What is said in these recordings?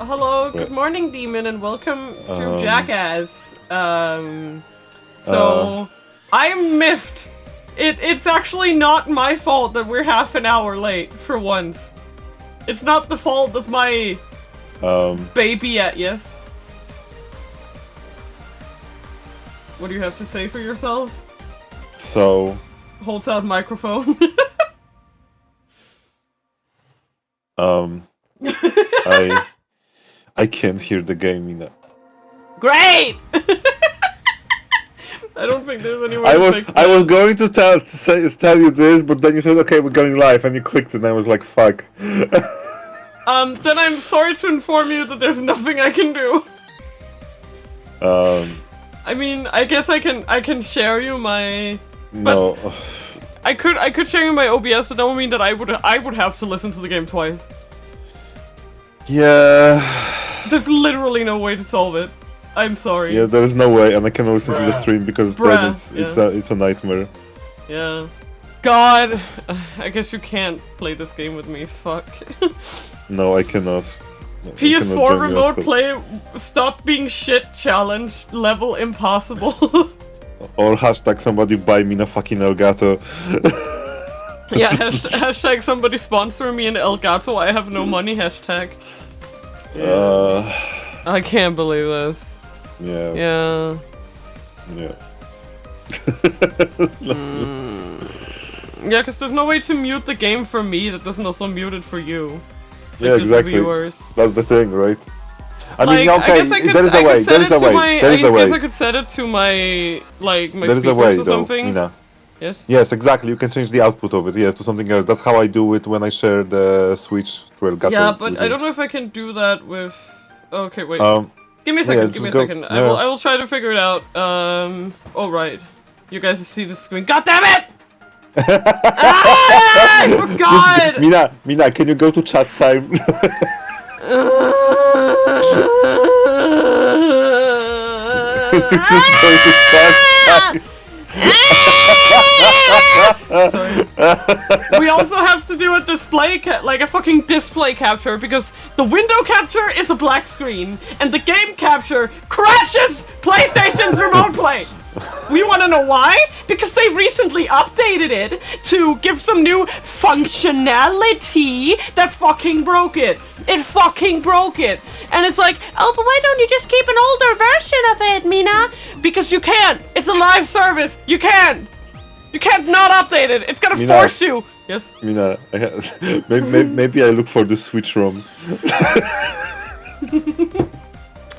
Hello, good morning, Demon, and welcome to Jackass. So I'm miffed. It's actually not my fault that we're half an hour late, for once. It's not the fault of my baby yet, yes? What do you have to say for yourself? So... Holds out microphone. I can't hear the game, Mina. Great! I don't think there's any way I to fix that. was going to tell you this, but then you said, okay, we're going live, and you clicked it, and I was like, fuck. Then I'm sorry to inform you that there's nothing I can do. I mean, I guess I can share you my... No. I could share you my OBS, but that would mean that I would have to listen to the game twice. Yeah. There's literally no way to solve it. I'm sorry. Yeah, there is no way, and I cannot listen to the stream because then it's a nightmare. Yeah. God, I guess you can't play this game with me. Fuck. No, I cannot. PS4 remote play, stop being shit challenge, level impossible. Or hashtag somebody buy Mina fucking Elgato. Yeah, hashtag somebody sponsor me an Elgato, I have no money, hashtag. Yeah. I can't believe this. Yeah. Yeah. Yeah. Yeah, because there's no way to mute the game for me that doesn't also mute it for you. Like, yeah, exactly. Viewers. That's the thing, right? I mean, like, okay, there is a way. There is a way. There is a way. I guess I could set it to my my there is a way, or something. Mina. Yes. Yes, exactly. You can change the output of it. Yes, to something else. That's how I do it when I share the Switch through Elgato. Yeah, but I don't know if I can do that with. Okay, wait. Give me a second. Yeah, give me a second. Yeah. I will try to figure it out. Oh right. You guys see the screen. God damn it! Ah, I forgot! Mina, can you go to chat time? Just go to chat time. Sorry. We also have to do a display like a fucking display capture because the window capture is a black screen and the game capture crashes PlayStation's remote play. We want to know why? Because they recently updated it to give some new functionality that fucking broke it. It fucking broke it. And it's like, oh, but why don't you just keep an older version of it, Mina? Because you can't. It's a live service. You can't. You can't not update it. It's gonna force you. Yes? Mina, maybe I look for the Switch ROM.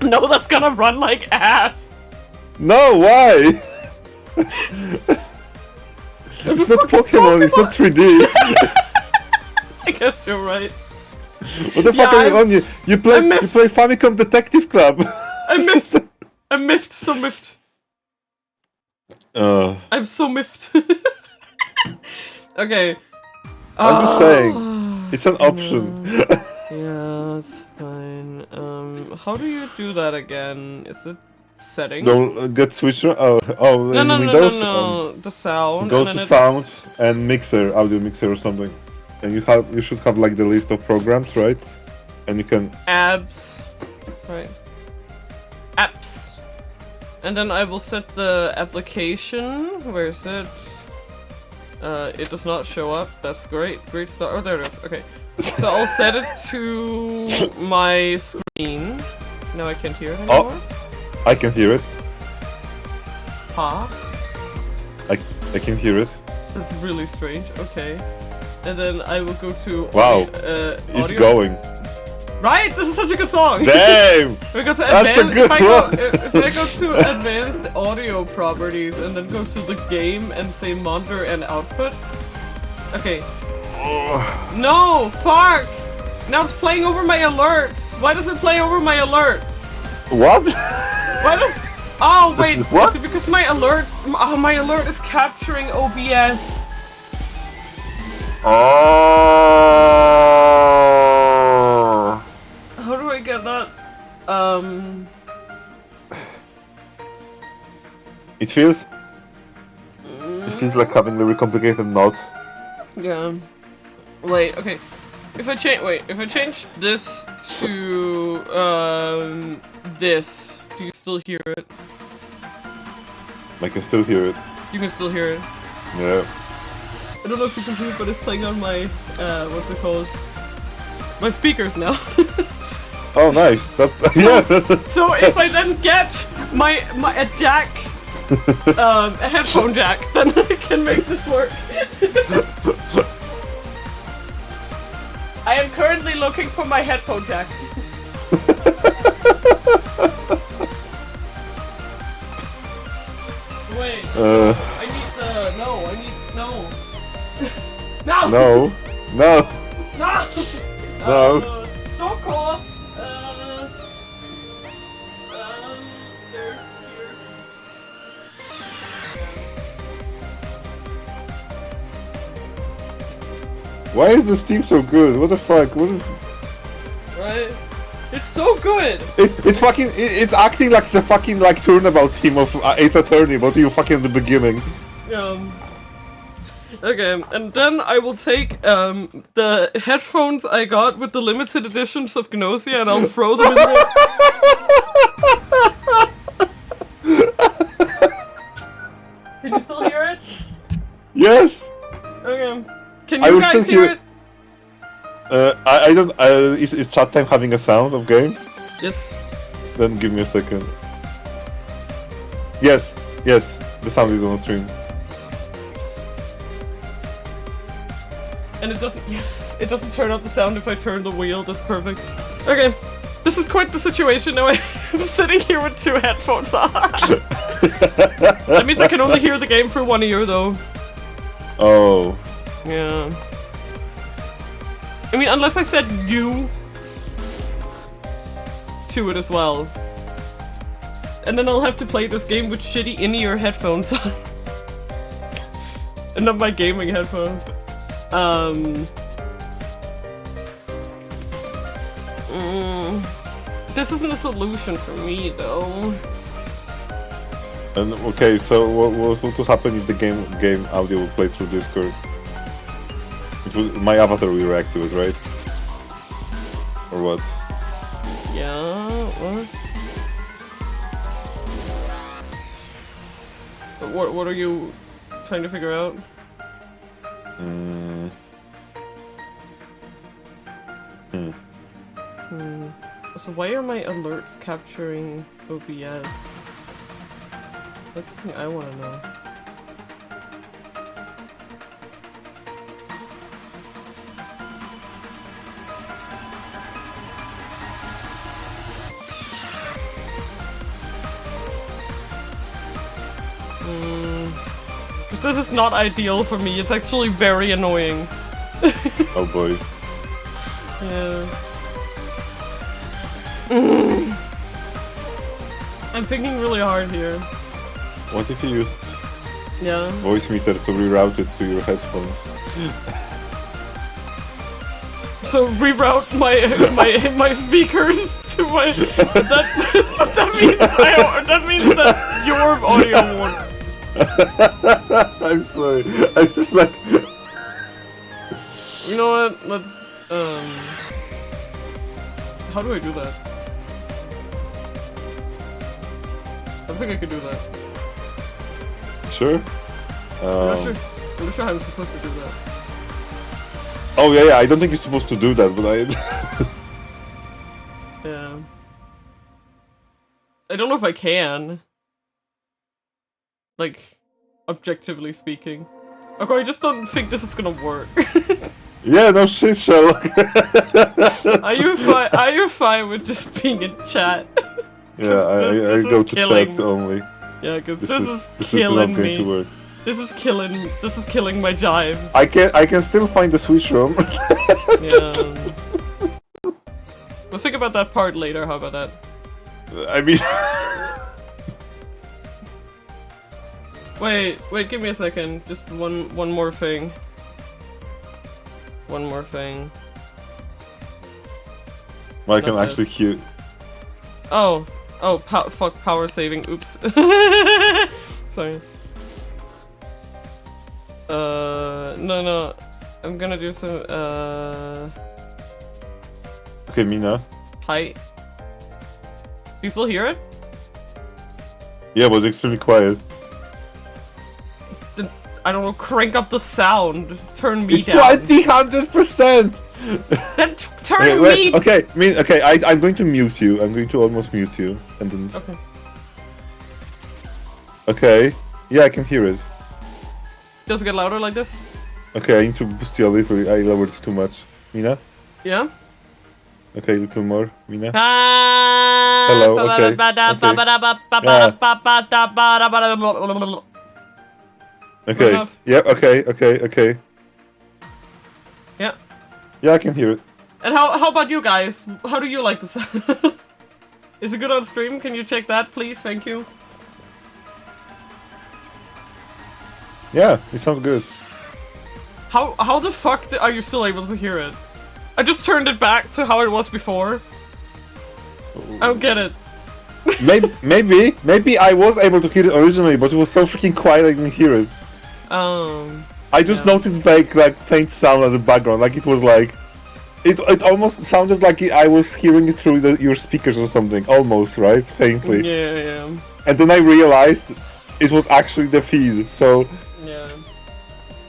No, that's gonna run like ass. No, why? It's not Pokemon, it's not 3D. I guess you're right. What the fuck are you on? You play Famicom Detective Club. I'm miffed, so miffed. I'm so miffed. Okay. I'm just saying, it's an option. Yeah, it's fine. How do you do that again? Is it settings? Don't get Switch. No, Windows. No. The sound. Go to sound and mixer, audio mixer or something, and you should have like the list of programs, right? And you can apps, right? Apps, and then I will set the application. Where is it? It does not show up. That's great. Great start. Oh, there it is. Okay. So I'll set it to my screen. No, I can't hear it anymore. Oh, I can hear it. Huh? I can hear it. That's really strange. Okay. And then I will go to wow. It's audio. Going. Right? This is such a good song. Damn. We go to that's a good one. If I go to advanced audio properties and then go to the game and say monitor and output. Okay. No, fuck! Now it's playing over my alerts. Why does it play over my alert? What? Why does? Oh wait, what? Is it because my alert is capturing OBS. Oh. How do I get that? It feels like having a very complicated knot. Yeah. Wait, okay. If I change this to this, do you still hear it? I can still hear it. You can still hear it. Yeah. I don't know if you can hear it, but it's playing on my what's it called? My speakers now. Oh, nice. That's yeah. So if I then get a jack, a headphone jack, then I can make this work. I am currently looking for my headphone jack. Wait. I need the no. No. No. No. No. No. So cool. Here. Why is this team so good? What the fuck? What is? Right? It's so good. It's fucking. It's acting like the fucking like turnabout team of Ace Attorney, but you fucking in the beginning. Okay, and then I will take the headphones I got with the limited editions of Gnosia and I'll throw them in there. Can you still hear it? Yes. Okay. Can you guys hear it? I don't. Is chat time having a sound of game? Yes. Then give me a second. Yes. Yes. The sound is on stream. And it doesn't, yes, it doesn't turn out the sound if I turn the wheel, that's perfect. Okay, this is quite the situation now. I'm sitting here with two headphones on. That means I can only hear the game through one ear though. Oh. Yeah. I mean, unless I said you to it as well. And then I'll have to play this game with shitty in-ear headphones on. And not my gaming headphones. This isn't a solution for me, though. And okay, so what will happen if the game audio will play through Discord? My avatar will react to it, right? Or what? Yeah. What? What are you trying to figure out? So why are my alerts capturing OBS? That's something I want to know. This is not ideal for me, it's actually very annoying. Oh boy. Yeah. I'm thinking really hard here. What if you used voice meter to reroute it to your headphones? So reroute my speakers to my that means that your audio won't. I'm sorry. I'm just like. You know what? Let's how do I do that? I think I could do that. Sure. I'm not sure how I'm supposed to do that. Oh yeah. I don't think you're supposed to do that, but I. Yeah. I don't know if I can. Like, objectively speaking. Okay, I just don't think this is gonna work. Yeah, no shit, Sherlock. Are you fine with just being in chat? Yeah, I go to chat only. Yeah, because this is not killing going me. to work. This is killing my jive. I can still find the switch room. Yeah. We'll think about that part later, how about that? I mean... Wait, give me a second. Just one more thing. One more thing. Well, I can actually hear... Oh, fuck, power saving, oops. Sorry. No, I'm gonna do some, Okay, Mina. Hi. Do you still hear it? Yeah, but extremely quiet. Then, I don't know, crank up the sound. Turn me It's down. 100%! Then turn me... Okay, I'm going to mute you. I'm going to almost mute you. And then... Okay. Okay. Yeah, I can hear it. Does it get louder like this? Okay, I need to boost you a little. I lowered it too much. Mina? Yeah? Okay, a little more. Mina? Hello, okay. Okay. Yeah, okay. Yeah. Yeah, I can hear it. And how about you guys? How do you like this? Is it good on stream? Can you check that, please? Thank you. Yeah, it sounds good. How the fuck are you still able to hear it? I just turned it back to how it was before. I don't get it. maybe I was able to hear it originally, but it was so freaking quiet I didn't hear it. I just noticed like faint sound in the background, like it was like it almost sounded like I was hearing it through your speakers or something, almost, right? Faintly. Yeah. And then I realized it was actually the feed, so yeah,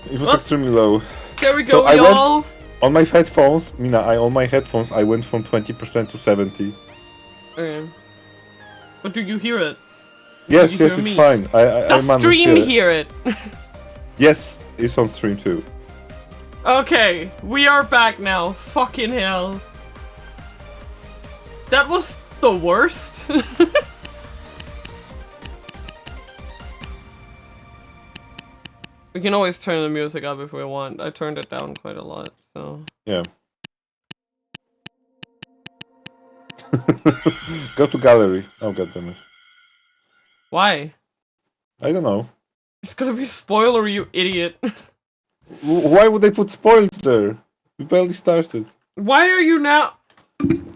it was extremely low. There we go, so y'all. On my headphones, Mina, on my headphones, I went from 20% to 70. Okay. But do you hear it? Yes, it's fine. The stream hear it. Yes, it's on stream too. Okay, we are back now. Fucking hell. That was the worst. We can always turn the music up if we want. I turned it down quite a lot, so... Yeah. Go to gallery. Oh, goddammit. Why? I don't know. It's gonna be a spoiler, you idiot. Why would they put spoils there? We barely started. Why are you now...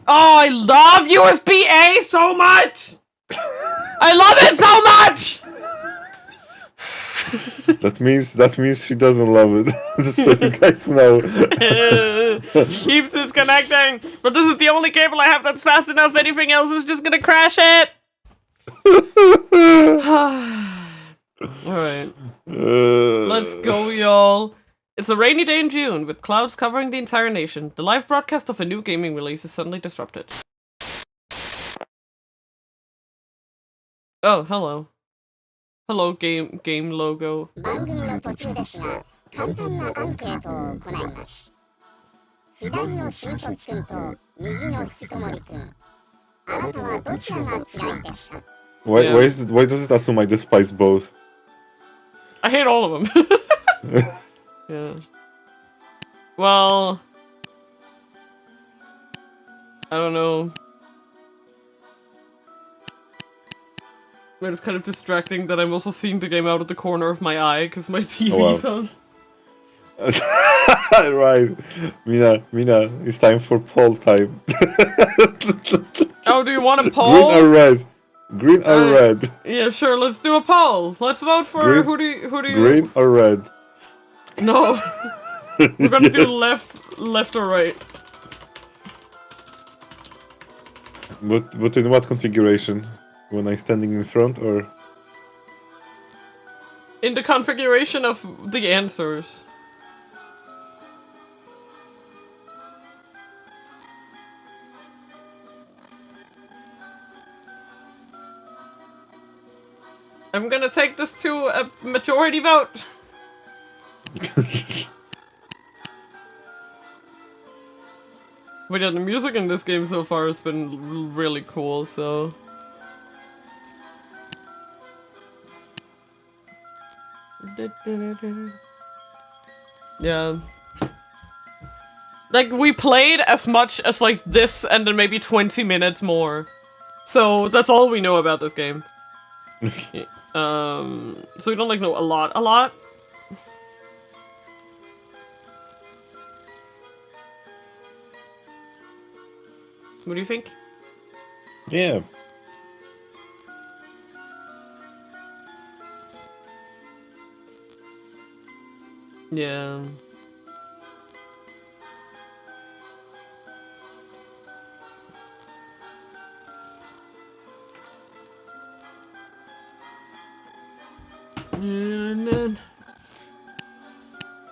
Oh, I love USB-A so much! I love it so much! That means she doesn't love it. Just so you guys know. Keeps disconnecting, but this is the only cable I have that's fast enough. Anything else is just gonna crash it. Alright. Let's go, y'all. It's a rainy day in June, with clouds covering the entire nation. The live broadcast of a new gaming release is suddenly disrupted. Oh, hello. Hello, game logo. Why does it assume I despise both? I hate all of them. Yeah. Well, I don't know. But it's kind of distracting that I'm also seeing the game out of the corner of my eye because my TV's on. Right. Mina, it's time for poll time. Oh, do you want a poll? Green or red? Green or red? Yeah, sure, let's do a poll. Let's vote for green, who do you... Green or red? No. We're gonna do left or right. But in what configuration? When I'm standing in front, or? In the configuration of the answers. I'm gonna take this to a majority vote. But yeah, the music in this game so far has been really cool, so... Yeah. Like, we played as much as, like, this and then maybe 20 minutes more. So, that's all we know about this game. So we don't, like, know a lot. What do you think? Yeah. Yeah. And then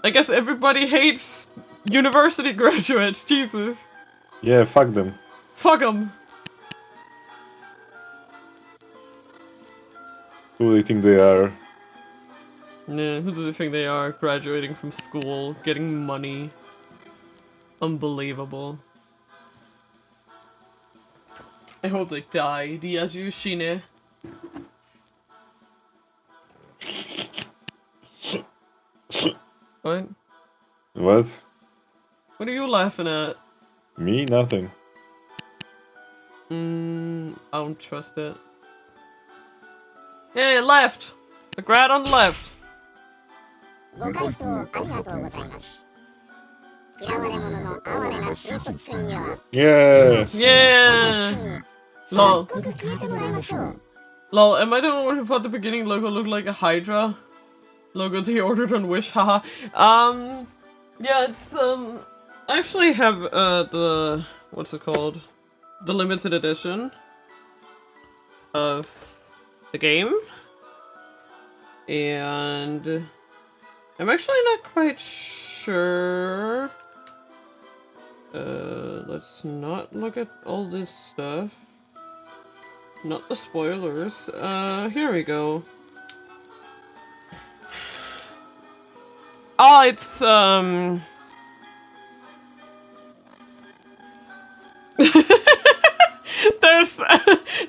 I guess everybody hates university graduates. Jesus. Yeah, fuck them. Fuck them. Who do they think they are? Yeah, who do they think they are? Graduating from school, getting money. Unbelievable. I hope they die. Shine. What? What? What are you laughing at? Me? Nothing. I don't trust it. Hey, left! The grad on the left! Yeah! Yeah! Lol. Lol, am I the one who thought the beginning logo looked like a Hydra? Logo they ordered on Wish, haha. Yeah, it's, I actually have, the, what's it called? The limited edition of the game. And I'm actually not quite sure. Let's not look at all this stuff. Not the spoilers. Here we go. Oh, it's,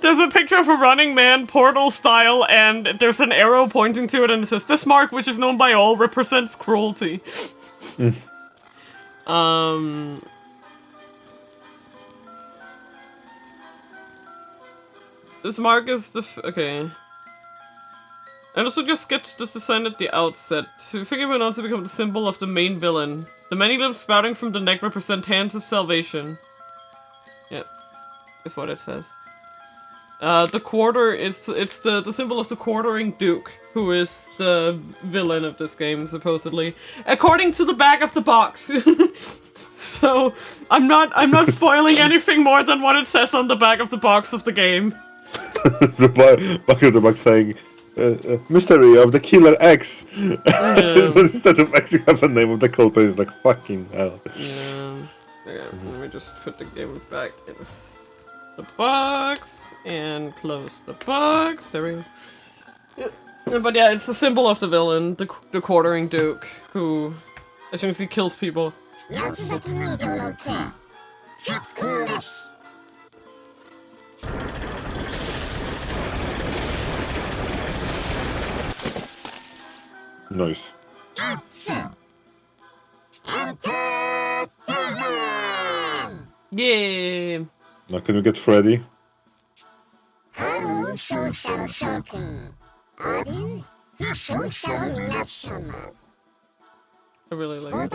there's a picture of a running man, portal style, and there's an arrow pointing to it, and it says, "This mark, which is known by all, represents cruelty." This mark is the okay. I also just sketched this design at the outset. So figure went on to become the symbol of the main villain. The many lips sprouting from the neck represent hands of salvation. Yep, is what it says. The quarter is the symbol of the quartering duke, who is the villain of this game, supposedly, according to the back of the box. So I'm not spoiling anything more than what it says on the back of the box of the game. The back of the box saying, mystery of the killer X. Yeah. But instead of X, you have a name of the culprit. It's like fucking hell. Yeah. Let me just put the game back in the box and close the box. There we go. Yeah. But yeah, it's the symbol of the villain, the quartering duke, who, as you can see, kills people. Nice. Yeah. Now can we get Freddy? I really like it.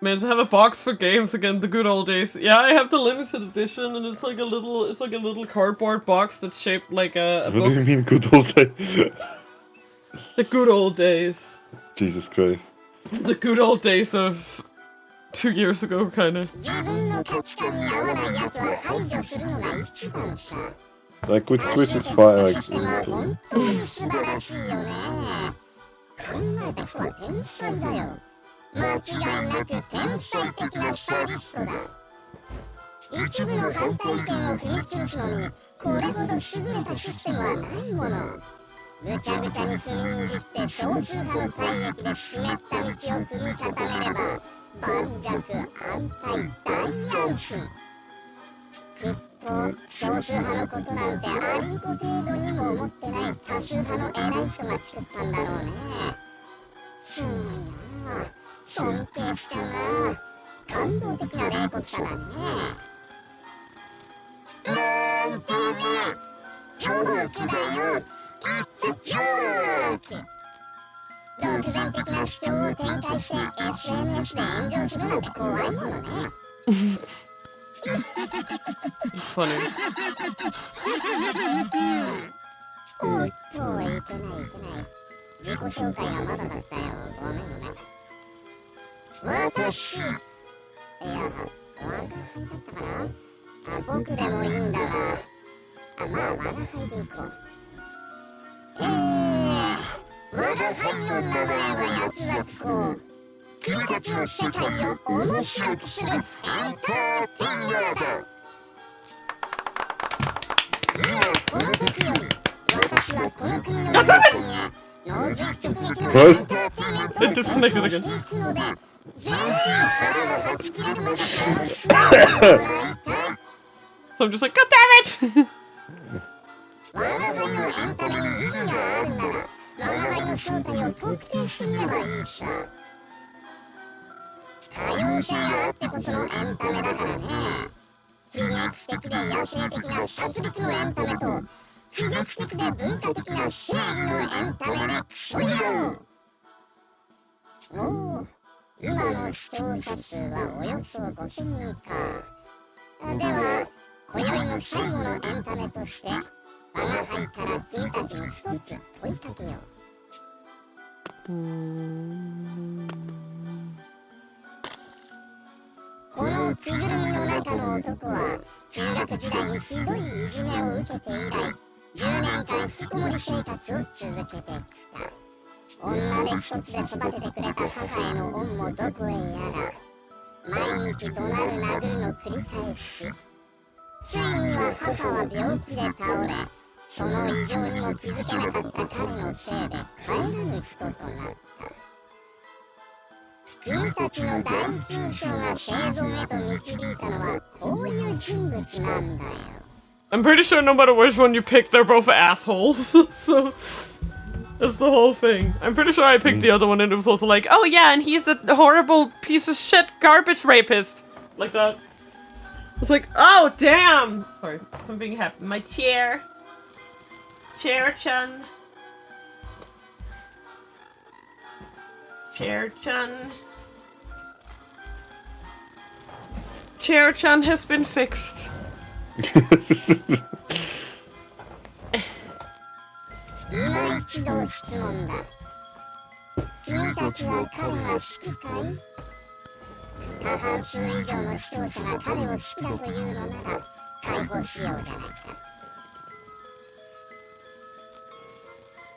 Man, to have a box for games again, the good old days. Yeah, I have the limited edition, and it's like a little cardboard box that's shaped like a What book. do you mean good old days? The good old days. Jesus Christ. The good old days of 2 years ago, kinda. Like with Switch, it's fine. Like, Funny. What? It disconnected again. So I'm just like, God damn it! I'm pretty sure no matter which one you pick, they're both assholes. So that's the whole thing. I'm pretty sure I picked the other one and it was also like, oh yeah, and he's a horrible piece of shit garbage rapist. Like that. It's like, oh damn! Sorry, something happened. My chair. Chair-chan. Chair-chan. Chair-chan has been fixed.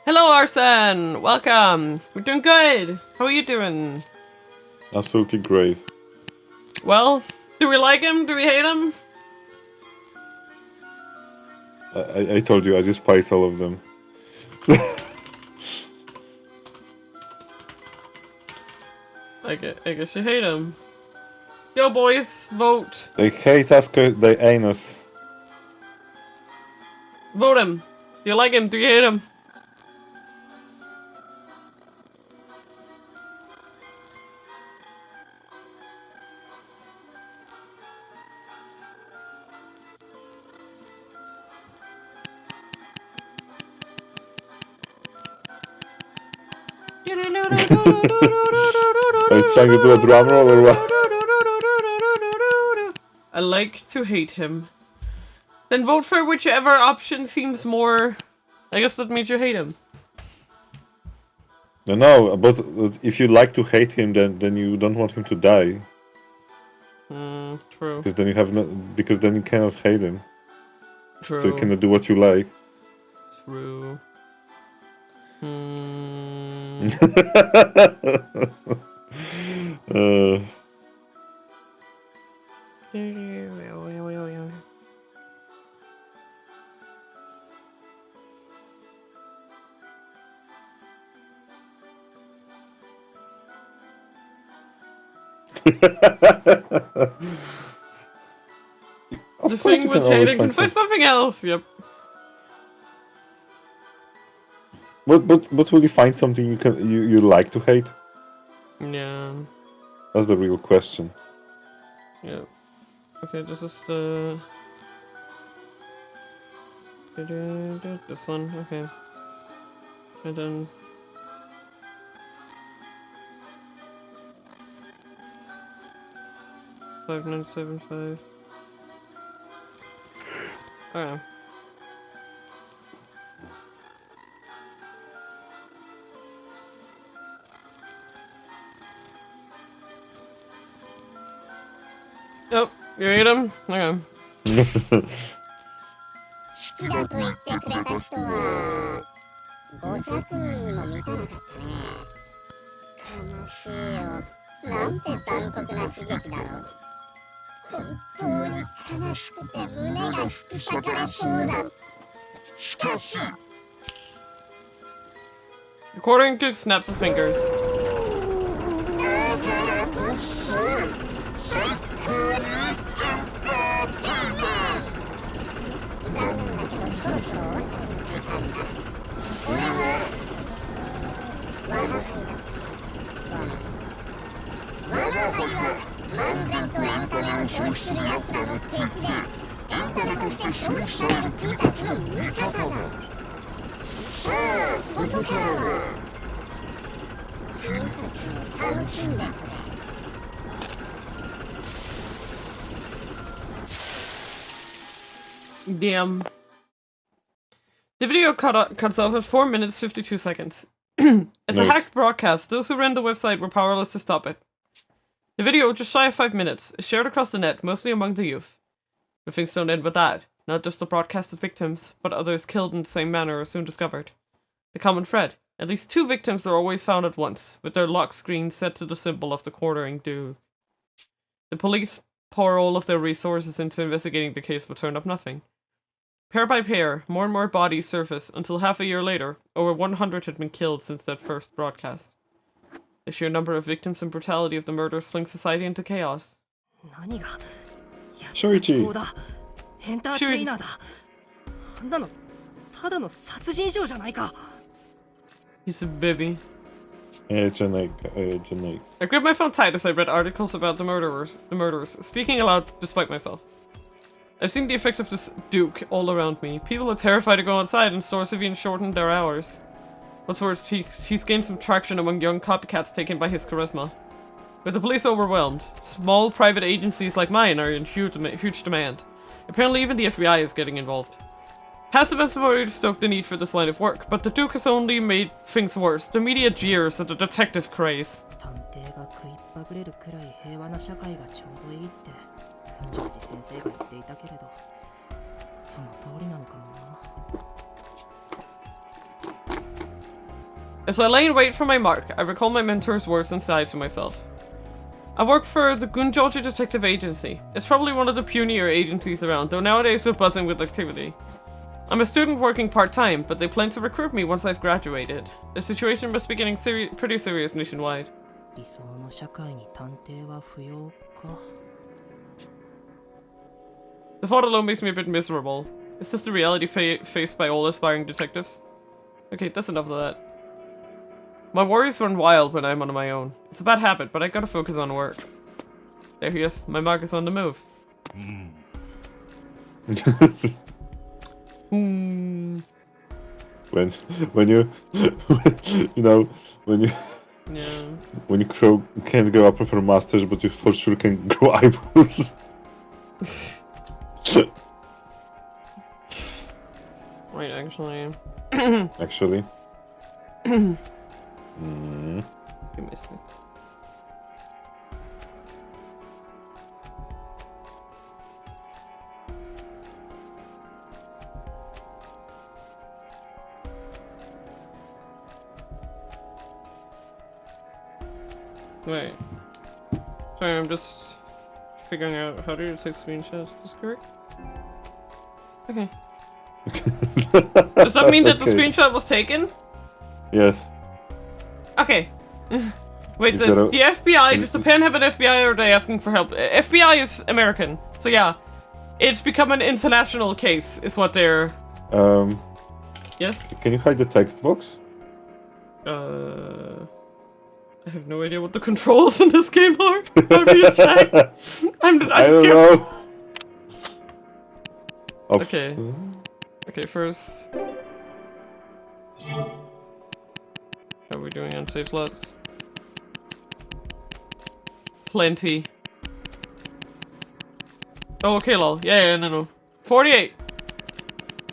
Hello, Arsen! Welcome! We're doing good! How are you doing? Absolutely great. Well, do we like him? Do we hate him? I told you, I despise all of them. I guess you hate him. Yo, boys, vote. They hate us, they ain't us. Vote him. Do you like him? Do you hate him? Are you trying to do a drum roll or what? I like to hate him. Then vote for whichever option seems more... I guess that means you hate him. No, but if you like to hate him, then you don't want him to die. True. Because then you have no, because then you cannot hate him. True. So you cannot do what you like. True. The thing with hating can find something else. Yep. But will you find something you like to hate? Yeah. That's the real question. Yeah. Okay, this is the... This one, okay. And then... $5975. Alright. Oh, you ate him? Okay. 好きだと言ってくれた人は500人にも満たなかったね。悲しいよ。なんて残酷な悲劇だろう。本当に悲しくて胸が引き裂かれそうだ。しかし Recording Duke snaps his fingers. だからこそ最高のエンターテインメント。残念だけどそろそろ終わっても時間だ。俺は我が輩だ。ごめん。我が輩は漫然とエンタメを消費する奴らの敵で、エンタメとして消費される君たちの味方だ。さあ、ここからは君たちも楽しんでくれ。Damn. The video cuts off at 4 minutes 52 seconds. As a hacked broadcast, those who ran the website were powerless to stop it. The video, just shy of 5 minutes, is shared across the net, mostly among the youth. But things don't end with that. Not just the broadcasted victims, but others killed in the same manner are soon discovered. The common thread: at least 2 victims are always found at once, with their lock screens set to the symbol of the quartering Duke. The police pour all of their resources into investigating the case but turn up nothing. Pair by pair, more and more bodies surface until half a year later, over 100 had been killed since that first broadcast. The sheer number of victims and brutality of the murders fling society into chaos. Shoichi. He's a baby. Janai. I gripped my phone tight as I read articles about the murderers, speaking aloud despite myself. I've seen the effects of this Duke all around me. People are terrified to go outside and stores have even shortened their hours. What's worse, he's gained some traction among young copycats taken by his charisma. With the police overwhelmed, small private agencies like mine are in huge demand. Apparently even the FBI is getting involved. Past events have already stoked the need for this line of work, but the Duke has only made things worse. The media jeers at the detective craze. As I lay in wait for my mark, I recall my mentor's words and sigh to myself. I work for the Gunjoji Detective Agency. It's probably one of the punier agencies around, though nowadays we're buzzing with activity. I'm a student working part-time, but they plan to recruit me once I've graduated. The situation must be getting pretty serious nationwide. The thought alone makes me a bit miserable. Is this the reality faced by all aspiring detectives? Okay, that's enough of that. My worries run wild when I'm on my own. It's a bad habit, but I gotta focus on work. There he is. My mark is on the move. When you you know when you when you can't grow a proper mustache, but you for sure can grow eyebrows. Wait, actually. Actually. Give me a sec. Wait. Sorry, I'm just figuring out how to take screenshots. Is this correct? Okay. Does that mean that the screenshot was taken? Yes. Okay. Wait, the FBI, does the pen have an FBI or are they asking for help? FBI is American, so yeah. It's become an international case, is what they're... Yes? Can you hide the text box? I have no idea what the controls in this game are. How do you check? I'm I don't know. Okay. Okay, first... How are we doing on save slots? Plenty. Oh, okay, lol. Yeah, no. 48!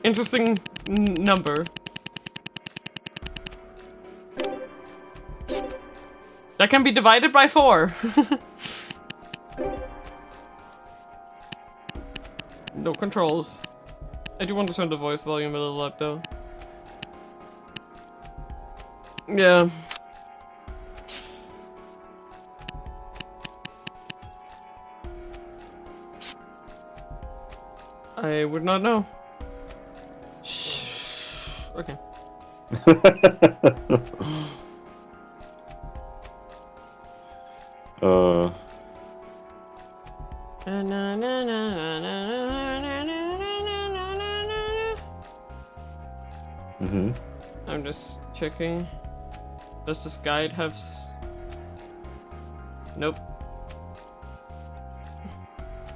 Interesting number. That can be divided by 4. No controls. I do want to turn the voice volume a little up though. Yeah. I would not know. Okay. I'm just checking. Does this guide have Nope.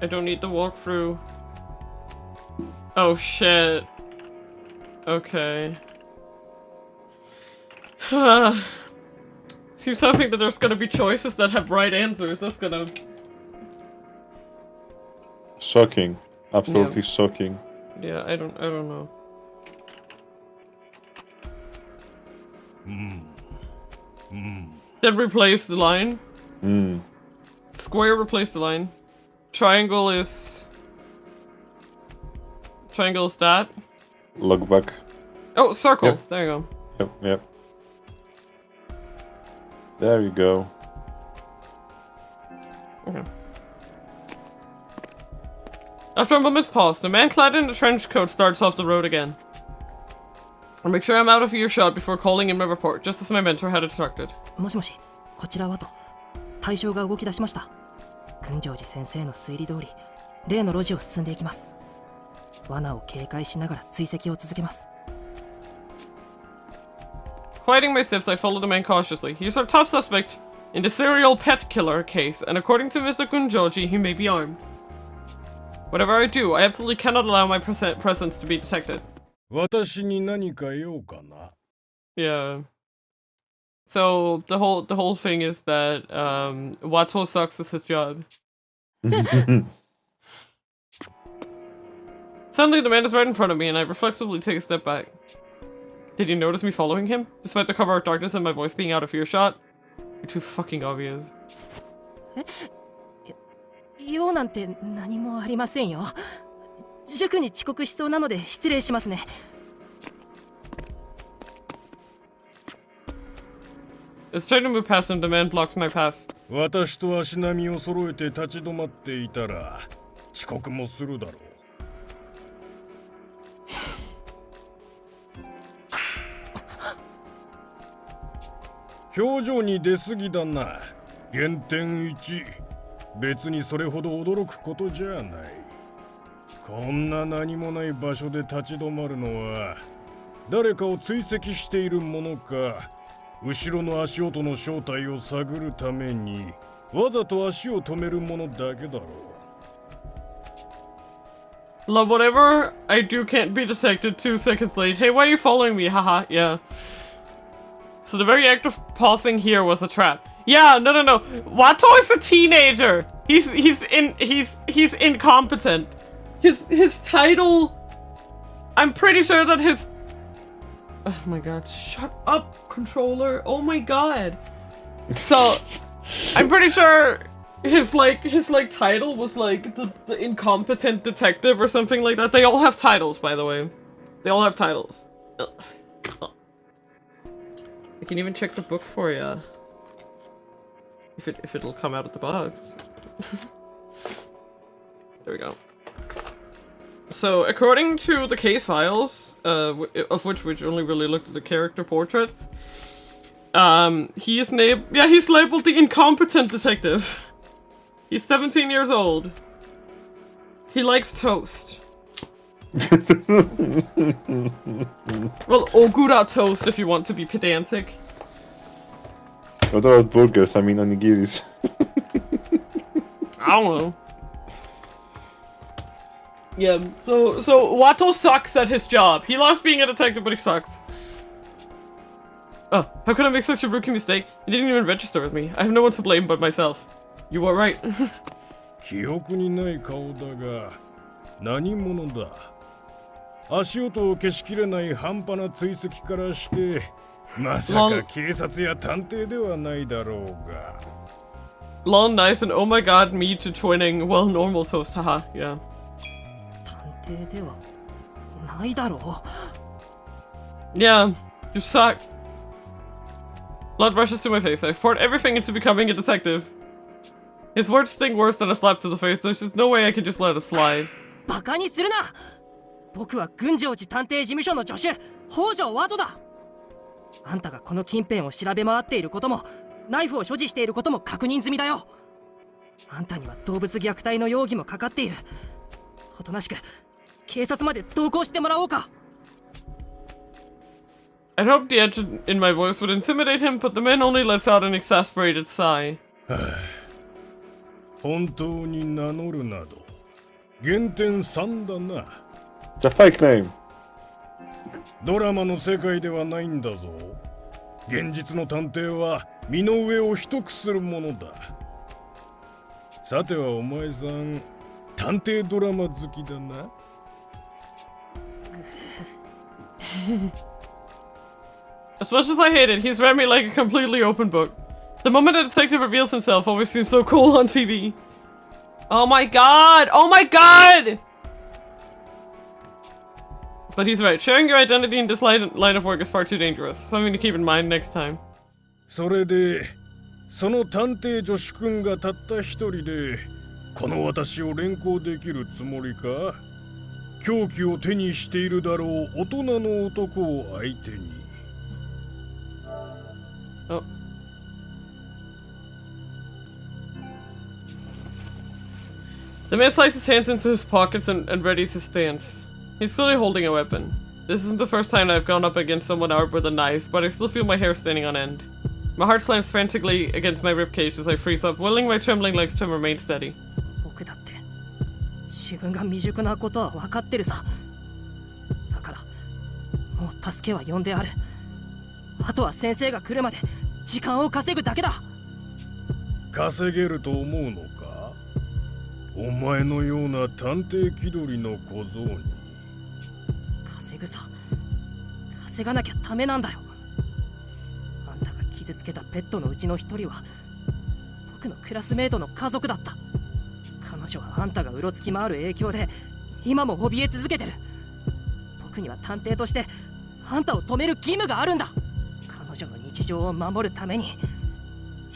I don't need the walkthrough. Oh shit. Okay. Seems something that there's gonna be choices that have right answers. That's gonna... Shocking. Absolutely shocking. Yeah, I don't know. Then replace the line. Square replace the line. Triangle is that. Look back. Oh, circle. Yep. There you go. Yep. There you go. Okay. After a moment's pause, the man clad in the trench coat starts off the road again. I'll make sure I'm out of earshot before calling in my report, just as my mentor had instructed. もしもし、こちらはと。対象が動き出しました。群青寺先生の推理通り、例の路地を進んでいきます。罠を警戒しながら追跡を続けます。Quieting my steps, I follow the man cautiously. He's our top suspect in the serial pet killer case, and according to Mr. Gunjoji, he may be armed. Whatever I do, I absolutely cannot allow my presence to be detected. 私に何か用かな? Yeah. So the whole thing is that Wato sucks is his job. Suddenly the man is right in front of me and I reflexively take a step back. Did he notice me following him? Despite the cover of darkness and my voice being out of earshot? You're too fucking obvious. 用なんて何もありませんよ。塾に遅刻しそうなので失礼しますね。As I try to move past him, the man blocks my path. 私と足並みを揃えて立ち止まっていたら遅刻もするだろう。表情に出過ぎだな。減点1。別にそれほど驚くことじゃない。こんな何もない場所で立ち止まるのは誰かを追跡しているものか、後ろの足音の正体を探るためにわざと足を止めるものだけだろう。Love, whatever I do can't be detected 2 seconds late. Hey, why are you following me? Haha, yeah. So the very act of pausing here was a trap. Yeah, no. Wato is a teenager. He's incompetent. His title, I'm pretty sure that his... Oh my god, shut up, controller. Oh my god. So, I'm pretty sure his title was like the incompetent detective or something like that. They all have titles, by the way. They all have titles. I can even check the book for ya. If it'll come out of the box. There we go. So, according to the case files, of which only really looked at the character portraits, he's labeled the incompetent detective. He's 17 years old. He likes toast. Well, ogura toast if you want to be pedantic. What about burgers? I mean onigiris. I don't know. Yeah, so Wato sucks at his job. He loves being a detective, but he sucks. Oh, how could I make such a rookie mistake? He didn't even register with me. I have no one to blame but myself. You are right. 記憶にない顔だが何者だ。足音を消しきれない半端な追跡からしてまさか警察や探偵ではないだろうが。Long, nice, and oh my god, me to twinning. Well, normal toast, haha, yeah. 偵ではないだろう。 Yeah, you suck. Blood rushes to my face. I've poured everything into becoming a detective. His words sting worse than a slap to the face. There's just no way I can just let it slide. バカにするな。僕は群青寺探偵事務所の助手北条ワトだ。あんたがこの近辺を調べ回っていることもナイフを所持していることも確認済みだよ。あんたには動物虐待の容疑もかかっている。おとなしく警察まで同行してもらおうか。 I'd hoped the edge in my voice would intimidate him, but the man only lets out an exasperated sigh. 本当に名乗るなど原点3だな。 It's a fake name. ドラマの世界ではないんだぞ。現実の探偵は身の上を一くするものだ。さてはお前さん探偵ドラマ好きだな。As much as I hate it, he's read me like a completely open book. The moment a detective reveals himself always seems so cool on TV. Oh my god! Oh my god! But he's right. Sharing your identity in this line of work is far too dangerous. Something to keep in mind next time. それでその探偵助手君がたった一人でこの私を連行できるつもりか。凶器を手にしているだろう大人の男を相手に。 Oh. The man slides his hands into his pockets and readies his stance. He's clearly holding a weapon. This isn't the first time I've gone up against someone armed with a knife, but I still feel my hair standing on end. My heart slams frantically against my ribcage as I freeze up, willing my trembling legs to remain steady. 僕だって自分が未熟なことは分かってるさ。だからもう助けは呼んである。あとは先生が来るまで時間を稼ぐだけだ。稼げると思うのか。お前のような探偵気取りの小僧に。稼ぐさ。稼がなきゃダメなんだよ。あんたが傷つけたペットのうちの一人は僕のクラスメートの家族だった。彼女はあんたがうろつき回る影響で今も怯え続けてる。僕には探偵としてあんたを止める義務があるんだ。彼女の日常を守るために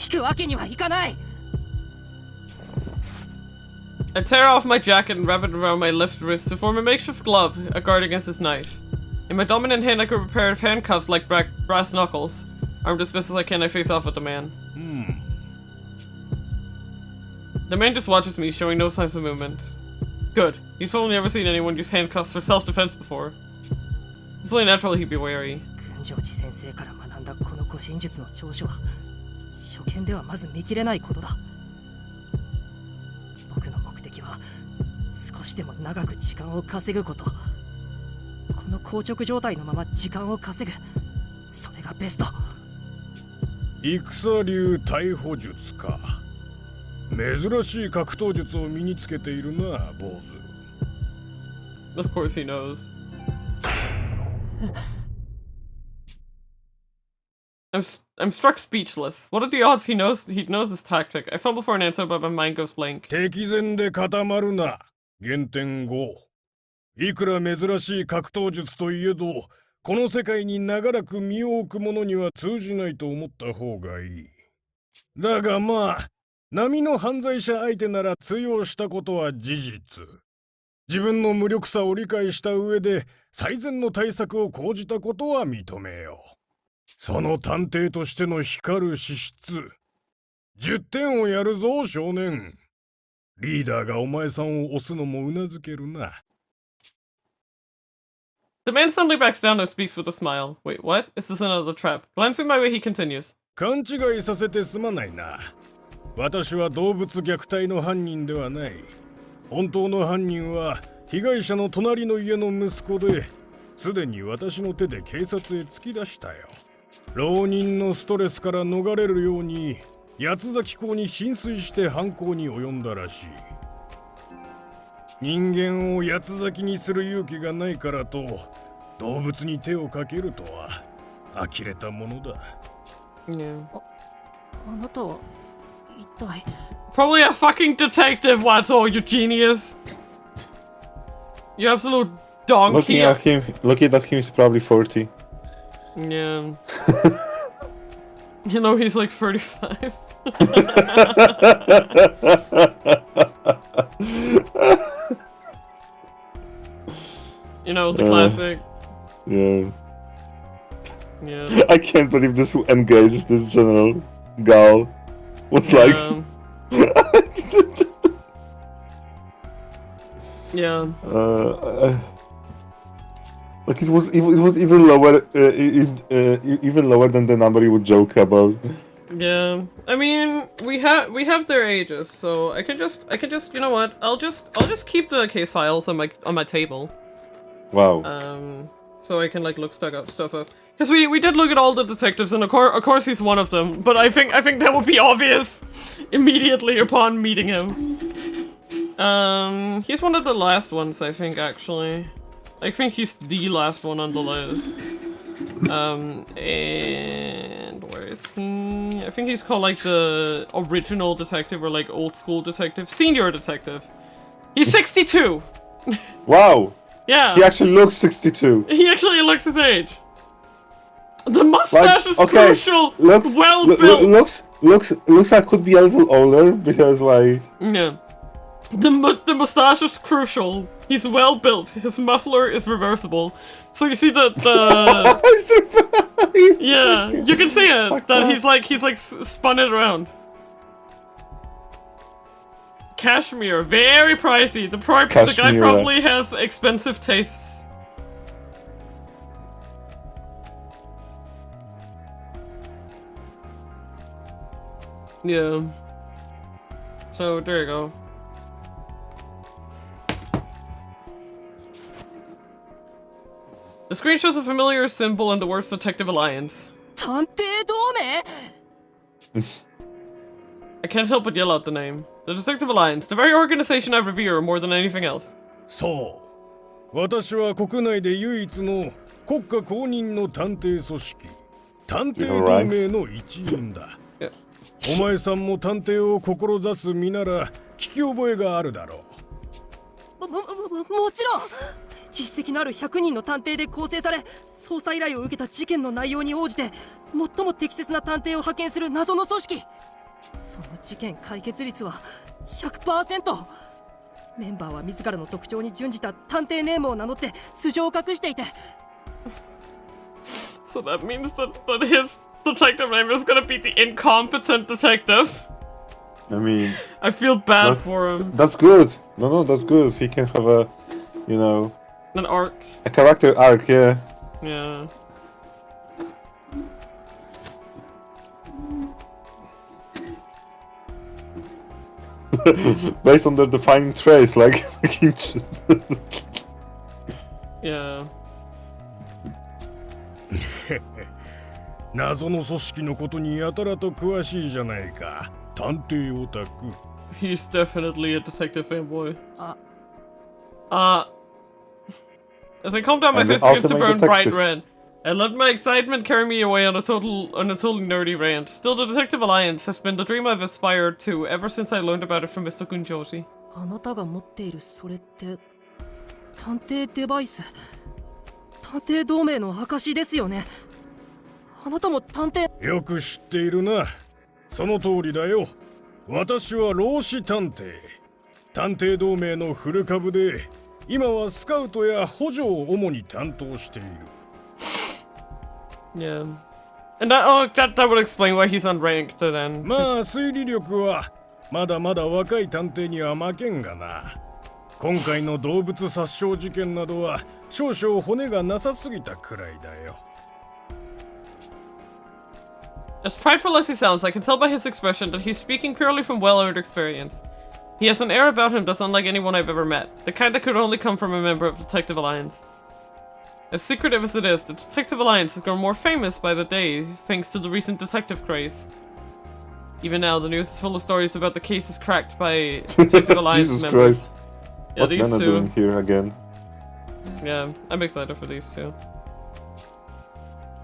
引くわけにはいかない。 I tear off my jacket and wrap it around my left wrist to form a makeshift glove, a guard against his knife. In my dominant hand I grip a pair of handcuffs like brass knuckles. Armed as best as I can, I face off with the man. The man just watches me, showing no signs of movement. Good. He's probably never seen anyone use handcuffs for self-defense before. It's only natural he'd be wary. 群青寺先生から学んだこの護身術の長所は初見ではまず見切れないことだ。僕の目的は少しでも長く時間を稼ぐこと。この硬直状態のまま時間を稼ぐ、それがベスト。戦流逮捕術か。珍しい格闘術を身につけているな、坊主。 Of course he knows. I'm struck speechless. What are the odds he knows this tactic? I fumble for an answer, but my mind goes blank. 敵前で固まるな。原点5。いくら珍しい格闘術といえど、この世界に長らく身を置く者には通じないと思った方がいい。だがまあ、並の犯罪者相手なら通用したことは事実。自分の無力さを理解した上で最善の対策を講じたことは認めよう。その探偵としての光る資質。10点をやるぞ、少年。リーダーがお前さんを押すのもうなずけるな。The man suddenly backs down and speaks with a smile. Wait, what? Is this another trap? Glancing my way, he continues. 勘違いさせてすまないな。私は動物虐待の犯人ではない。本当の犯人は被害者の隣の家の息子で、すでに私の手で警察へ突き出したよ。浪人のストレスから逃れるように八崎港に浸水して犯行に及んだらしい。人間を八つ咲きにする勇気がないからと動物に手をかけるとは呆れたものだ。Yeah. あなたは一体。 Probably a fucking detective, Watto, you genius. You absolute donkey. Looking at him, he's probably 40. Yeah. You know, he's like 35. You know, the classic. Yeah. Yeah. I can't believe this engaged this general Gal was like. Yeah. Like it was even lower, even lower than the number you would joke about. Yeah. I mean, we have their ages, so I can just you know what? I'll just keep the case files on my table. Wow. So I can like look stuff up. Because we did look at all the detectives, and of course he's one of them. But I think that would be obvious immediately upon meeting him. He's one of the last ones, I think, actually. I think he's the last one on the list. And where is he? I think he's called like the original detective or like old school detective, senior detective. He's 62. Wow. Yeah. He actually looks 62. He actually looks his age. The mustache is okay, crucial. Looks well built. Looks like could be a little older because like. Yeah. The mustache is crucial. He's well built. His muffler is reversible. So you see the yeah, you can see it. That he's like spun it around. Cashmere, very pricey. The guy probably has expensive tastes. Yeah. So there you go. The screen shows a familiar symbol in the words Detective Alliance. 探偵同盟 I can't help but yell out the name. The Detective Alliance, the very organization I revere more than anything else. そう。私は国内で唯一の国家公認の探偵組織、探偵同盟の一員だ。お前さんも探偵を志す身なら聞き覚えがあるだろう。もちろん実績のある100人の探偵で構成され、捜査依頼を受けた事件の内容に応じて最も適切な探偵を派遣する謎の組織。その事件解決率は 100%。 メンバーは自らの特徴に準じた探偵ネームを名乗って素性を隠していて。 So that means that his detective name is gonna be the incompetent detective. I mean, I feel bad for him. That's good. No, that's good. He can have a, you know, an arc. A character arc, yeah. Yeah. Based on their defining traits, like. Yeah. 謎の組織のことにやたらと詳しいじゃないか。探偵オタク。He's definitely a detective fanboy. As I calm down, my face begins to burn bright red. I let my excitement carry me away on a totally nerdy rant. Still, the Detective Alliance has been the dream I've aspired to ever since I learned about it from Mr. Gunjoshi. あなたが持っているそれって探偵デバイス、探偵同盟の証ですよね。あなたも探偵。よく知っているな。その通りだよ。私は老子探偵。探偵同盟のフル株で、今はスカウトや補助を主に担当している。Yeah. And that would explain why he's unranked then. まあ推理力はまだまだ若い探偵には負けんがな。今回の動物殺傷事件などは少々骨がなさすぎたくらいだよ。As prideful as he sounds, I can tell by his expression that he's speaking purely from well-earned experience. He has an air about him that's unlike anyone I've ever met, the kind that could only come from a member of the Detective Alliance. As secretive as it is, the Detective Alliance has grown more famous by the day thanks to the recent detective craze. Even now, the news is full of stories about the cases cracked by Detective Alliance Jesus members. Christ. Yeah, What these Nana two. doing here again? Yeah, I'm excited for these two.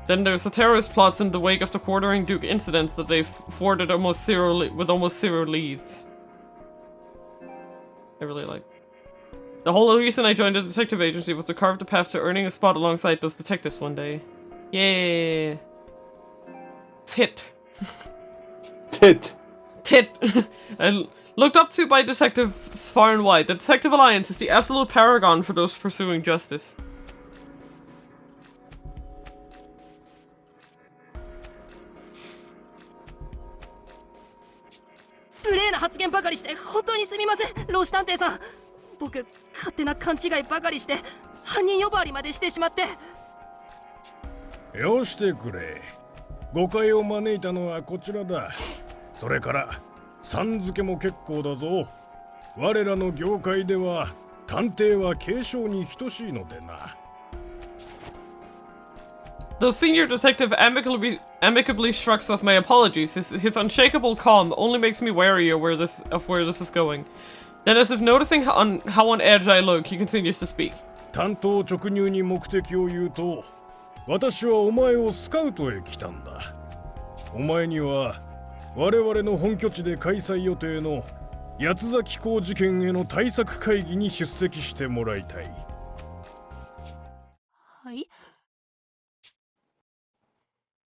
Then there's the terrorist plots in the wake of the Quartering Duke incidents that they've thwarted with almost zero leads. I really like. The whole reason I joined a detective agency was to carve the path to earning a spot alongside those detectives one day. Yeah. Tit. Tit. Tit. And looked up to by detectives far and wide. The Detective Alliance is the absolute paragon for those pursuing justice. 無礼な発言ばかりして本当にすみません、老子探偵さん。僕、勝手な勘違いばかりして犯人呼ばわりまでしてしまって。よしてくれ。誤解を招いたのはこちらだ。それからさん付けも結構だぞ。我らの業界では探偵は継承に等しいのでな。The senior detective amicably shrugs off my apologies. His unshakable calm only makes me wary of where this is going. Then, as if noticing how on edge I look, he continues to speak. 担当直入に目的を言うと、私はお前をスカウトへ来たんだ。お前には我々の本拠地で開催予定の八つ崎港事件への対策会議に出席してもらいたい。はい。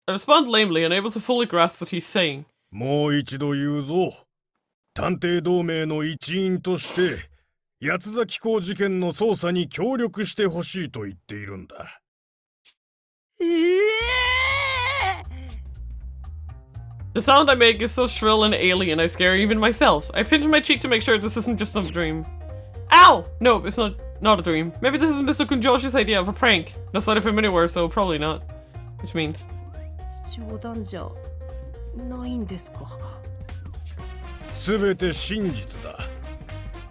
I respond lamely, unable to fully grasp what he's saying. もう一度言うぞ。探偵同盟の一員として八つ崎港事件の捜査に協力してほしいと言っているんだ。The sound I make is so shrill and alien I scare even myself. I pinch my cheek to make sure this isn't just a dream. Ow! No, it's not a dream. Maybe this is Mr. Kunjoshi's idea of a prank. No sight of him anywhere, so probably not. Which means... 冗談じゃないんですか。すべて真実だ。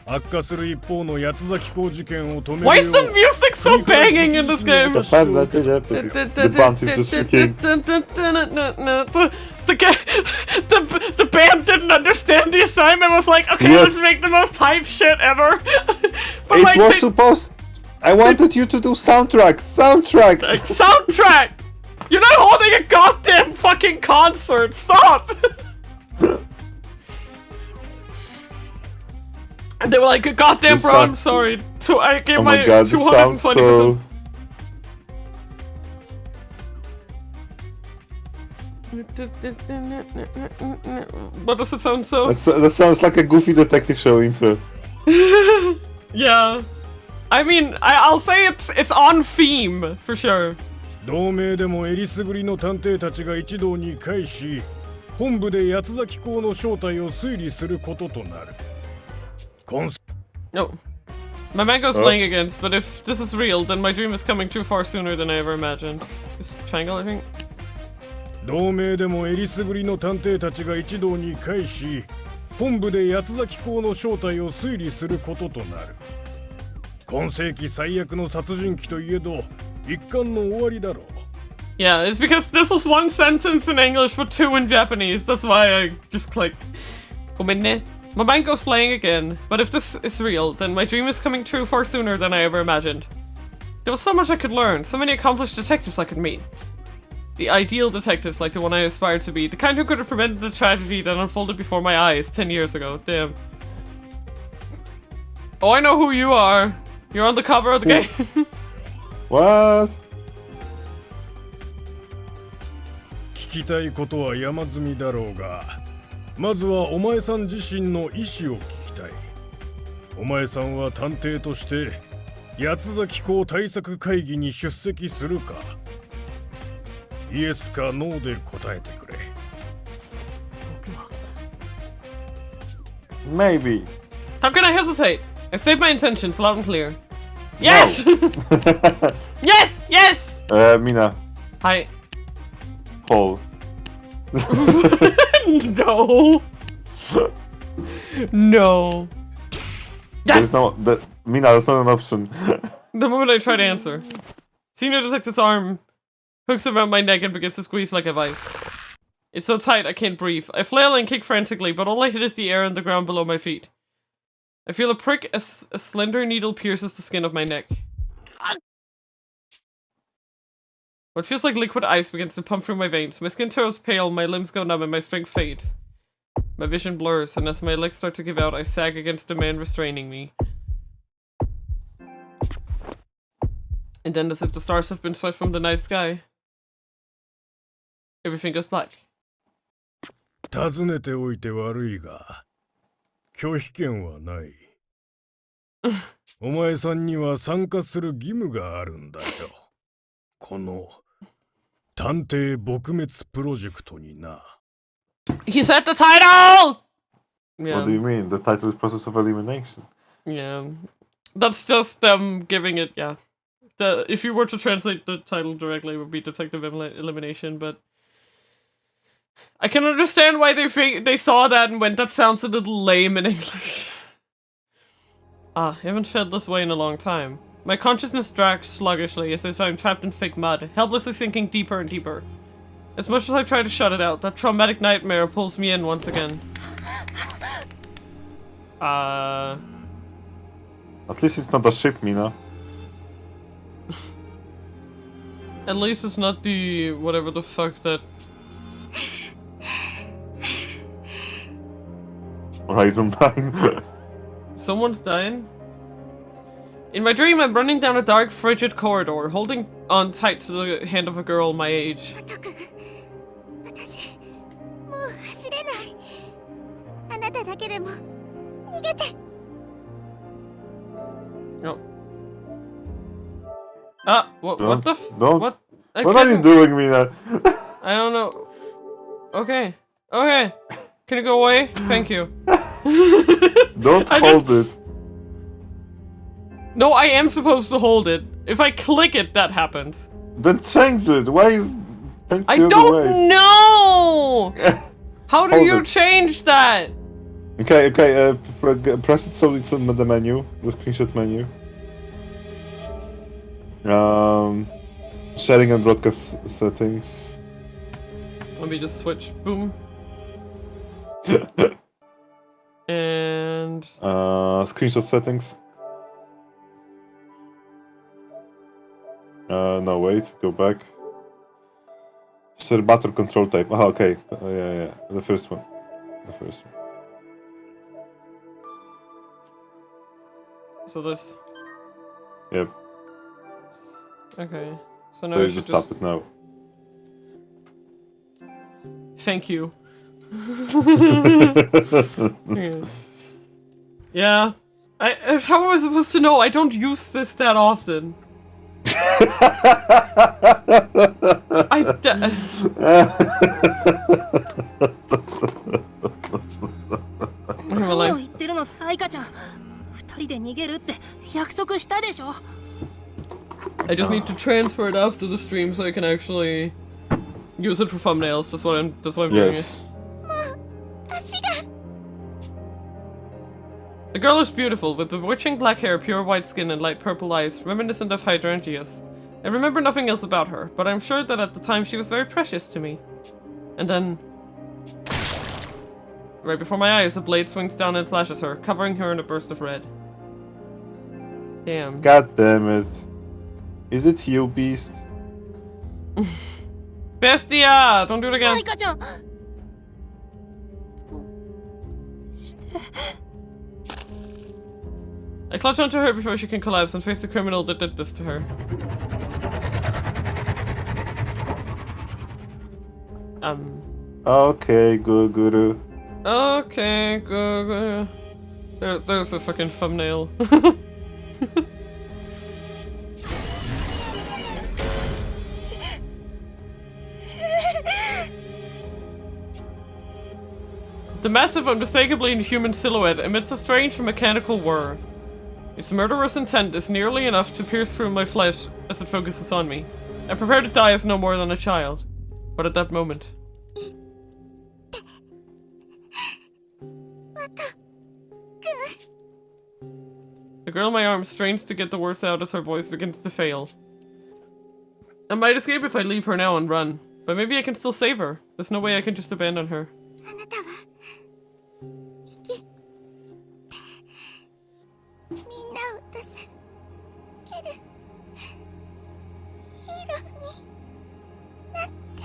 悪化する一方の八つ崎港事件を止めるよう。 Why is the music so banging in this game? The band is just freaking... The band didn't understand the assignment, was like, okay, yes. Let's make the most hype shit ever. But It like, was supposed... I wanted you to do soundtrack! Soundtrack! Like, soundtrack! You're not holding a goddamn fucking concert! Stop! And they were like, goddamn bro, I'm sorry. So I gave oh my God, 220%. So... What does it sound so? That sounds like a Goofy Detective Show intro. Yeah. I mean, I'll say it's on theme, for sure. 同盟でもえりすぐりの探偵たちが一堂に会し、本部で八つ崎港の正体を推理することとなる。No. My mango's playing against, but if this is real, then my dream is coming too far sooner than I ever imagined. This triangle, I think? 同盟でもえりすぐりの探偵たちが一堂に会し、本部で八つ崎港の正体を推理することとなる。今世紀最悪の殺人鬼といえど、一巻の終わりだろう。Yeah, it's because this was one sentence in English but two in Japanese. That's why I just clicked. My mango's playing again, but if this is real, then my dream is coming true far sooner than I ever imagined. There was so much I could learn, so many accomplished detectives I could meet. The ideal detectives like the one I aspired to be, the kind who could have prevented the tragedy that unfolded before my eyes 10 years ago. Damn. Oh, I know who you are. You're on the cover of the game. What? 聞きたいことは山積みだろうが、まずはお前さん自身の意思を聞きたい。お前さんは探偵として八つ崎港対策会議に出席するか？イエスかノーで答えてくれ。僕は。Maybe. How can I hesitate? I state my intentions loud and clear. Yes! No. Yes! Yes! Mina. Hi. Paul. No. No. Yes! Mina, that's not an option. The moment I try to answer. Senior Detective's arm hooks around my neck and begins to squeeze like a vice. It's so tight I can't breathe. I flail and kick frantically, but all I hit is the air and the ground below my feet. I feel a prick as a slender needle pierces the skin of my neck. What feels like liquid ice begins to pump through my veins. My skin turns pale, my limbs go numb, and my strength fades. My vision blurs, and as my legs start to give out, I sag against the man restraining me. And then, as if the stars have been swept from the night sky, everything goes black. 尋ねておいて悪いが、拒否権はない。お前さんには参加する義務があるんだよ。この探偵撲滅プロジェクトにな。He said the title! Yeah. What do you mean? The title is Process of Elimination. Yeah. That's just them giving it, yeah. If you were to translate the title directly, it would be Detective Elimination, but I can understand why they saw that and went, that sounds a little lame in English. I haven't felt this way in a long time. My consciousness drags sluggishly as if I'm trapped in thick mud, helplessly sinking deeper and deeper. As much as I try to shut it out, that traumatic nightmare pulls me in once again. At least it's not a ship, Mina. At least it's not the whatever the fuck that... Horizon 9. Someone's dying? In my dream, I'm running down a dark, frigid corridor, holding on tight to the hand of a girl my age. 私もう走れない。あなただけでも逃げて。 No. Ah, what the f- don't. What? What are you doing, Mina? I don't know. Okay. Okay. Can you go away? Thank you. Don't hold it. No, I am supposed to hold it. If I click it, that happens. Then change it. Why is... I don't know! How do Hold you it. change that? Okay, press it so it's on the menu, the screenshot menu. Sharing and broadcast settings. Let me just switch. Boom. And... Screenshot settings. No, wait, go back. Share battle control type. Ah, okay. Yeah, the first one. The first one. So this... Yep. Okay. So now So I you should just just... stop it now. Thank you. Yeah. How am I supposed to know? I don't use this that often. Well, 何を言ってるの、サイカちゃん。二人で逃げるって約束したでしょ。I just need to transfer it after the stream so I can actually use it for thumbnails. That's why I'm doing it. Yes. 足が。 The girl is beautiful, with bewitching black hair, pure white skin, and light purple eyes, reminiscent of hydrangeas. I remember nothing else about her, but I'm sure that at the time she was very precious to me. And then... right before my eyes, a blade swings down and slashes her, covering her in a burst of red. Damn. God damn it. Is it you, Beast? Bestia! Don't do it サ again! イカちゃん。 I clutch onto her before she can collapse and face the criminal that did this to her. Okay, Guru. Okay, go. There's a fucking thumbnail. The massive, unmistakably inhuman silhouette emits a strange mechanical whir. Its murderous intent is nearly enough to pierce through my flesh as it focuses on me. I prepare to die as no more than a child. But at that moment... the girl in my arms strains to get the words out as her voice begins to fail. I might escape if I leave her now and run, but maybe I can still save her. There's no way I can just abandon her. あなたは生きてみんなを助けるヒーローになって。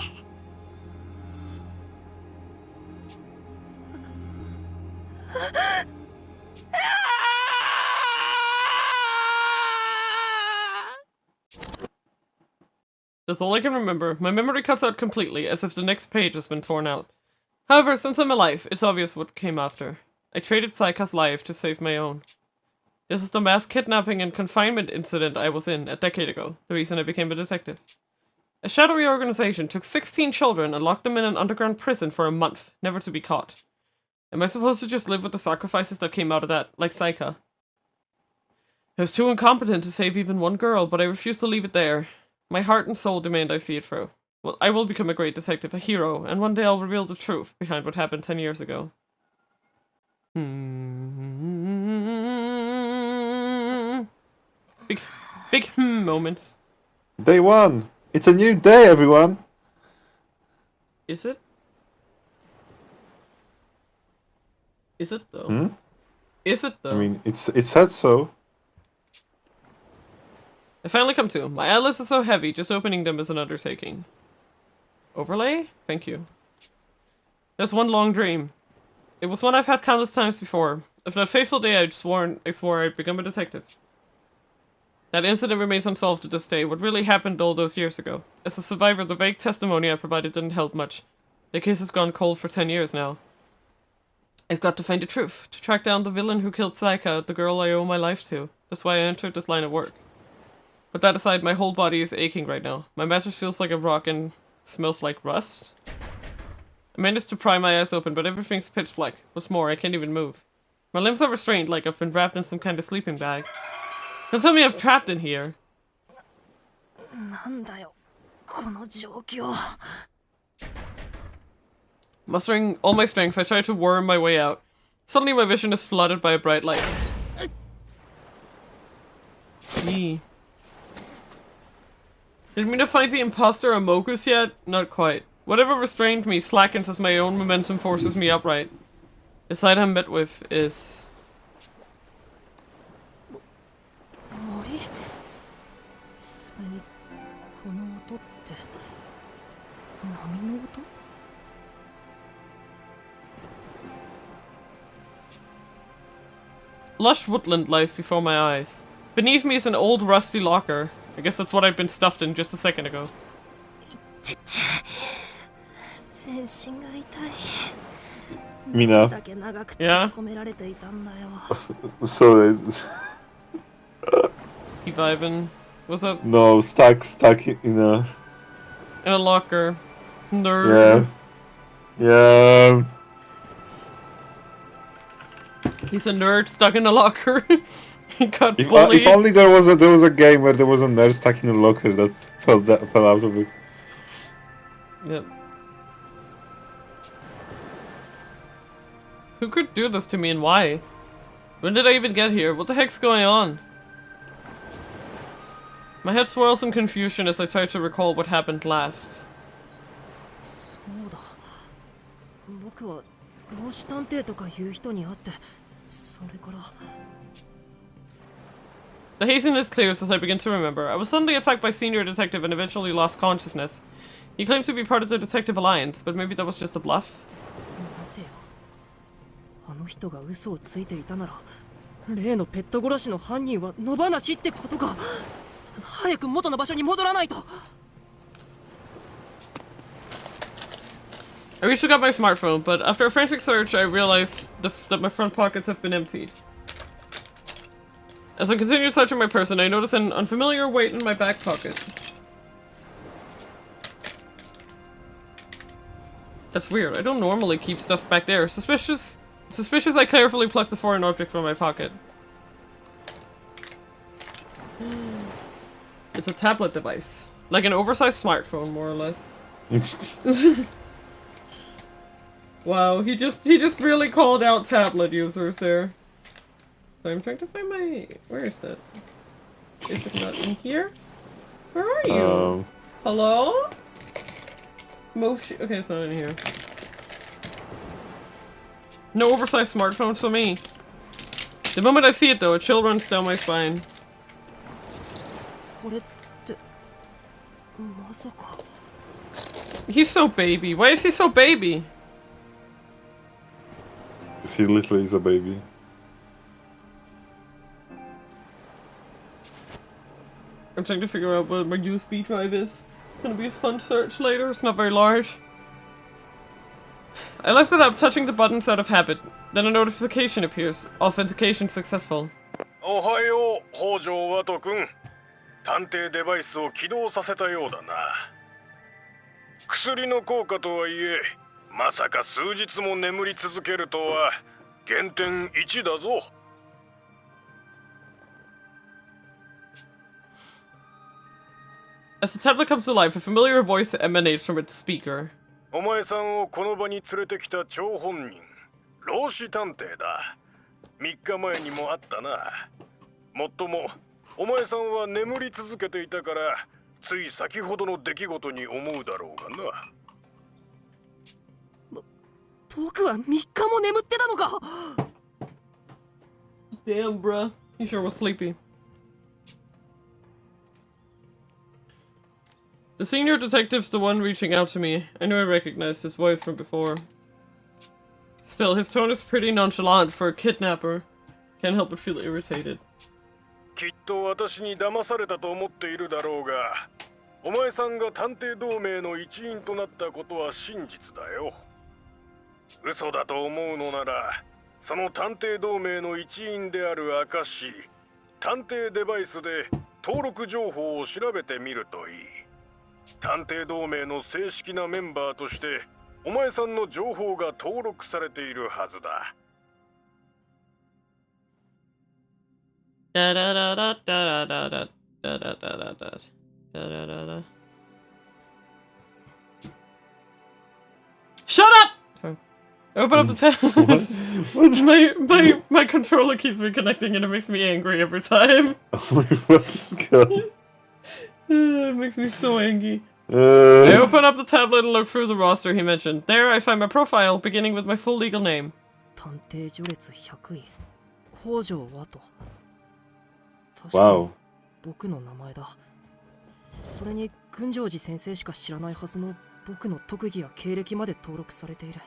That's all I can remember. My memory cuts out completely, as if the next page has been torn out. However, since I'm alive, it's obvious what came after. I traded Saika's life to save my own. This is the mass kidnapping and confinement incident I was in a decade ago, the reason I became a detective. A shadowy organization took 16 children and locked them in an underground prison for a month, never to be caught. Am I supposed to just live with the sacrifices that came out of that, like Saika? I was too incompetent to save even one girl, but I refuse to leave it there. My heart and soul demand I see it through. Well, I will become a great detective, a hero, and one day I'll reveal the truth behind what happened 10 years ago. Big moments. Day 1! It's a new day, everyone! Is it? Is it though? Hmm? Is it though? I mean, it said so. I finally come to. My eyelids are so heavy, just opening them is an undertaking. Overlay? Thank you. There's one long dream. It was one I've had countless times before. Of that fateful day I swore I'd become a detective. That incident remains unsolved to this day. What really happened all those years ago? As a survivor, the vague testimony I provided didn't help much. The case has gone cold for 10 years now. I've got to find the truth, to track down the villain who killed Saika, the girl I owe my life to. That's why I entered this line of work. But that aside, my whole body is aching right now. My mattress feels like a rock and smells like rust. I managed to pry my eyes open, but everything's pitch black. What's more, I can't even move. My limbs are restrained, like I've been wrapped in some kind of sleeping bag. Don't tell me I'm trapped in here. Mustering all my strength, I try to worm my way out. Suddenly my vision is flooded by a bright light. Gee. Did Mina find the imposter Amogus yet? Not quite. Whatever restrained me slackens as my own momentum forces me upright. The sight I'm met with is... Lush woodland lies before my eyes. Beneath me is an old rusty locker. I guess that's what I've been stuffed in just a second ago. Mina. Yeah? So, Keep vibing. What's up? no, stuck in a... In a locker. Nerd. Yeah. He's a nerd stuck in a locker. He got If bullied. only there was a game where there was a nerd stuck in a locker that fell out of it. Yep. Who could do this to me and why? When did I even get here? What the heck's going on? My head swirls in confusion as I try to recall what happened last. The haziness clears as I begin to remember. I was suddenly attacked by Senior Detective and eventually lost consciousness. He claims to be part of the Detective Alliance, but maybe that was just a bluff? I reached to grab my smartphone, but after a frantic search, I realized that my front pockets have been emptied. As I continue searching my person, I notice an unfamiliar weight in my back pocket. That's weird. I don't normally keep stuff back there. Suspicious I carefully pluck the foreign object from my pocket. It's a tablet device. Like an oversized smartphone, more or less. Wow, he just really called out tablet users there. So I'm trying to find my... Where is that? Is it not in here? Where are you? Hello? Okay, it's not in here. No oversized smartphones for me. The moment I see it though, a chill runs down my spine. He's so baby. Why is he so baby? He literally is a baby. I'm trying to figure out what my USB drive is. Gonna be a fun search later. It's not very large. I left it up, touching the buttons out of habit. Then a notification appears. Authentication successful. おはよう、北条ワト君。探偵デバイスを起動させたようだな。薬の効果とはいえ、まさか数日も眠り続けるとは減点1だぞ。As the tablet comes to life, a familiar voice emanates from its speaker. お前さんをこの場に連れてきた張本人、老子探偵だ。3日前にもあったな。もっとも、お前さんは眠り続けていたから、つい先ほどの出来事に思うだろうがな。僕は3日も眠ってたのか。 Damn, bruh. He sure was sleepy. The senior detective's the one reaching out to me. I knew I recognized his voice from before. Still, his tone is pretty nonchalant for a kidnapper. Can't help but feel irritated. きっと私に騙されたと思っているだろうが、お前さんが探偵同盟の一員となったことは真実だよ。嘘だと思うのなら、その探偵同盟の一員である証、探偵デバイスで登録情報を調べてみるといい。探偵同盟の正式なメンバーとして、お前さんの情報が登録されているはずだ。Da da da da da da da da da da da da da da da. Shut up! Sorry. I open up the tab. my controller keeps reconnecting and it makes me angry every time. Oh my god. It makes me so angry. I open up the tablet and look through the roster he mentioned. There I find my profile, beginning with my full legal name. 探偵序列100位北条ワト。 Wow. 僕の名前だ。それに群青寺先生しか知らないはずの僕の特技や経歴まで登録されている。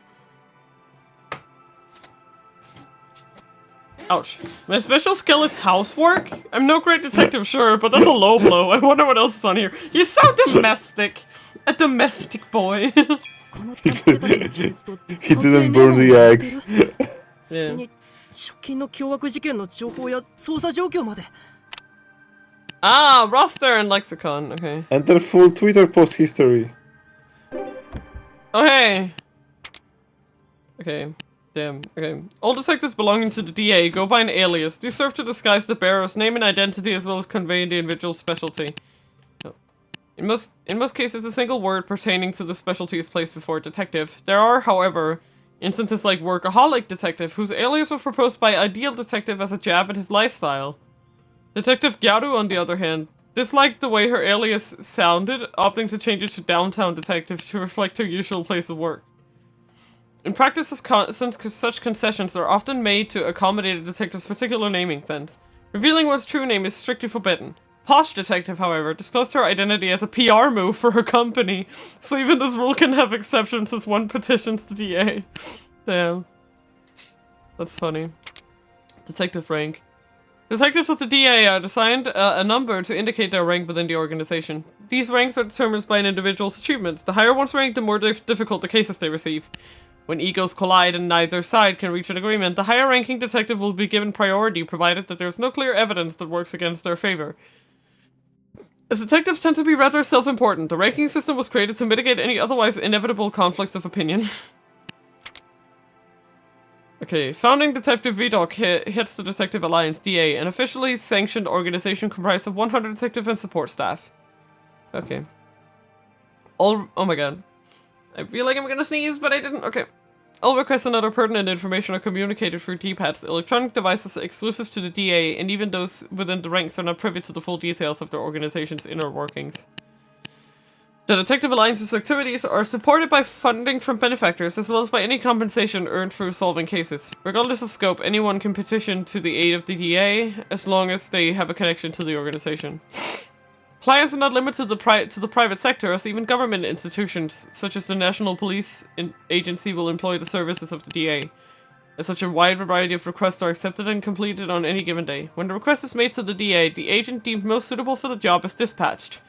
Ouch. My special skill is housework? I'm no great detective, sure, but that's a low blow. I wonder what else is on here. He's so domestic. A domestic boy. He didn't burn the eggs. それに初期の凶悪事件の情報や捜査状況まで。 Ah, roster and lexicon. Okay. Enter full Twitter post history. Oh, hey. Okay. Damn. Okay. All detectives belonging to the DA go by an alias. Do serve to disguise the bearer's name and identity as well as convey the individual's specialty. Oh. In most cases, a single word pertaining to the specialty is placed before detective. There are, however, instances like workaholic detective, whose alias was proposed by ideal detective as a jab at his lifestyle. Detective Gyaru, on the other hand, disliked the way her alias sounded, opting to change it to downtown detective to reflect her usual place of work. In practice, since such concessions are often made to accommodate a detective's particular naming sense, revealing one's true name is strictly forbidden. Posh Detective, however, disclosed her identity as a PR move for her company, so even this rule can have exceptions as one petitions the DA. Damn. That's funny. Detective rank. Detectives of the DA are assigned a number to indicate their rank within the organization. These ranks are determined by an individual's achievements. The higher one's rank, the more difficult the cases they receive. When egos collide and neither side can reach an agreement, the higher-ranking detective will be given priority, provided that there is no clear evidence that works against their favor. As detectives tend to be rather self-important, the ranking system was created to mitigate any otherwise inevitable conflicts of opinion. Okay, founding Detective VDOC heads the Detective Alliance DA, an officially sanctioned organization comprised of 100 detective and support staff. Okay. Oh my god. I feel like I'm gonna sneeze, but I didn't. Okay. All requests and other pertinent information are communicated through D-pads, electronic devices exclusive to the DA, and even those within the ranks are not privy to the full details of their organization's inner workings. The Detective Alliance's activities are supported by funding from benefactors, as well as by any compensation earned through solving cases. Regardless of scope, anyone can petition to the aid of the DA, as long as they have a connection to the organization. Clients are not limited to the private sector, as even government institutions, such as the National Police Agency, will employ the services of the DA. As such, a wide variety of requests are accepted and completed on any given day. When the request is made to the DA, the agent deemed most suitable for the job is dispatched.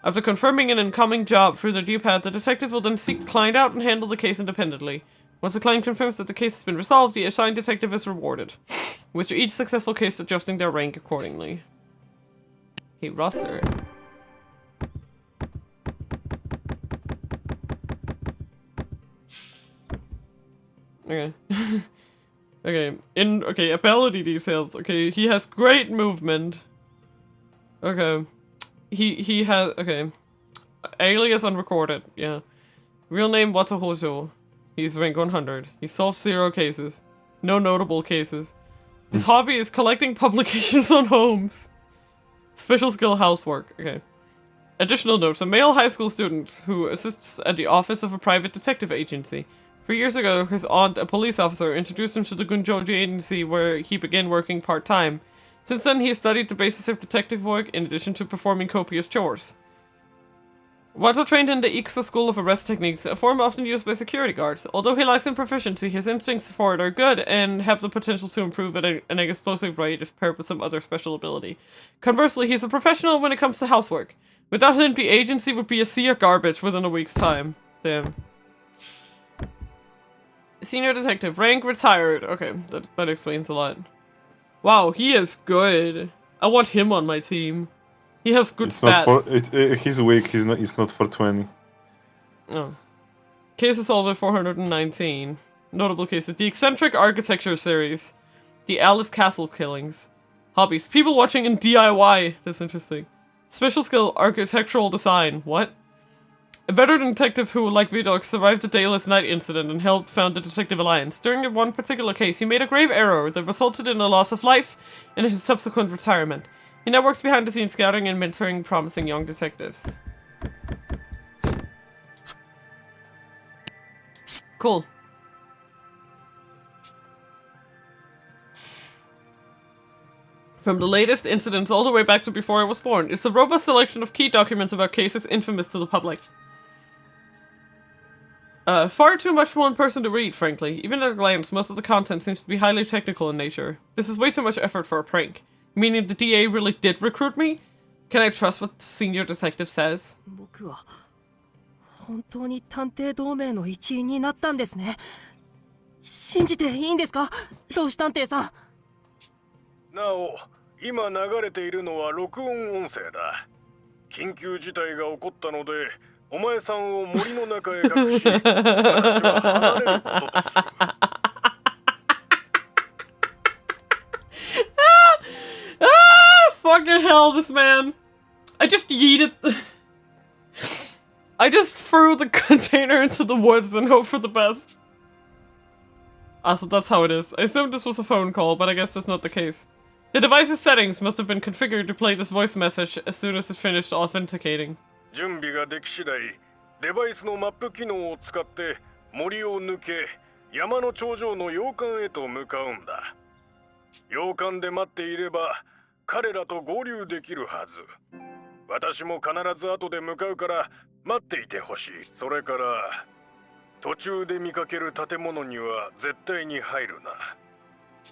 After confirming an incoming job through their D-pad, the detective will then seek the client out and handle the case independently. Once the client confirms that the case has been resolved, the assigned detective is rewarded, with each successful case adjusting their rank accordingly. Hey, Rosser. Okay. Okay, ability details. Okay, he has great movement. Okay. He has, okay. Alias unrecorded, yeah. Real name Watahojo. He's rank 100. He solved 0 cases. No notable cases. His hobby is collecting publications on homes. Special skill housework. Okay. Additional notes. A male high school student who assists at the office of a private detective agency. 3 years ago, his aunt, a police officer, introduced him to the Gunjoji agency where he began working part-time. Since then, he has studied the basis of detective work in addition to performing copious chores. Wato trained in the Iksa School of Arrest Techniques, a form often used by security guards. Although he lacks in proficiency, his instincts for it are good and have the potential to improve at an explosive rate if paired with some other special ability. Conversely, he's a professional when it comes to housework. Without him, the agency would be a sea of garbage within a week's time. Damn. Senior detective, rank retired. Okay, that explains a lot. Wow, he is good. I want him on my team. He has good stats. He's weak. He's not for 20. Oh. Cases solved at 419. Notable cases: the eccentric architecture series, the Alice Castle killings. Hobbies: people watching and DIY. That's interesting. Special skill: architectural design. What? A veteran detective who, like Vidocq, survived the Dayless Night incident and helped found the Detective Alliance. During one particular case, he made a grave error that resulted in a loss of life and his subsequent retirement. He now works behind the scenes scouting and mentoring promising young detectives. Cool. From the latest incidents all the way back to before I was born, it's a robust selection of key documents about cases infamous to the public. Far too much for one person to read, frankly. Even at a glance, most of the content seems to be highly technical in nature. This is way too much effort for a prank. Meaning the DA really did recruit me? Can I trust what senior detective says? 僕は本当に探偵同盟の一員になったんですね。信じていいんですか、老子探偵さん。なお、今流れているのは録音音声だ。緊急事態が起こったので、お前さんを森の中へ隠し、私は離れることとする。Fucking hell, this man. I just yeeted I just threw the container into the woods and hope for the best. Ah, so that's how it is. I assumed this was a phone call, but I guess that's not the case. The device's settings must have been configured to play this voice message as soon as it finished authenticating. 準備ができ次第、デバイスのマップ機能を使って森を抜け、山の頂上の洋館へと向かうんだ。洋館で待っていれば、彼らと合流できるはず。私も必ず後で向かうから待っていてほしい。それから途中で見かける建物には絶対に入るな。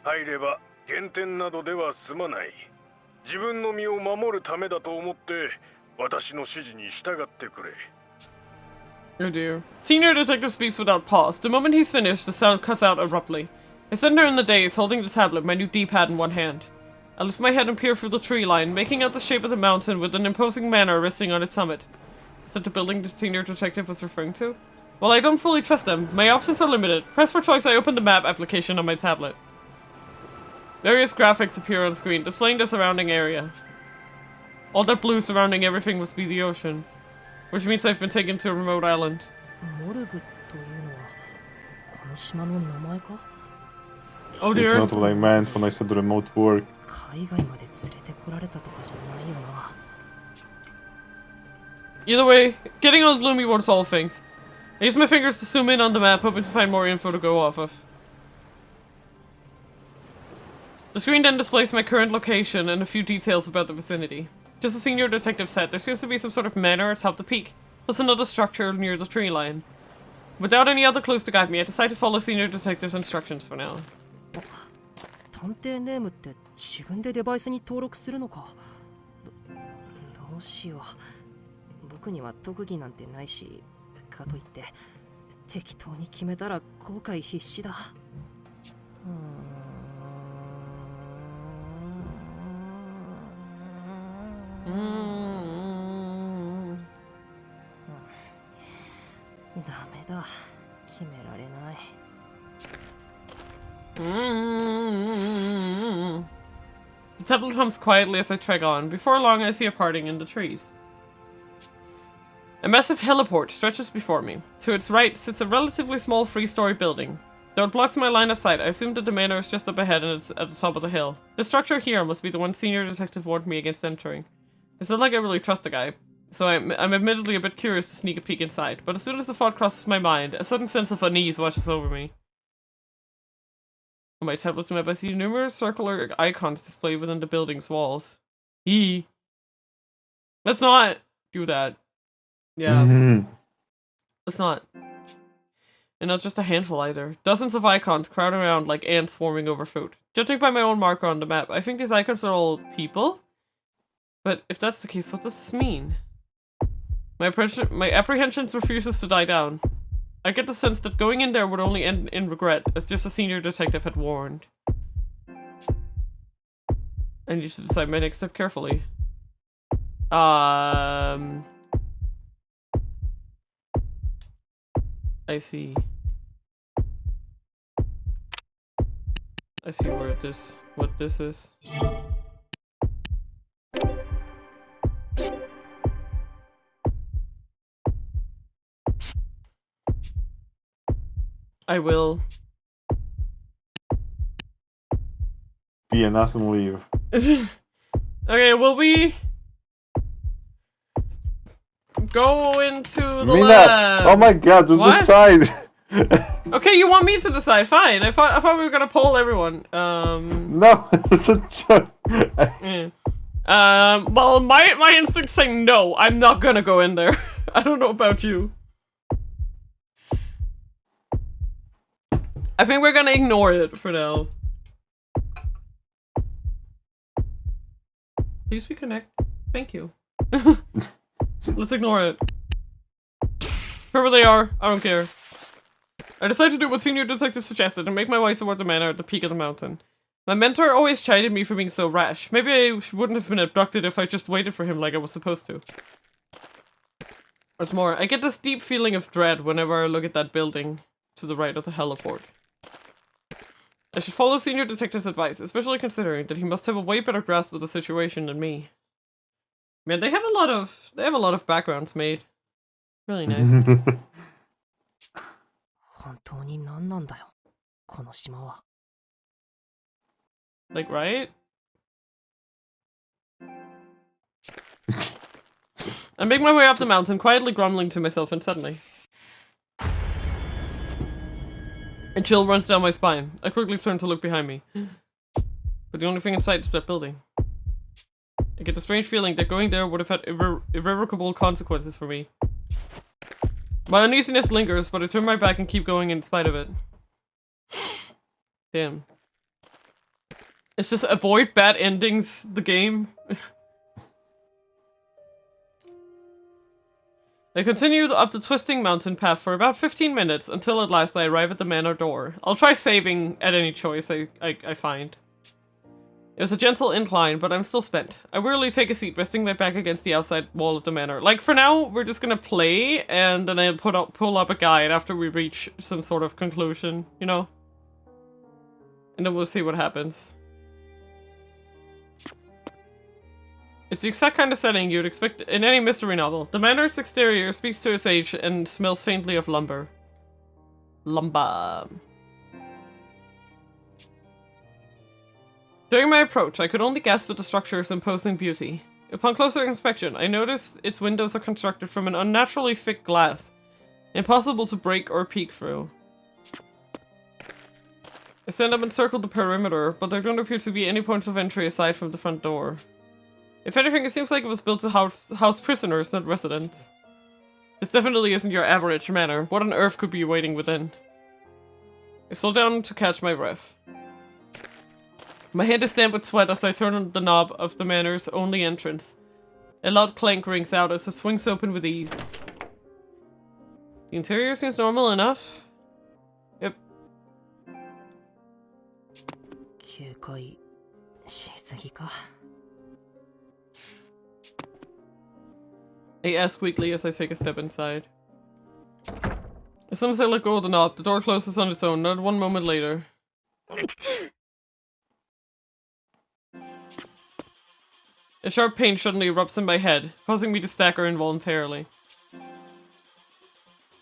入れば減点などでは済まない。自分の身を守るためだと思って私の指示に従ってくれ。Oh dear. Senior detective speaks without pause. The moment he's finished, the sound cuts out abruptly. I stand there in the daze, holding the tablet, my new D-pad in one hand. I lift my head and peer through the tree line, making out the shape of the mountain with an imposing manor resting on its summit. Is that the building the senior detective was referring to? While I don't fully trust them, my options are limited. Press for choice, I open the map application on my tablet. Various graphics appear on screen, displaying the surrounding area. All that blue surrounding everything must be the ocean. Which means I've been taken to a remote island. モルグというのはこの島の名前か? Oh That's dear. not what I meant when I said remote work. 海外まで連れてこられたとかじゃないよな。Either way, getting all gloomy won't solve things. I use my fingers to zoom in on the map, hoping to find more info to go off of. The screen then displays my current location and a few details about the vicinity. Just as senior detective said, there seems to be some sort of manor atop the peak, plus another structure near the tree line. Without any other clues to guide me, I decide to follow senior detective's instructions for now. 探偵ネームって自分でデバイスに登録するのか。どうしよう。僕には特技なんてないし、かといって適当に決めたら後悔必至だ。ダメだ。決められない。The tablet hums quietly as I trek on. Before long, I see a parting in the trees. A massive heliport stretches before me. To its right sits a relatively small three-story building. Though it blocks my line of sight, I assume that the manor is just up ahead and it's at the top of the hill. The structure here must be the one senior detective warned me against entering. It's not like I really trust the guy, so I'm admittedly a bit curious to sneak a peek inside, but as soon as the thought crosses my mind, a sudden sense of unease washes over me. On my tablet's map, I see numerous circular icons displayed within the building's walls. Let's not do that. Yeah. Let's not. And not just a handful either. Dozens of icons crowd around like ants swarming over food. Judging by my own marker on the map, I think these icons are all people? But if that's the case, what does this mean? My apprehensions refuses to die down. I get the sense that going in there would only end in regret, as just a senior detective had warned. I need to decide my next step carefully. I see. I see what this is. I will. Be an ass and leave. Okay, will we go into the Mina! lab? Oh my god, just What? decide! Okay, you want me to decide? Fine. I thought we were gonna poll everyone. No, it's a joke. Well, my instincts say no. I'm not gonna go in there. I don't know about you. I think we're gonna ignore it for now. Please reconnect. Thank you. Let's ignore it. Whoever they are, I don't care. I decided to do what Senior Detective suggested and make my way towards the manor at the peak of the mountain. My mentor always chided me for being so rash. Maybe I wouldn't have been abducted if I just waited for him like I was supposed to. What's more, I get this deep feeling of dread whenever I look at that building to the right of the heliport. I should follow Senior Detective's advice, especially considering that he must have a way better grasp of the situation than me. Man, they have a lot of backgrounds made. Really nice. 本当に何なんだよ、この島は。Like, right? I make my way up the mountain, quietly grumbling to myself, and suddenly a chill runs down my spine. I quickly turn to look behind me. But the only thing in sight is that building. I get the strange feeling that going there would have had irrevocable consequences for me. My uneasiness lingers, but I turn my back and keep going in spite of it. Damn. It's just avoid bad endings, the game. I continued up the twisting mountain path for about 15 minutes until at last I arrive at the manor door. I'll try saving at any choice I find. It was a gentle incline, but I'm still spent. I wearily take a seat, resting my back against the outside wall of the manor. Like, for now, we're just gonna play, and then I'll pull up a guide after we reach some sort of conclusion, you know? And then we'll see what happens. It's the exact kind of setting you'd expect in any mystery novel. The manor's exterior speaks to its age and smells faintly of lumber. Lumber. During my approach, I could only gasp at the structure's imposing beauty. Upon closer inspection, I noticed its windows are constructed from an unnaturally thick glass, impossible to break or peek through. I stand up and circle the perimeter, but there don't appear to be any points of entry aside from the front door. If anything, it seems like it was built to house prisoners, not residents. This definitely isn't your average manor. What on earth could be waiting within? I slow down to catch my breath. My hand is damp with sweat as I turn on the knob of the manor's only entrance. A loud clank rings out as it swings open with ease. The interior seems normal enough. Yep. 警戒しすぎか。 I ask weakly as I take a step inside. As soon as I let go of the knob, the door closes on its own, not one moment later. A sharp pain suddenly erupts in my head, causing me to stagger involuntarily.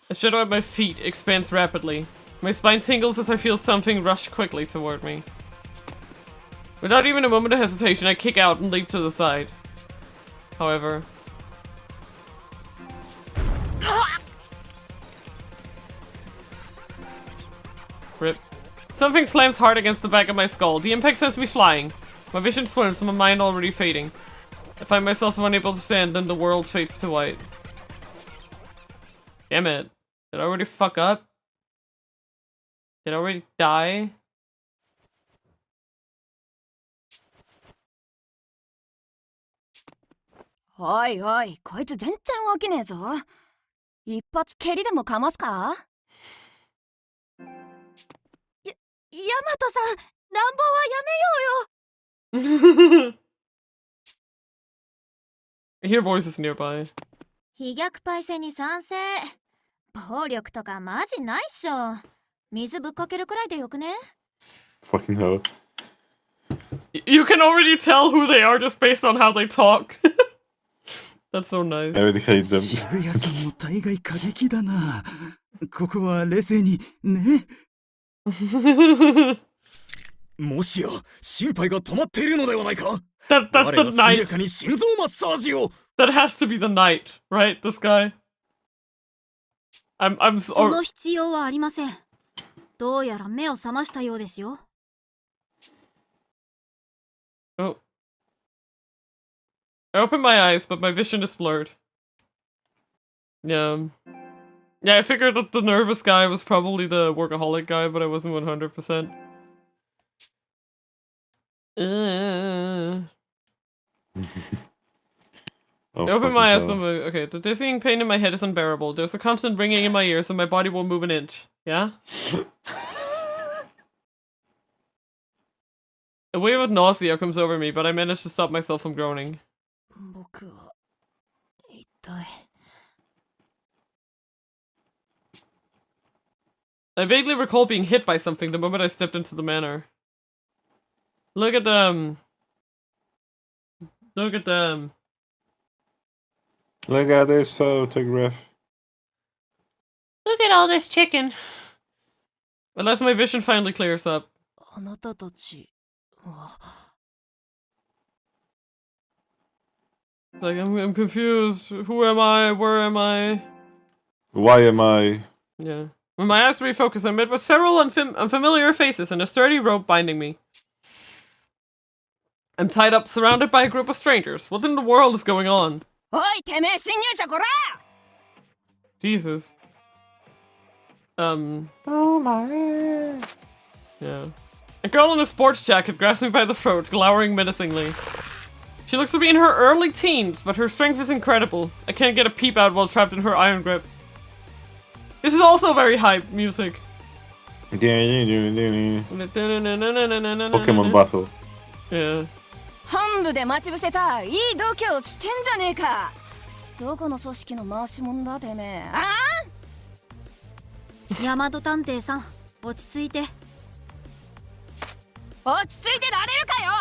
A shadow at my feet expands rapidly. My spine tingles as I feel something rush quickly toward me. Without even a moment of hesitation, I kick out and leap to the side. However... Rip. Something slams hard against the back of my skull. The impact sends me flying. My vision swims, my mind already fading. I find myself unable to stand, then the world fades to white. Damn it. Did I already fuck up? Did I already die?おいおい、こいつ全然起きねえぞ。一発蹴りでもかますか？ヤマトさん、乱暴はやめようよ。 I hear voices nearby. 飛脚パイセンに賛成。暴力とかマジないっしょ。水ぶっかけるくらいでよくね？ Fucking hell. You can already tell who they are just based on how they talk. That's so nice. I really hate them. 渋谷さんも大概過激だな。ここは冷静にね。もしや心肺が止まっているのではないか。 That's the 我が速や knight. かに心臓マッサージを。 That has to be the knight, right? This guy. I'm その必要はありません。どうやら目を覚ましたようですよ。 Oh. I open my eyes, but my vision is blurred. Yeah. Yeah, I figured that the nervous guy was probably the workaholic guy, but I wasn't 100%. Oh, I open my eyes, fucking but hell. okay, the dizzying pain in my head is unbearable. There's a constant ringing in my ears and my body won't move an inch. Yeah? A wave of nausea comes over me, but I manage to stop myself from groaning. 僕は痛い。 I vaguely recall being hit by something the moment I stepped into the manor. Look at them. Look at them. Look at this photograph. Look at all this chicken. Unless my vision finally clears up. あなたたちは。 Like, I'm confused. Who am I? Where am I? Why am I? Yeah. When my eyes refocus, I'm met with several unfamiliar faces and a sturdy rope binding me. I'm tied up, surrounded by a group of strangers. What in the world is going on? おい、てめえ侵入者こら！ Jesus. Oh my. Yeah. A girl in a sports jacket grabs me by the throat, glowering menacingly. She looks to be in her early teens, but her strength is incredible. I can't get a peep out while trapped in her iron grip. This is also very hype music. Pokemon battle. Yeah. 本部で待ち伏せたいい度胸してんじゃねえか。どこの組織の回し者だてめえ。ああ？大和探偵さん、落ち着いて。落ち着いてられるかよ。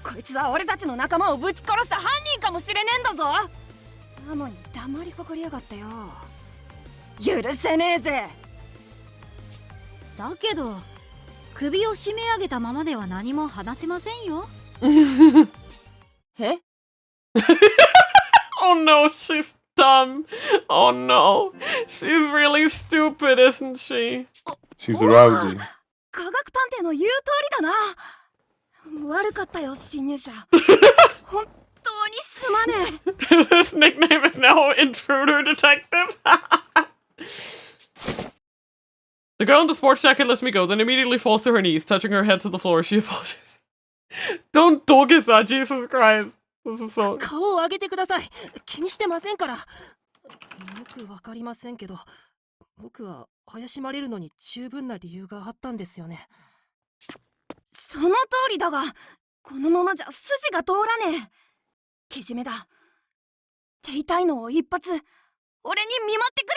こいつは俺たちの仲間をぶち殺した犯人かもしれねえんだぞ。なのに黙りここりやがってよ。許せねえぜ。だけど首を締め上げたままでは何も話せませんよ。え？ Oh no, she's dumb. Oh no. She's really stupid, isn't she? She's rowdy. 科学探偵の言う通りだな。悪かったよ、侵入者。本当にすまねえ。 His nickname is now Intruder Detective. The girl in the sports jacket lets me go, then immediately falls to her knees, touching her head to the floor. She apologizes. Don't dogisa, Jesus Christ. This is so. 顔を上げてください。気にしてませんから。よくわかりませんけど、僕は怪しまれるのに十分な理由があったんですよね。その通りだが、このままじゃ筋が通らねえ。けじめだ。手痛いのを一発、俺に見舞ってく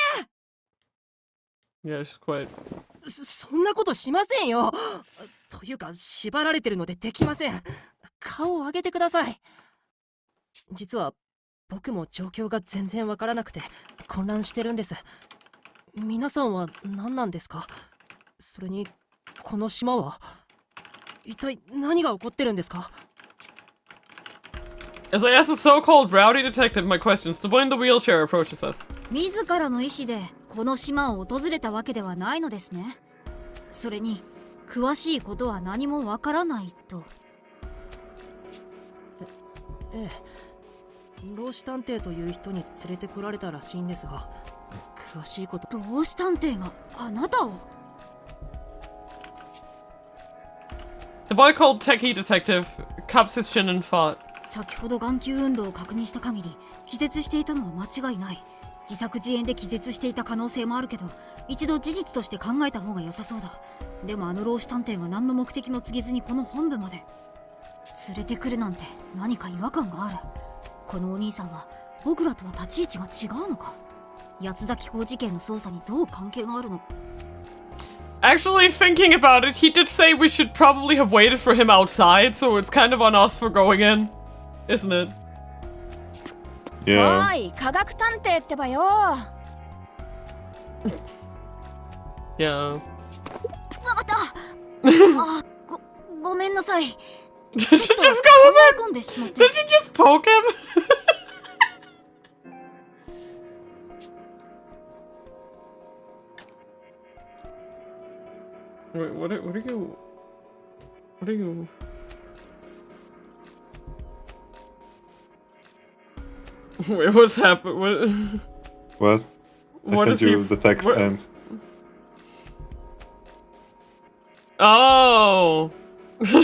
れ。 Yeah, she's quite. そんなことしませんよ。というか縛られてるのでできません。顔を上げてください。実は僕も状況が全然わからなくて混乱してるんです。皆さんは何なんですか？それにこの島は一体何が起こってるんですか？ As I ask the so-called rowdy detective my questions, the boy in the wheelchair approaches us. 自らの意思でこの島を訪れたわけではないのですね。それに詳しいことは何もわからないと。ええ、老子探偵という人に連れてこられたらしいんですが、詳しいこと。老子探偵があなたを。 The boy called techie detective cups his chin and thought. 先ほど眼球運動を確認した限り気絶していたのは間違いない。自作自演で気絶していた可能性もあるけど、一度事実として考えた方が良さそうだ。でもあの老子探偵が何の目的も告げずにこの本部まで連れてくるなんて何か違和感がある。このお兄さんは僕らとは立ち位置が違うのか？八つ崎港事件の捜査にどう関係があるの？ Actually, thinking about it, he did say we should probably have waited for him outside, so it's kind of on us for going in, isn't it? Yeah. おい、科学探偵ってばよ。Yeah. わかった。あ、ごめんなさい。 Did ちょ you っ just と go 考え込んでしまって。 Did you just poke him? Wait, what are you? What are you? Wait, what's happened? What? I What sent is he? you the text what- and Oh! That's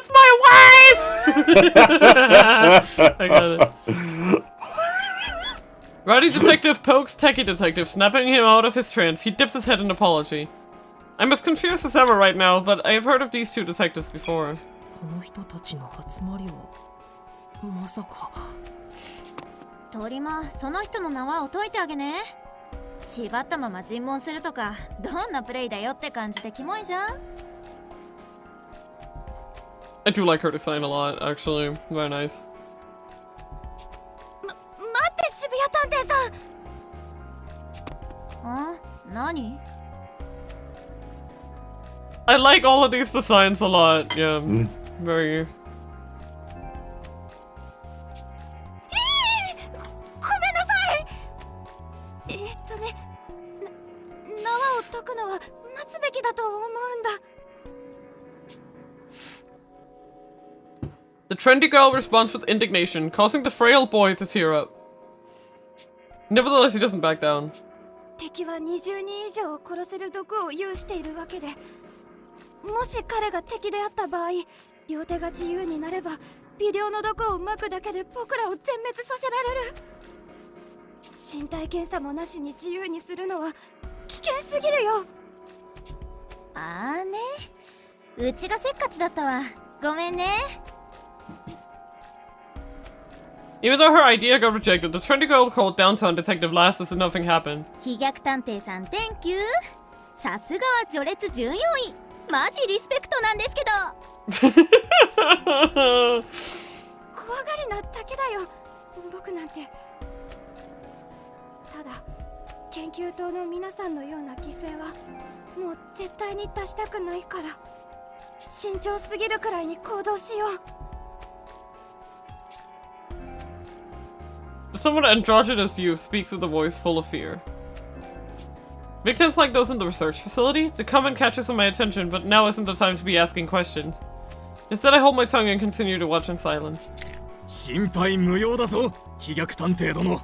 my wife! I got it. Rowdy detective pokes techie detective, snapping him out of his trance. He dips his head in apology. I'm as confused as ever right now, but I have heard of these two detectives before. この人たちの集まりはまさか。鳥間、その人の縄を解いてあげね。縛ったまま尋問するとか、どんなプレイだよって感じでキモいじゃん。I do like her design a lot, actually. Very nice. 待って渋谷探偵さん。何？ I like all of these designs a lot. Yeah, very. ごめんなさい。縄を解くのは待つべきだと思うんだ。 The trendy girl responds with indignation, causing the frail boy to tear up. Nevertheless, he doesn't back down. 敵は20人以上を殺せる毒を有しているわけで、もし彼が敵であった場合、両手が自由になれば微量の毒を撒くだけで僕らを全滅させられる。身体検査もなしに自由にするのは危険すぎるよ。あーね、うちがせっかちだったわ。ごめんね。 Even though her idea got rejected, the trendy girl called downtown detective laughs as if nothing happened. 飛脚探偵さん Thank you。さすがは序列14位。マジリスペクトなんですけど。怖がりなだけだよ、僕なんて。ただ研究棟の皆さんのような犠牲はもう絶対に出したくないから、慎重すぎるくらいに行動しよう。 The somewhat androgynous youth speaks with a voice full of fear. Victims like those in the research facility? The comment catches my attention, but now isn't the time to be asking questions. Instead, I hold my tongue and continue to watch in silence. 心配無用だぞ、飛脚探偵殿。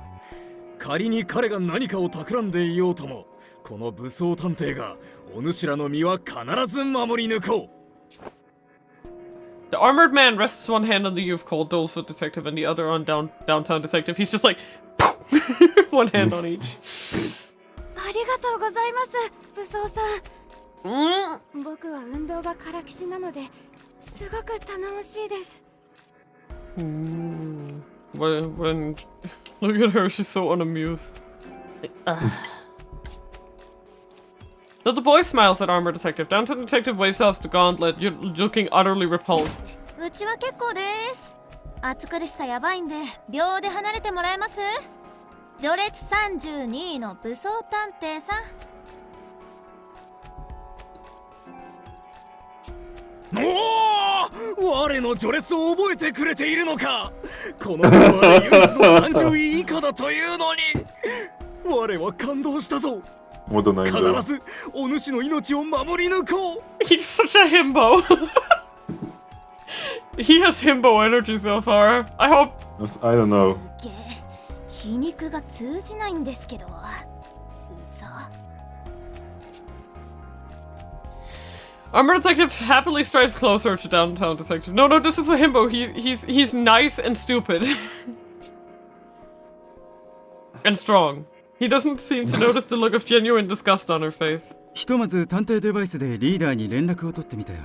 仮に彼が何かを企んでいようとも、この武装探偵がお主らの身は必ず守り抜こう。The armored man rests one hand on the youth called Dolphin Detective and the other on Downtown Detective. He's just like, one hand on each. ありがとうございます武装さん。僕は運動がからきしなのですごく頼もしいです。When look at her, she's so unamused. Though the boy smiles at Armor Detective, Downtown Detective waves off the gauntlet, looking utterly repulsed. うちは結構です。暑苦しさやばいんで秒で離れてもらえます？序列32位の武装探偵さん。おお、我の序列を覚えてくれているのか。このメンバーで唯一の30位以下だというのに我は感動したぞ。必ずお主の命を守り抜こう。 He's such a himbo. He has himbo energy so far. I hope. I don't know. 皮肉が通じないんですけど。うざ。Armor Detective happily strides closer to Downtown Detective. No, this is a himbo. He's nice and stupid. And strong. He doesn't seem to notice the look of genuine disgust on her face. ひとまず探偵デバイスでリーダーに連絡を取ってみたよ。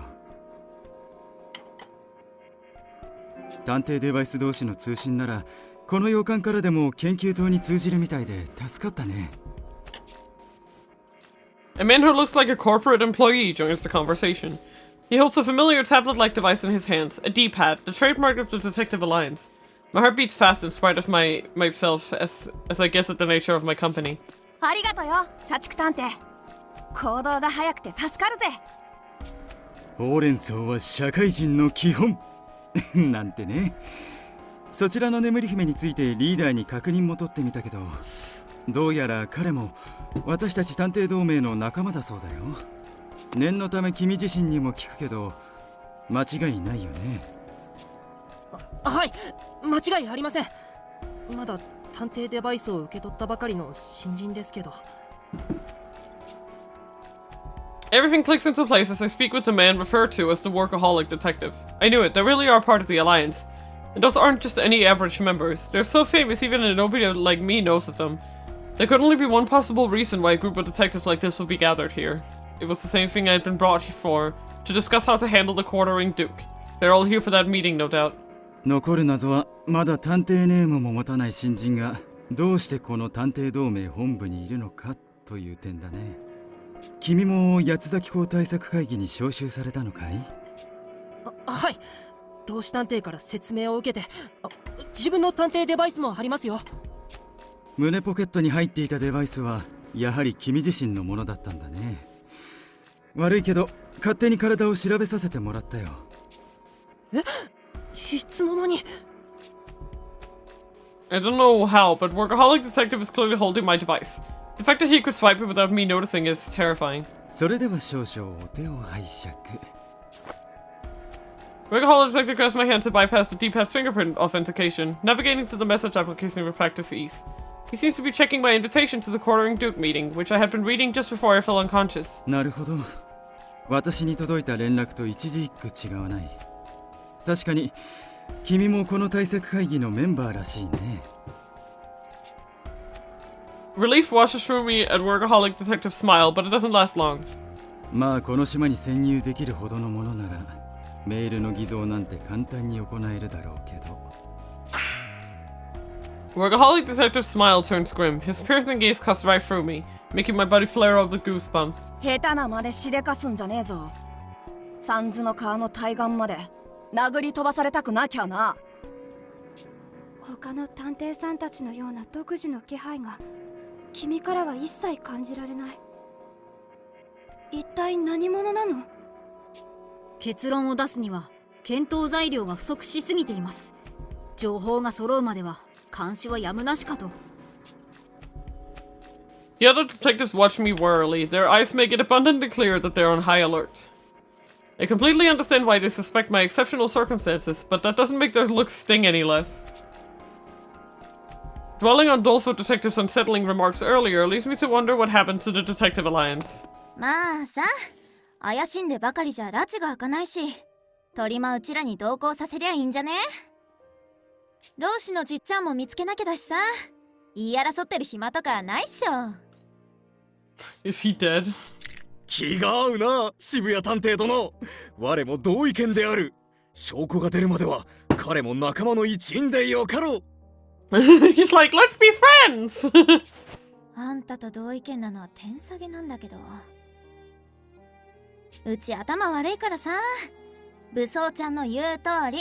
探偵デバイス同士の通信ならこの洋館からでも研究棟に通じるみたいで助かったね。A man who looks like a corporate employee joins the conversation. He holds a familiar tablet-like device in his hands, a D-pad, the trademark of the Detective Alliance. My heart beats fast in spite of myself as I guess at the nature of my company. ありがとうよ、社畜探偵。行動が早くて助かるぜ。ほうれん草は社会人の基本なんてね。そちらの眠り姫についてリーダーに確認も取ってみたけど、どうやら彼も私たち探偵同盟の仲間だそうだよ。念のため君自身にも聞くけど間違いないよね。はい、間違いありません。まだ探偵デバイスを受け取ったばかりの新人ですけど。Everything clicks into place as I speak with the man referred to as the workaholic detective. I knew it, they really are part of the Alliance. And those aren't just any average members. They're so famous even nobody like me knows of them. There could only be one possible reason why a group of detectives like this would be gathered here. It was the same thing I'd been brought here for, to discuss how to handle the quartering Duke. They're all here for that meeting, no doubt. 残る謎はまだ探偵ネームも持たない新人がどうしてこの探偵同盟本部にいるのかという点だね。君も八つ崎港対策会議に招集されたのかい？はい、老子探偵から説明を受けて、自分の探偵デバイスもありますよ。胸ポケットに入っていたデバイスはやはり君自身のものだったんだね。悪いけど勝手に体を調べさせてもらったよ。え？いつの間に？ I don't know how, but Workaholic Detective is clearly holding my device. The fact that he could swipe it without me noticing is terrifying. それでは少々お手を拝借。Workaholic Detective grabs my hand to bypass the D-pad's fingerprint authentication, navigating to the message application with practice ease. He seems to be checking my invitation to the quartering Duke meeting, which I had been reading just before I fell unconscious. なるほど。私に届いた連絡と一字一句違わない。確かに君もこの対策会議のメンバーらしいね。Relief washes through me at Workaholic Detective's smile, but it doesn't last long. まあこの島に潜入できるほどのものならメールの偽造なんて簡単に行えるだろうけど。Workaholic Detective's smile turns grim. His piercing gaze cuts right through me, making my body flare up with goosebumps. 下手なまでしでかすんじゃねえぞ。三途の川の対岸まで殴り飛ばされたくなきゃな。他の探偵さんたちのような独自の気配が君からは一切感じられない。一体何者なの？結論を出すには検討材料が不足しすぎています。情報が揃うまでは監視はやむなしかと。The other detectives watch me warily. Their eyes make it abundantly clear that they're on high alert. I completely understand why they suspect my exceptional circumstances, but that doesn't make their looks sting any less. Dwelling on Dolphin Detective's unsettling remarks earlier leads me to wonder what happened to the Detective Alliance. まあさ、怪しんでばかりじゃ拉致が開かないし、鳥間うちらに同行させりゃいいんじゃね？老子のじっちゃんも見つけなきゃだしさ、言い争ってる暇とかないっしょ。Is he dead? 気が合うな、渋谷探偵殿。我も同意見である。証拠が出るまでは彼も仲間の一員でよかろう。He's like, let's be friends! あんたと同意見なのは点下げなんだけど、うち頭悪いからさ、武装ちゃんの言う通り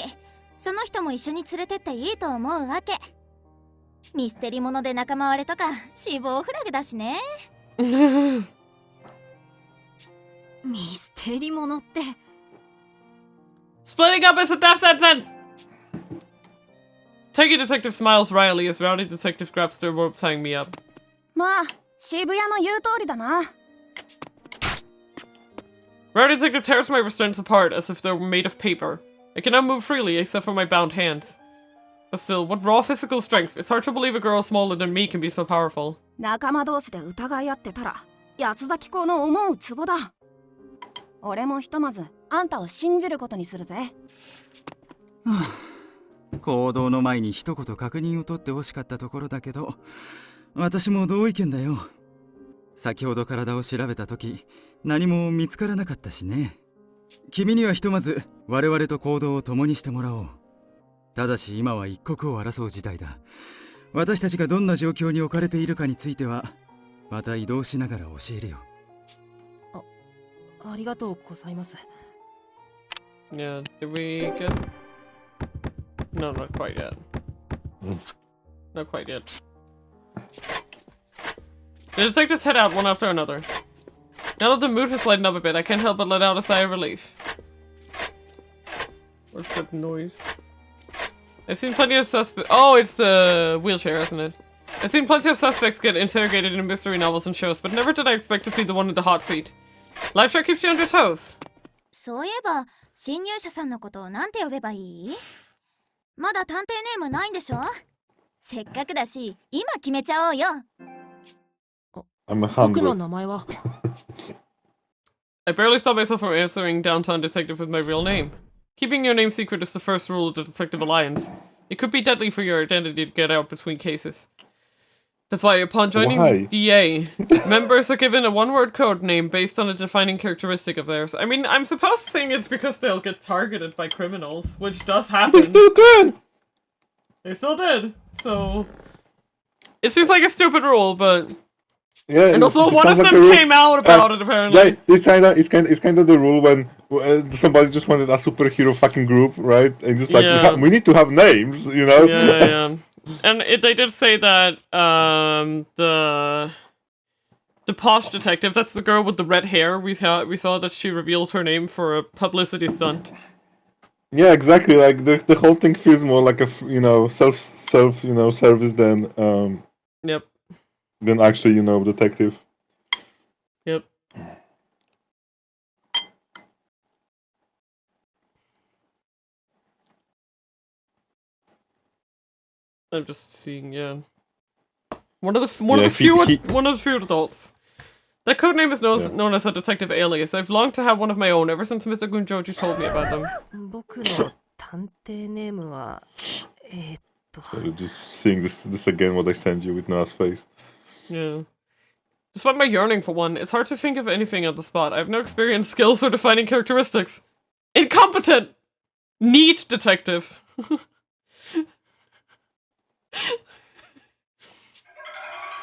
その人も一緒に連れてっていいと思うわけ。ミステリもので仲間割れとか死亡フラグだしね。ミステリものって。 Splitting up is a death sentence! Tanky Detective smiles wryly as Rowdy Detective grabs their rope, tying me up. まあ渋谷の言う通りだな。 Rowdy Detective tears my restraints apart as if they were made of paper. I can now move freely except for my bound hands. But still, what raw physical strength. It's hard to believe a girl smaller than me can be so powerful. 仲間同士で疑い合ってたら八つ咲き子の思うツボだ。俺もひとまずあんたを信じることにするぜ。行動の前に一言確認を取ってほしかったところだけど、私も同意見だよ。先ほど体を調べた時何も見つからなかったしね。君にはひとまず我々と行動を共にしてもらおう。ただし今は一刻を争う事態だ。私たちがどんな状況に置かれているかについてはまた移動しながら教えるよ。ありがとうございます。 Yeah, did we get... No, not quite yet. Not quite yet. The detectives head out one after another. Now that the mood has lightened up a bit, I can't help but let out a sigh of relief. What's that noise? I've seen plenty of suspects. Oh, it's the wheelchair, isn't it? I've seen plenty of suspects get interrogated in mystery novels and shows, but never did I expect to be the one in the hot seat. Life sure keeps you on your toes. そういえば侵入者さんのことをなんて呼べばいい？まだ探偵ネームないんでしょ？せっかくだし今決めちゃおうよ。僕の名前は I barely stopped myself from answering Downtown Detective with my real name. Keeping your name secret is the first rule of the Detective Alliance. It could be deadly for your identity to get out between cases. That's why upon joining DA, members are given a one-word code name based on a defining characteristic of theirs. I mean, I'm supposed to think it's because they'll get targeted by criminals, which does happen. They still did! They still did. So it seems like a stupid rule, but yeah. And also one of them came out about it apparently. Yeah, it's kind of the rule when somebody just wanted a superhero fucking group, right? And just like we need to have names, you know? Yeah. And they did say that the posh detective, that's the girl with the red hair, we saw that she revealed her name for a publicity stunt. Yeah, exactly. Like the whole thing feels more like a service than Yep. Than actually detective. Yep. I'm just seeing, one of the few adults. That codename is known as a detective alias. I've longed to have one of my own ever since Mr. Gunjoji told me about them. 僕の探偵ネームはSo you're just seeing this again, what I send you with Noah's face. Yeah. Despite my yearning for one, it's hard to think of anything on the spot. I have no experience, skills, or defining characteristics. Incompetent! Neat detective.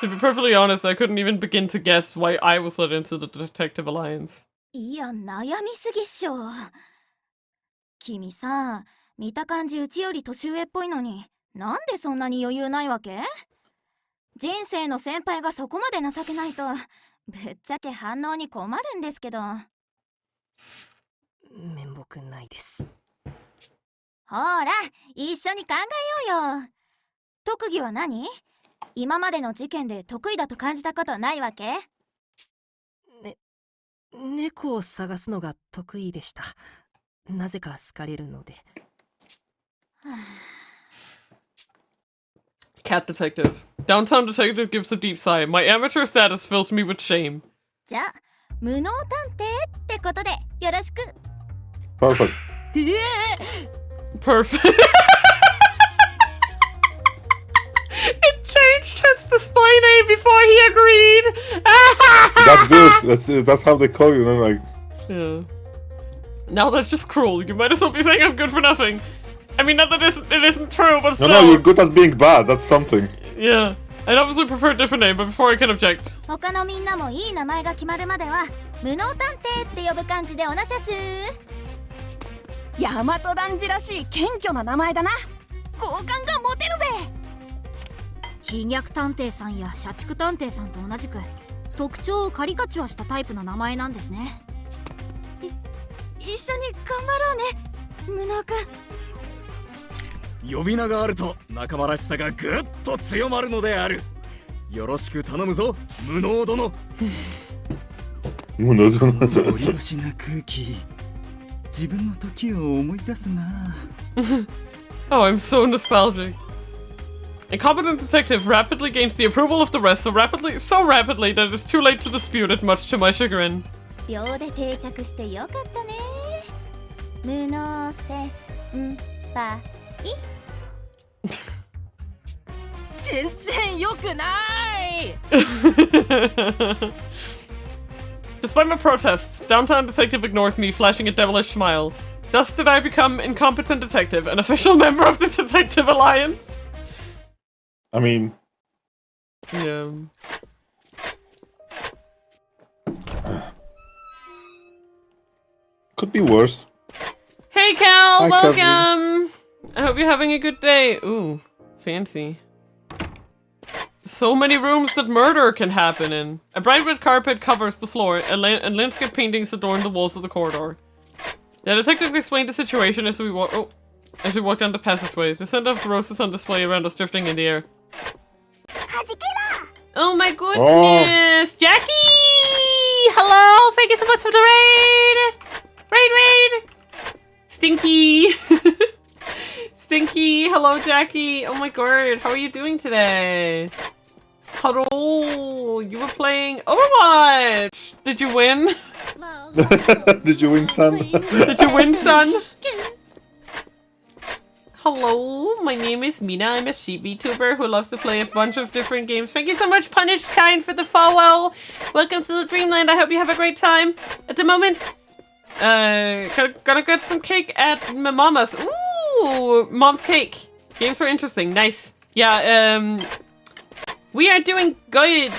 To be perfectly honest, I couldn't even begin to guess why I was let into the Detective Alliance. いや、悩みすぎっしょ。君さ、見た感じうちより年上っぽいのに、なんでそんなに余裕ないわけ？人生の先輩がそこまで情けないと、ぶっちゃけ反応に困るんですけど。面目ないです。ほら、一緒に考えようよ。特技は何？今までの事件で得意だと感じたことないわけ？猫を探すのが得意でした。なぜか好かれるので。Cat detective. Downtown detective gives a deep sigh. My amateur status fills me with shame. じゃあ、無能探偵ってことでよろしく。Perfect. Perfect. It changed his display name before he agreed. That's good. That's how they call you. And I'm like, yeah. Now that's just cruel. You might as well be saying I'm good for nothing. I mean, not that it isn't true, but still. no, you're good at being bad. That's something. Yeah. I'd obviously prefer a different name, but before I can object. 他のみんなもいい名前が決まるまでは無能探偵って呼ぶ感じでおなしゃす。大和団地らしい謙虚な名前だな。好感が持てるぜ。飛脚探偵さんや社畜探偵さんと同じく特徴をカリカチュアしたタイプの名前なんですね。一緒に頑張ろうね、無能くん。呼び名があると仲間らしさがぐっと強まるのである。よろしく頼むぞ、無能殿。無能殿。ゴリ押しな空気。自分の時を思い出すな。Oh, I'm so nostalgic. A competent detective rapidly gains the approval of the rest so rapidly that it is too late to dispute it, much to my chagrin. 秒で定着してよかったね。無能せんぱい。全然良くない。Despite my protests, Downtown Detective ignores me, flashing a devilish smile. Thus did I become Incompetent Detective, an official member of the Detective Alliance. I mean... Yeah. Could be worse. Hey Cal, Hi, welcome! Kevin. I hope you're having a good day. Ooh, fancy. So many rooms that murder can happen in. A bright red carpet covers the floor, and landscape paintings adorn the walls of the corridor. The detective explained the situation as we walk down the passageway. The scent of roses on display around us drifting in the air. Oh my goodness! Oh. Jackie! Hello! Thank you so much for the raid! Raid! Stinky! Stinky! Hello, Jackie! Oh my god, how are you doing today? Hello! You were playing Overwatch! Did you win? Did you win, son? Did you win, son? Hello, my name is Mina. I'm a ENVtuber who loves to play a bunch of different games. Thank you so much, Punished Kind, for the follow. Welcome to the Dreamland. I hope you have a great time. At the moment, gonna get some cake at my mama's. Ooh, mom's cake. Games are interesting. Nice. Yeah, we are doing good.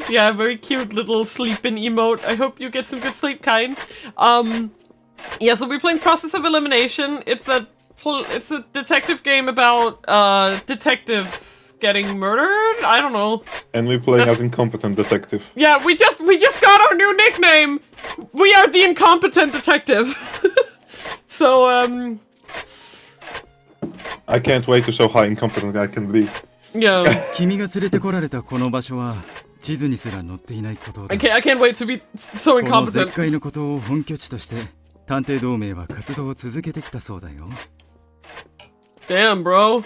Yeah, very cute little sleeping emote. I hope you get some good sleep, Kind. Yeah, so we're playing Process of Elimination. It's a detective game about detectives getting murdered. I don't know. And we're playing as Incompetent Detective. Yeah, we just got our new nickname. We are the Incompetent Detective. So I can't wait to show how incompetent I can be. Yeah. I can't wait to be so incompetent. Damn, bro.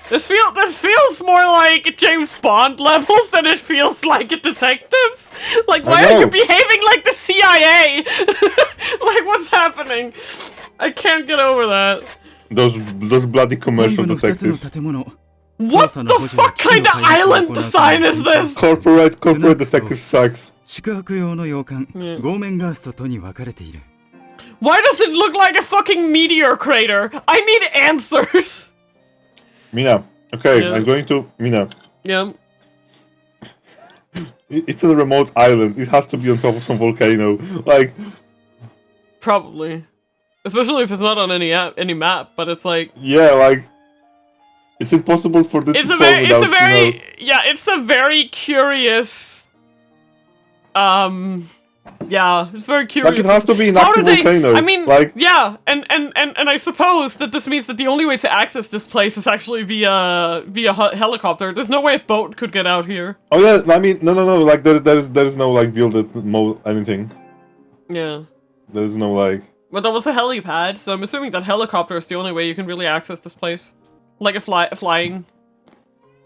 This feels more like James Bond levels than it feels like a detectives. Like, why are you behaving like the CIA? Like, what's happening? I can't get over that. Those bloody commercial detectives. What the fuck kind of island design is this? Corporate detective sucks. Why does it look like a fucking meteor crater? I need answers. Mina, okay, Yeah. I'm going to Mina. Yeah. It's a remote island. It has to be on top of some volcano. Like, Probably. Especially if it's not on any map, but it's like... yeah, like... It's impossible for this to fall without, it's a very curious... yeah, it's very curious. Like, it has to be an active volcano. I mean, like, yeah, and I suppose that this means that the only way to access this place is actually via helicopter. There's no way a boat could get out here. oh yeah, I mean, no, like, there's no, like, build anything. Yeah. There's no, like... But there was a helipad, so I'm assuming that helicopter is the only way you can really access this place. Like a flying.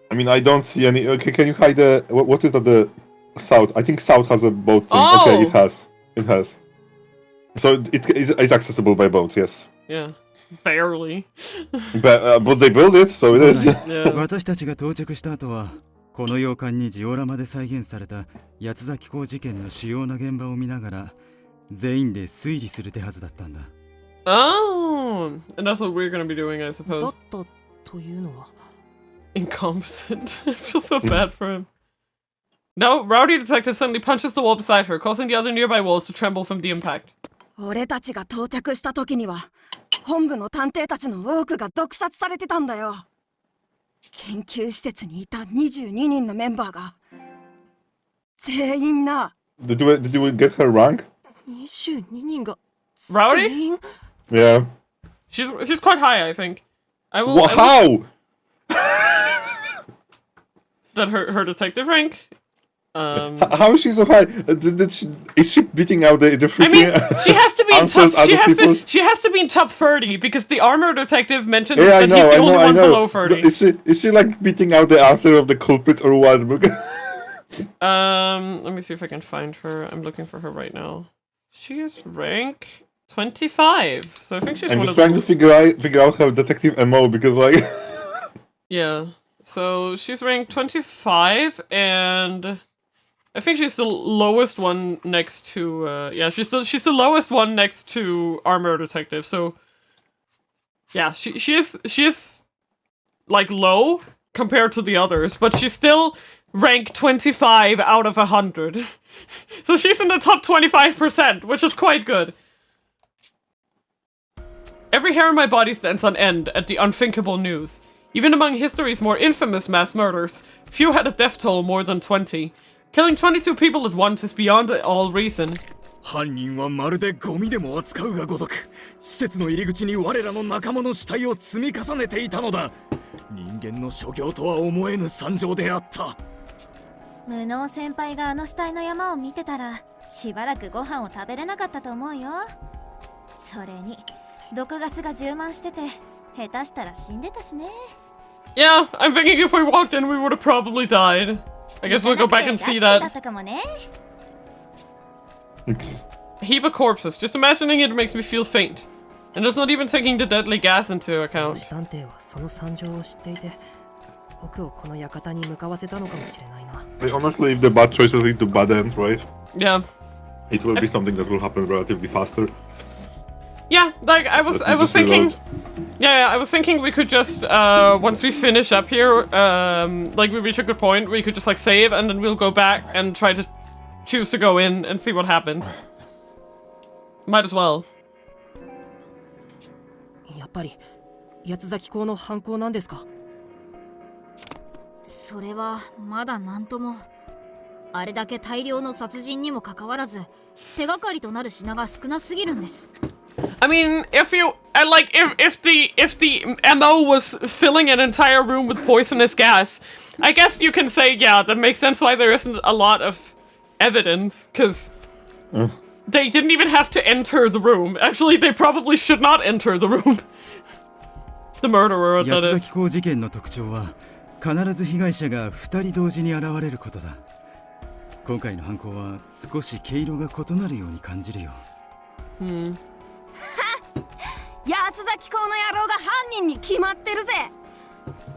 I mean, I don't see any... Okay, can you hide the... What is that, the... South? I think South has a boat thing. Oh! Okay, it has. It has. So it is accessible by boat, yes. Yeah. Barely. But they build it, so it is. Yeah. 私たちが到着した後はこの洋館にジオラマで再現された八つ崎港事件の主要な現場を見ながら全員で推理する手はずだったんだ。 Oh! And that's what we're gonna be doing, I だ suppose. ったというのは Incompetent. I feel so bad for him. No, Rowdy Detective suddenly punches the wall beside her, causing the other nearby walls to tremble from the impact. 俺たちが到着した時には本部の探偵たちの多くが毒殺されてたんだよ。研究施設にいた22人のメンバーが全員な。 Did you get her rank? 22人が Rowdy? 全員 Yeah. She's quite high, I think. I will. Well, how? That her detective rank? How is she so high? Is she beating out the I freaking mean, she has to be in top. answers other people? She has to be in top 30 because the armor detective mentioned Yeah, I that he's the know, only I one know. below 30. Is she like beating out the answer of the culprits or what? Let me see if I can find her. I'm looking for her right now. She is rank 25, so I think she's I'm one just of trying the. to figure out her detective MO because like. Yeah, so she's ranked 25, and I think she's the lowest one next to. Yeah, she's the lowest one next to armor detective. So yeah, she is like low compared to the others, but she's still ranked 25 out of 100. So she's in the top 25%, which is quite good. Every hair on my body stands on end at the unthinkable news. Even among history's more infamous mass murders, few had a death toll more than 20. Killing 22 people at once is beyond all reason. 犯人はまるでゴミでも扱うがごとく施設の入り口に我らの仲間の死体を積み重ねていたのだ。人間の所業とは思えぬ惨状であった。無能先輩があの死体の山を見てたらしばらくご飯を食べれなかったと思うよ。それに毒ガスが充満してて下手したら死んでたしね。Yeah, I'm thinking if we walked in we would have probably died. I guess we'll go back and see だ that. ったかもね。 A heap of corpses. Just imagining it makes me feel faint. And it's not even taking the deadly gas into account. 師探偵はその惨状を知っていて僕をこの館に向かわせたのかもしれないな。 Honestly, if the bad choices lead to bad ends, right? Yeah. It will be something that will happen relatively faster. Yeah, like I was thinking. Yeah, I was thinking we could just once we finish up here, like we reach a good point, we could just like save and then we'll go back and try to choose to go in and see what happens. Might as well. やっぱり八つ崎港の犯行なんですか。それはまだなんとも。あれだけ大量の殺人にもかかわらず手がかりとなる品が少なすぎるんです。 I mean, if you like, if the MO was filling an entire room with poisonous gas, I guess you can say, yeah, that makes sense why there isn't a lot of evidence, because they didn't even have to enter the room. Actually, they probably should not enter the room. The murderer, 八 that つ is. 崎港事件の特徴は必ず被害者が2人同時に現れることだ。今回の犯行は少し毛色が異なるように感じるよ。八つ崎港の野郎が犯人に決まってるぜ。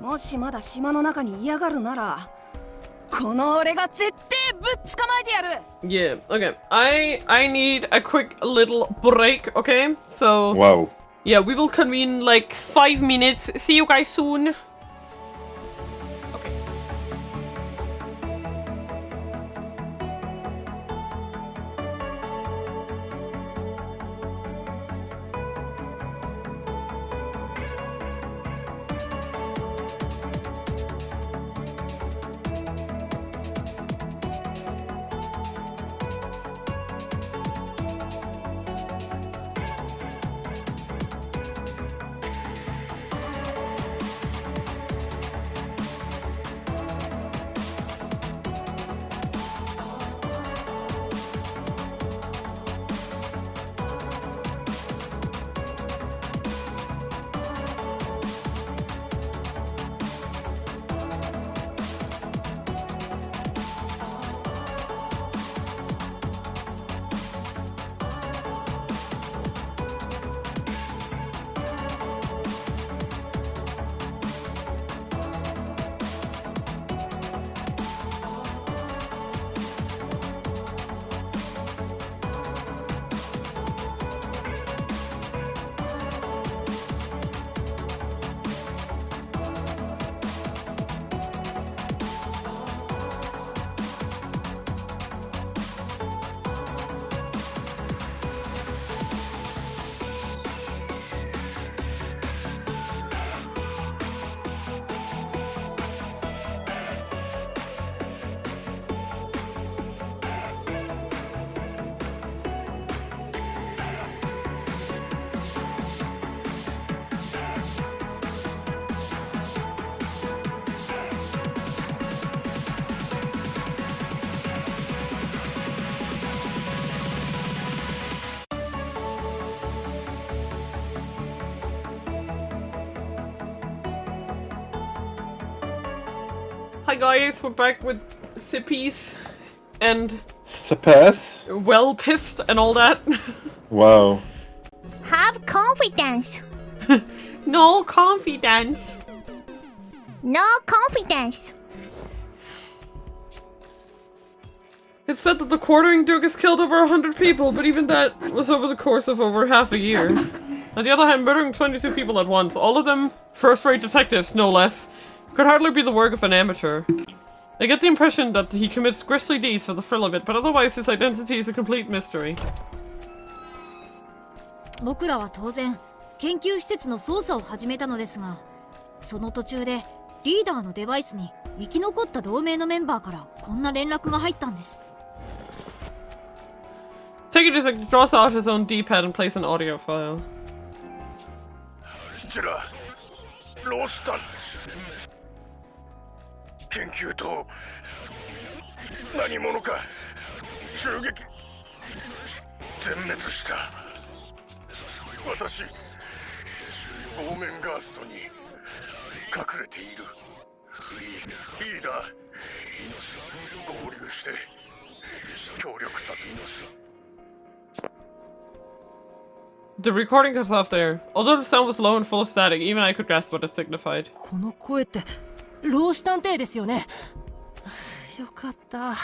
もしまだ島の中に嫌がるならこの俺が絶対ぶっ捕まえてやる。 Yeah, okay. I need a quick little break, okay? So, Wow. yeah, we will convene in like 5 minutes. See you guys soon. Okay. Hi guys, we're back with Sippies and Suppress? well pissed and all that. Wow. Have confidence. No confidence. No confidence. It's said that the Quartering Duke has killed over 100 people, but even that was over the course of over half a year. On the other hand, murdering 22 people at once, all of them first-rate detectives, no less, could hardly be the work of an amateur. I get the impression that he commits grisly deeds for the thrill of it, but otherwise his identity is a complete mystery. 僕らは当然研究施設の捜査を始めたのですが、その途中でリーダーのデバイスに生き残った同盟のメンバーからこんな連絡が入ったんです。Take it as he draws out his own D-pad and plays an audio file. こちらロースタン研究と何者か襲撃全滅した。私オーメンガーストに隠れている。リーダー合流して協力させます。 The recording cuts off there. Although the sound was low and full of static, even I could grasp what it signified. この声って老子探偵ですよね。よかった。あ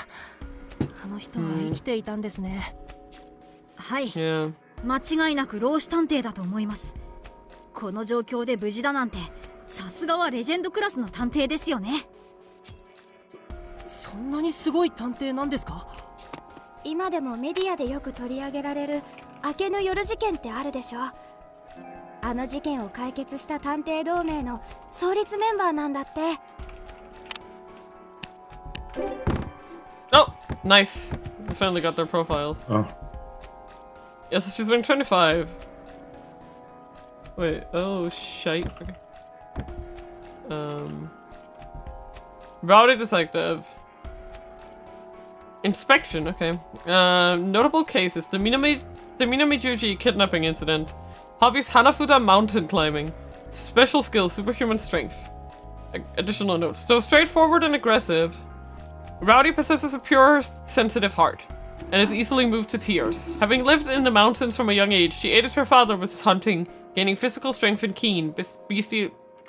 の人は生きていたんですね。はい。 Yeah. 間違いなく老子探偵だと思います。この状況で無事だなんて、さすがはレジェンドクラスの探偵ですよね。そんなにすごい探偵なんですか？今でもメディアでよく取り上げられる明けの夜事件ってあるでしょ。あの事件を解決した探偵同盟の創立メンバーなんだって。 Oh, nice. We finally got their profiles. Oh. Yes, she's been 25. Wait, oh shite. Okay. Rowdy detective. Inspection, okay. Notable cases: the Mina Seiya kidnapping incident. Hobbies: Hanafuda mountain climbing. Special skills: superhuman strength. Additional notes: though straightforward and aggressive, Rowdy possesses a pure, sensitive heart, and is easily moved to tears. Having lived in the mountains from a young age, she aided her father with his hunting, gaining physical strength and keen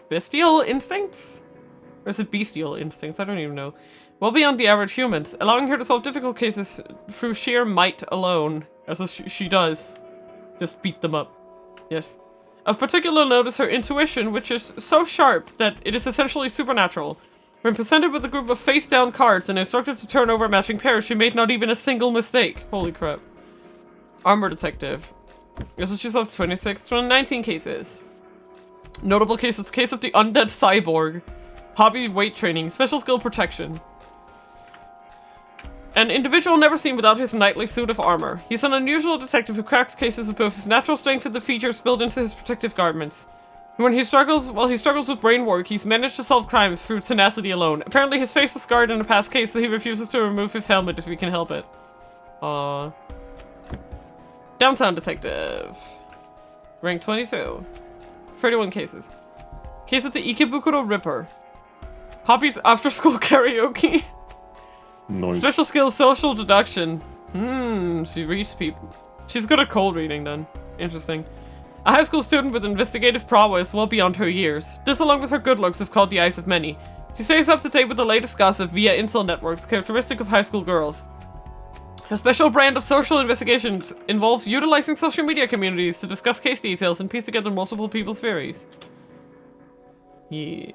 bestial instincts? Or is it bestial instincts? I don't even know. Well beyond the average humans, allowing her to solve difficult cases through sheer might alone, as she does. Just beat them up. Yes. Of particular note is her intuition, which is so sharp that it is essentially supernatural. When presented with a group of face-down cards and instructed to turn over matching pairs, she made not even a single mistake. Holy crap. Armor detective. So she's solved 26 from 19 cases. Notable cases: case of the undead cyborg. Hobby: weight training. Special skill: protection. An individual never seen without his knightly suit of armor. He's an unusual detective who cracks cases with both his natural strength and the features built into his protective garments. While he struggles with brain work, he's managed to solve crimes through tenacity alone. Apparently his face was scarred in a past case, so he refuses to remove his helmet if we can help it. Aww. Downtown detective. Rank 22. 31 cases. Case of the Ikebukuro Ripper. Hobbies: after school karaoke. Nice. Special skills: social deduction. She reads people. She's good at cold reading then. Interesting. A high school student with investigative prowess well beyond her years. This, along with her good looks, have caught the eyes of many. She stays up to date with the latest gossip via incel networks, characteristic of high school girls. Her special brand of social investigations involves utilizing social media communities to discuss case details and piece together multiple people's theories. Yeah.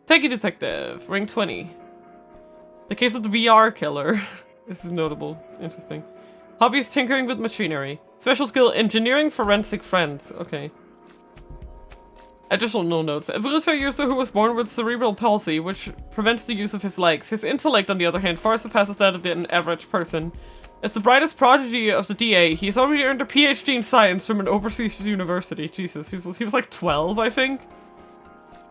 Techie detective, rank 20. The case of the VR killer. This is notable. Interesting. Hobbies: tinkering with machinery. Special skill: engineering forensic friends. Okay. Additional notes: a wheelchair user who was born with cerebral palsy, which prevents the use of his legs. His intellect, on the other hand, far surpasses that of an average person. As the brightest prodigy of the DA, he has already earned a PhD in science from an overseas university. Jesus, he was like 12, I think?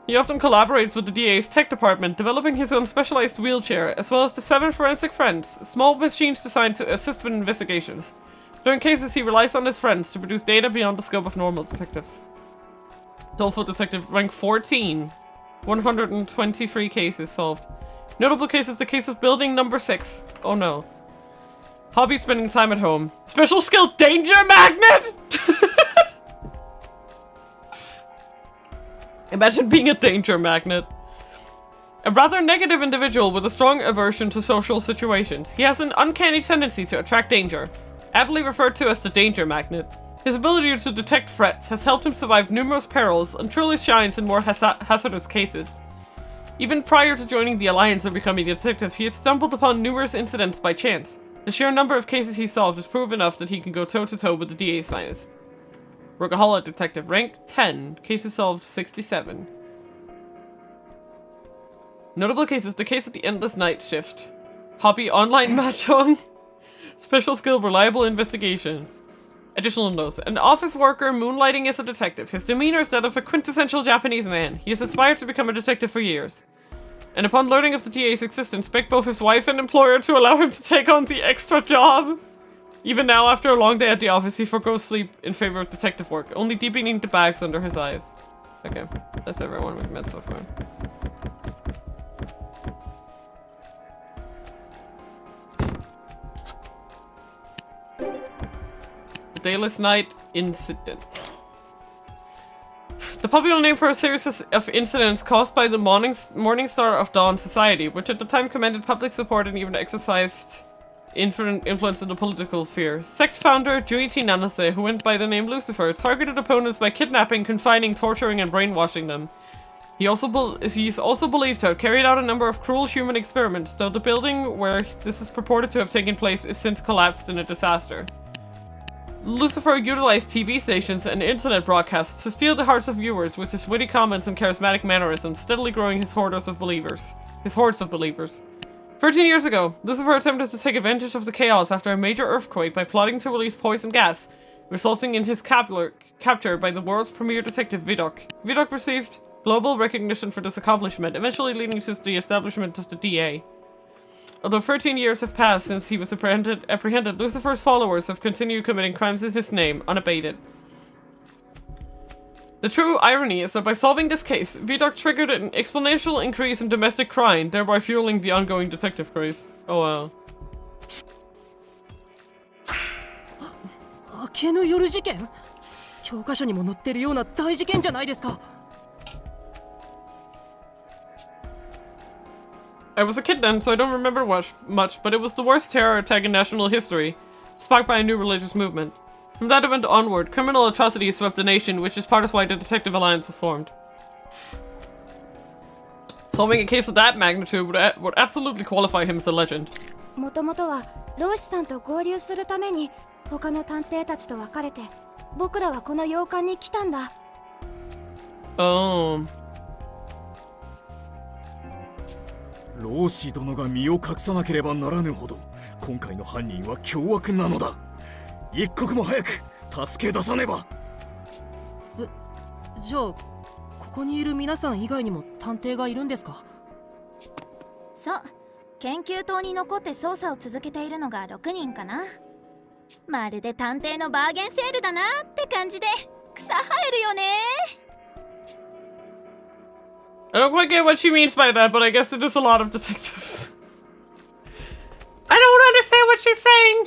He often collaborates with the DA's tech department, developing his own specialized wheelchair, as well as the 7 forensic friends, small machines designed to assist with investigations. During cases, he relies on his friends to produce data beyond the scope of normal detectives. Doleful detective, rank 14. 123 cases solved. Notable case is the case of building number 6. Oh no. Hobby spending time at home. Special skill danger magnet? Imagine being a danger magnet. A rather negative individual with a strong aversion to social situations. He has an uncanny tendency to attract danger, aptly referred to as the danger magnet. His ability to detect threats has helped him survive numerous perils and truly shines in more hazardous cases. Even prior to joining the Alliance or becoming a detective, he has stumbled upon numerous incidents by chance. The sheer number of cases he solved is proof enough that he can go toe-to-toe with the DA's finest. Workaholic detective, rank 10, cases solved 67. Notable cases, the case of the endless night shift. Hobby online mahjong. Special skill reliable investigation. Additional notes, an office worker moonlighting as a detective. His demeanor is that of a quintessential Japanese man. He has aspired to become a detective for years. And upon learning of the DA's existence, begged both his wife and employer to allow him to take on the extra job. Even now, after a long day at the office, he forgoes sleep in favor of detective work, only deepening the bags under his eyes. Okay, that's everyone we've met so far. The Dayless Night Incident. The popular name for a series of incidents caused by the Morning Star of Dawn Society, which at the time commanded public support and even exercised influence in the political sphere. Sect founder Junichi Nanase, who went by the name Lucifer, targeted opponents by kidnapping, confining, torturing, and brainwashing them. He's also believed to have carried out a number of cruel human experiments, though the building where this is purported to have taken place is since collapsed in a disaster. Lucifer utilized TV stations and internet broadcasts to steal the hearts of viewers with his witty comments and charismatic mannerisms, steadily growing his hordes of believers. 13 years ago, Lucifer attempted to take advantage of the chaos after a major earthquake by plotting to release poison gas, resulting in his capture by the world's premier detective Vidok. Vidok received global recognition for this accomplishment, eventually leading to the establishment of the DA. Although 13 years have passed since he was apprehended, Lucifer's followers have continued committing crimes in his name, unabated. The true irony is that by solving this case, Vidok triggered an exponential increase in domestic crime, thereby fueling the ongoing detective craze. Oh wow. 明けの夜事件？教科書にも載ってるような大事件じゃないですか。I was a kid then, so I don't remember much, but it was the worst terror attack in national history, sparked by a new religious movement. From that event onward, criminal atrocities swept the nation, which is part of why the Detective Alliance was formed. Solving a case of that magnitude would absolutely qualify him as a legend. もともとはローシさんと合流するために他の探偵たちと別れて僕らはこの洋館に来たんだ。Oh. ローシ殿が身を隠さなければならぬほど今回の犯人は凶悪なのだ。一刻も早く助け出さねば。じゃあここにいる皆さん以外にも探偵がいるんですか？そう、研究棟に残って捜査を続けているのが6人かな。まるで探偵のバーゲンセールだなって感じで草生えるよね。I don't quite get what she means by that, but I guess it is a lot of detectives. I don't understand what she's saying!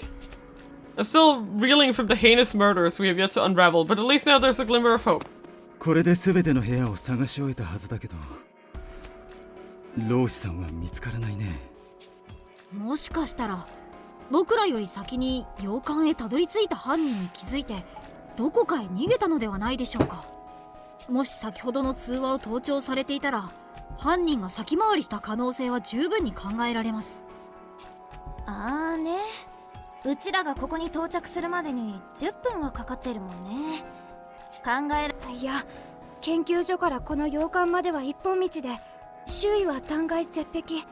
I'm still reeling from the heinous murders we have yet to unravel, but at least now there's a glimmer of hope. これで全ての部屋を探し終えたはずだけど、ローシさんは見つからないね。もしかしたら僕らより先に洋館へたどり着いた犯人に気づいてどこかへ逃げたのではないでしょうか。もし先ほどの通話を盗聴されていたら犯人が先回りした可能性は十分に考えられます。あーね、うちらがここに到着するまでに10分はかかってるもんね。いや、研究所からこの洋館までは一本道で周囲は断崖絶壁。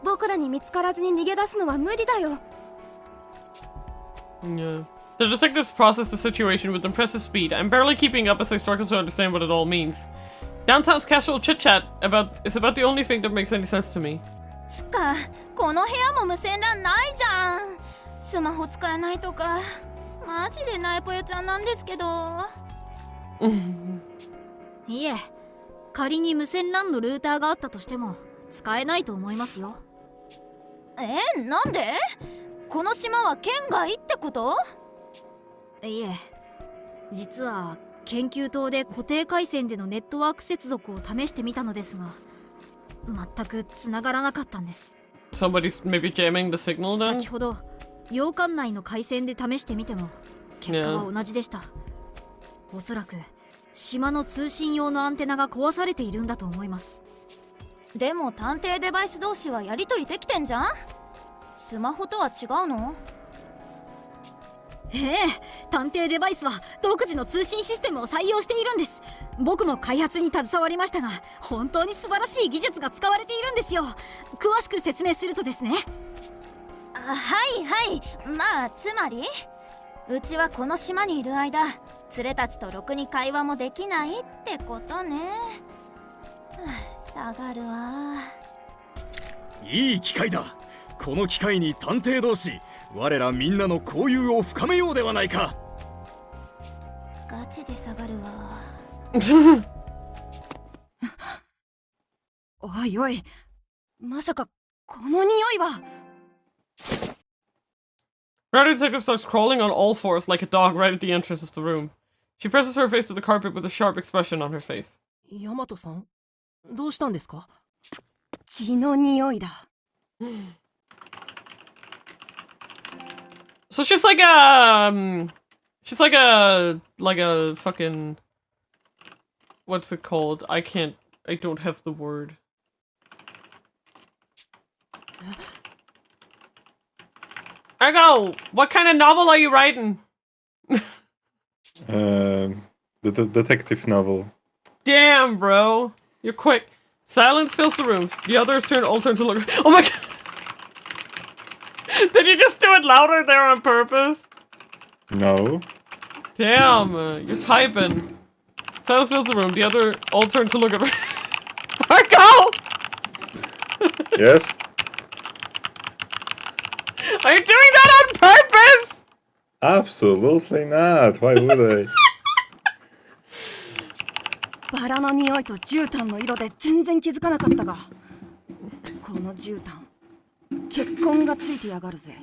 僕らに見つからずに逃げ出すのは無理だよ。Yeah. The detectives process the situation with impressive speed. I'm barely keeping up as I struggle to understand what it all means. Downtown's casual chit-chat is about the only thing that makes any sense to me. つか、この部屋も無線 LAN ないじゃん。スマホ使えないとか、マジでナイポヨちゃんなんですけど。いえ、仮に無線 LAN のルーターがあったとしても、使えないと思いますよ。なんで？この島は県外ってこと？いえ、実は研究棟で固定回線でのネットワーク接続を試してみたのですが、全く繋がらなかったんです。Somebody's maybe jamming the signal then? 先ほど洋館内の回線で試してみても結果は同じでした。おそらく島の通信用のアンテナが壊されているんだと思います。でも探偵デバイス同士はやり取りできてんじゃん。スマホとは違うの？探偵デバイスは独自の通信システムを採用しているんです。僕も開発に携わりましたが、本当に素晴らしい技術が使われているんですよ。詳しく説明するとですね。はいはい、まあつまりうちはこの島にいる間、連れたちとろくに会話もできないってことね。下がるわ。いい機会だ。この機会に探偵同士、我らみんなの交友を深めようではないか。ガチで下がるわ。おいおい、まさかこの匂いは。Rowdy Detective starts crawling on all fours like a dog right at the entrance of the room. She presses her face to the carpet with a sharp expression on her face. ヤマトさん、どうしたんですか？血の匂いだ。So she's like a fucking, what's it called? I don't have the word. Ergo, what kind of novel are you writing? The detective novel. Damn, bro. You're quick. Silence fills the room. The others all turn to look. Oh my god! Did you just do it louder there on purpose? No. Damn, you're typing. Silence fills the room. The other all turn to look at me. Marco! Yes? Are you doing that on purpose? Absolutely not. Why would I? バラの匂いと絨毯の色で全然気づかなかったが、この絨毯、血痕がついてやがるぜ。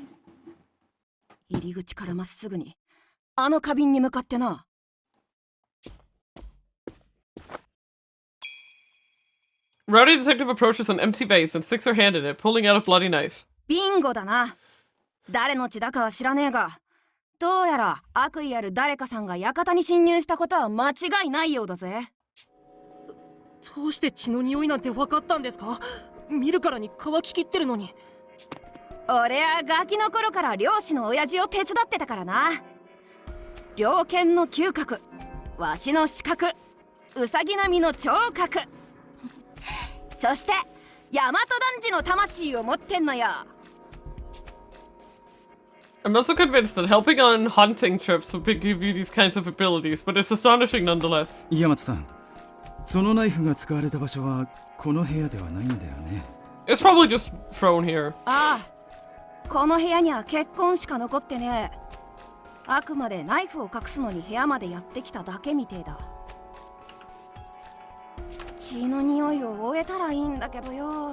入り口からまっすぐに、あの花瓶に向かってな。Rowdy Detective approaches an empty vase and sticks her hand in it, pulling out a bloody knife. ビンゴだな。誰の血だかは知らねえが、どうやら悪意ある誰かさんが館に侵入したことは間違いないようだぜ。どうして血の匂いなんて分かったんですか？見るからに乾ききってるのに。俺はガキの頃から漁師の親父を手伝ってたからな。猟犬の嗅覚、わしの視覚、ウサギ並みの聴覚そして大和男児の魂を持ってんのよ。I'm also convinced that helping on hunting trips would give you these kinds of abilities, but it's astonishing nonetheless. 岩松さん、そのナイフが使われた場所はこの部屋ではないんだよね。It's probably just thrown here. ああ、この部屋には血痕しか残ってねえ。あくまでナイフを隠すのに部屋までやってきただけみてえだ。血の匂いを終えたらいいんだけどよ。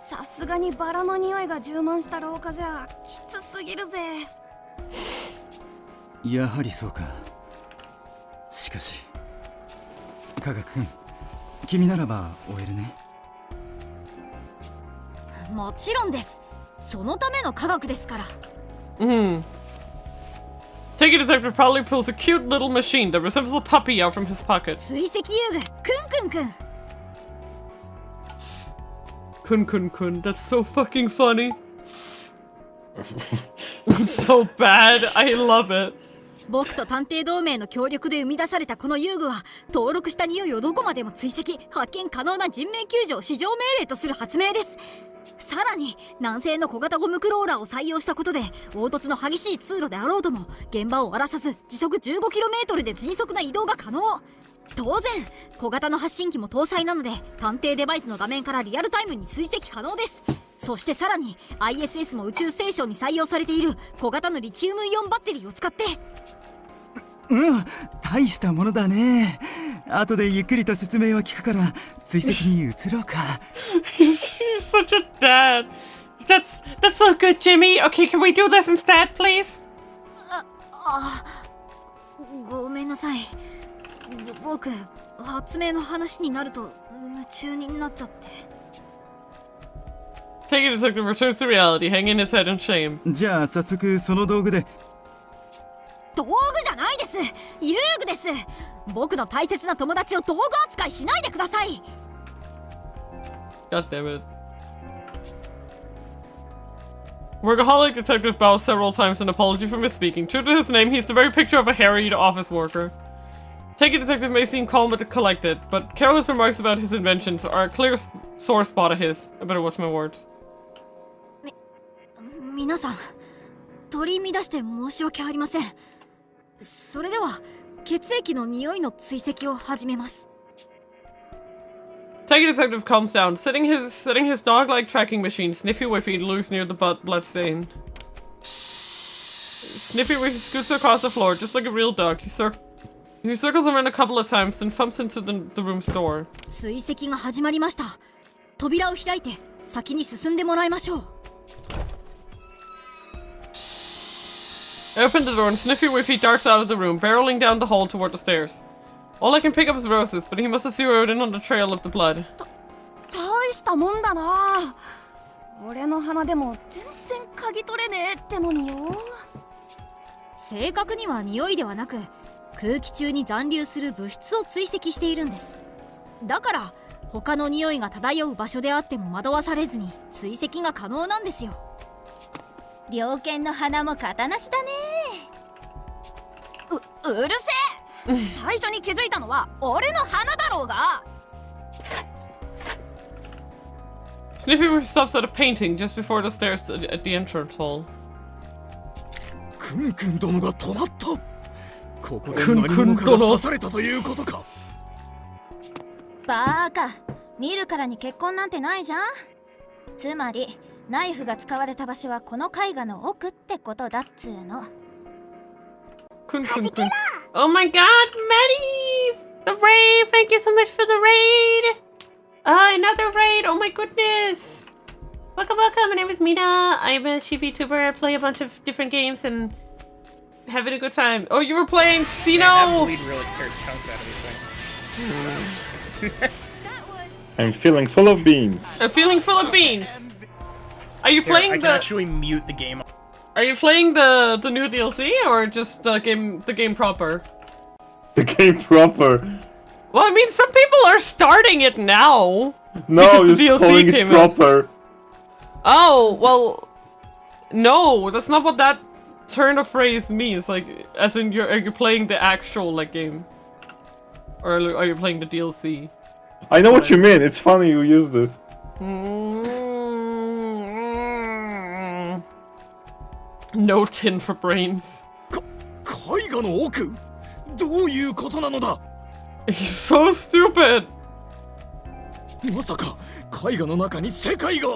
さすがにバラの匂いが充満した廊下じゃきつすぎるぜ。やはりそうか。しかし科学君、君ならば終えるね。もちろんです。そのための科学ですから。Take a detective probably pulls a cute little machine that resembles a puppy out from his pocket. 追跡遊具、くんくんくん。Kun. That's so fucking funny. So bad. I love it. 僕と探偵同盟の協力で生み出されたこの遊具は、登録した匂いをどこまでも追跡、発見可能な人命救助を至上命令とする発明です。さらに南西の小型ゴムクローラーを採用したことで、凹凸の激しい通路であろうとも現場を荒らさず時速 15km で迅速な移動が可能。当然小型の発信機も搭載なので、探偵デバイスの画面からリアルタイムに追跡可能です。そしてさらに ISS も宇宙ステーションに採用されている小型のリチウムイオンバッテリーを使って。大したものだね。後でゆっくりと説明を聞くから追跡に移ろうか。He's such a dad. That's so good, Jimmy. Okay, can we do this instead, please? ごめんなさい。僕、発明の話になると夢中になっちゃって。Take it, detective returns to reality, hanging his head in shame. じゃあ早速その道具で。道具じゃないです。遊具です。僕の大切な友達を道具扱いしないでください。God damn it. Workaholic detective bows several times in apology for misspeaking. True to his name, he's the very picture of a harried office worker. Take it, detective may seem calm but collected, but careless remarks about his inventions are a clear sore spot of his. I better watch my words. 皆さん、取り乱して申し訳ありません。それでは血液の匂いの追跡を始めます。Take it, detective calms down, setting his dog-like tracking machine, Sniffy Whiffy, loose near the blood stain. Sniffy Whiffy scoots across the floor, just like a real dog. He circles around a couple of times, then thumps into the room's door. 追跡が始まりました。扉を開いて先に進んでもらいましょう。I open the door and Sniffy Whiffy darts out of the room, barreling down the hall toward the stairs. All I can pick up is roses, but he must have zeroed in on the trail of the blood. 大したもんだな。俺の鼻でも全然嗅ぎ取れねえってのによ。正確には匂いではなく、空気中に残留する物質を追跡しているんです。だから他の匂いが漂う場所であっても惑わされずに追跡が可能なんですよ。猟犬の鼻も型なしだね。うるせえ。最初に気づいたのは俺の鼻だろうが。Sniffy Whiffy stops at a painting just before the stairs at the entrance hall. くんくん殿が止まった。ここで何者かが刺されたということか。バーカ、見るからに血痕なんてないじゃん。つまりナイフが使われた場所はこの絵画の奥ってことだっつーの。Oh my god, Maddie! The raid! Thank you so much for the raid! Another raid! Oh my goodness! Welcome, welcome! My name is Mina. I'm a ENVtuber. I play a bunch of different games and having a good time. Oh, you were playing Sino! Yeah, that bleed really tears chunks out of these things. I'm feeling full of beans. I'm feeling full of beans. Are you playing I can actually mute the game. Are you playing the new DLC or just the game proper? The game proper. Well, I mean, some people are starting it now. No, you're calling it proper. Oh, well, no, that's not what that turn of phrase means. Like, as in, are you playing the actual like game, or are you playing the DLC? I know what you mean. It's funny you use this. No tin for brains. 絵画の奥、どういうことなのだ。 He's so stupid. まさか絵画の中に世界が。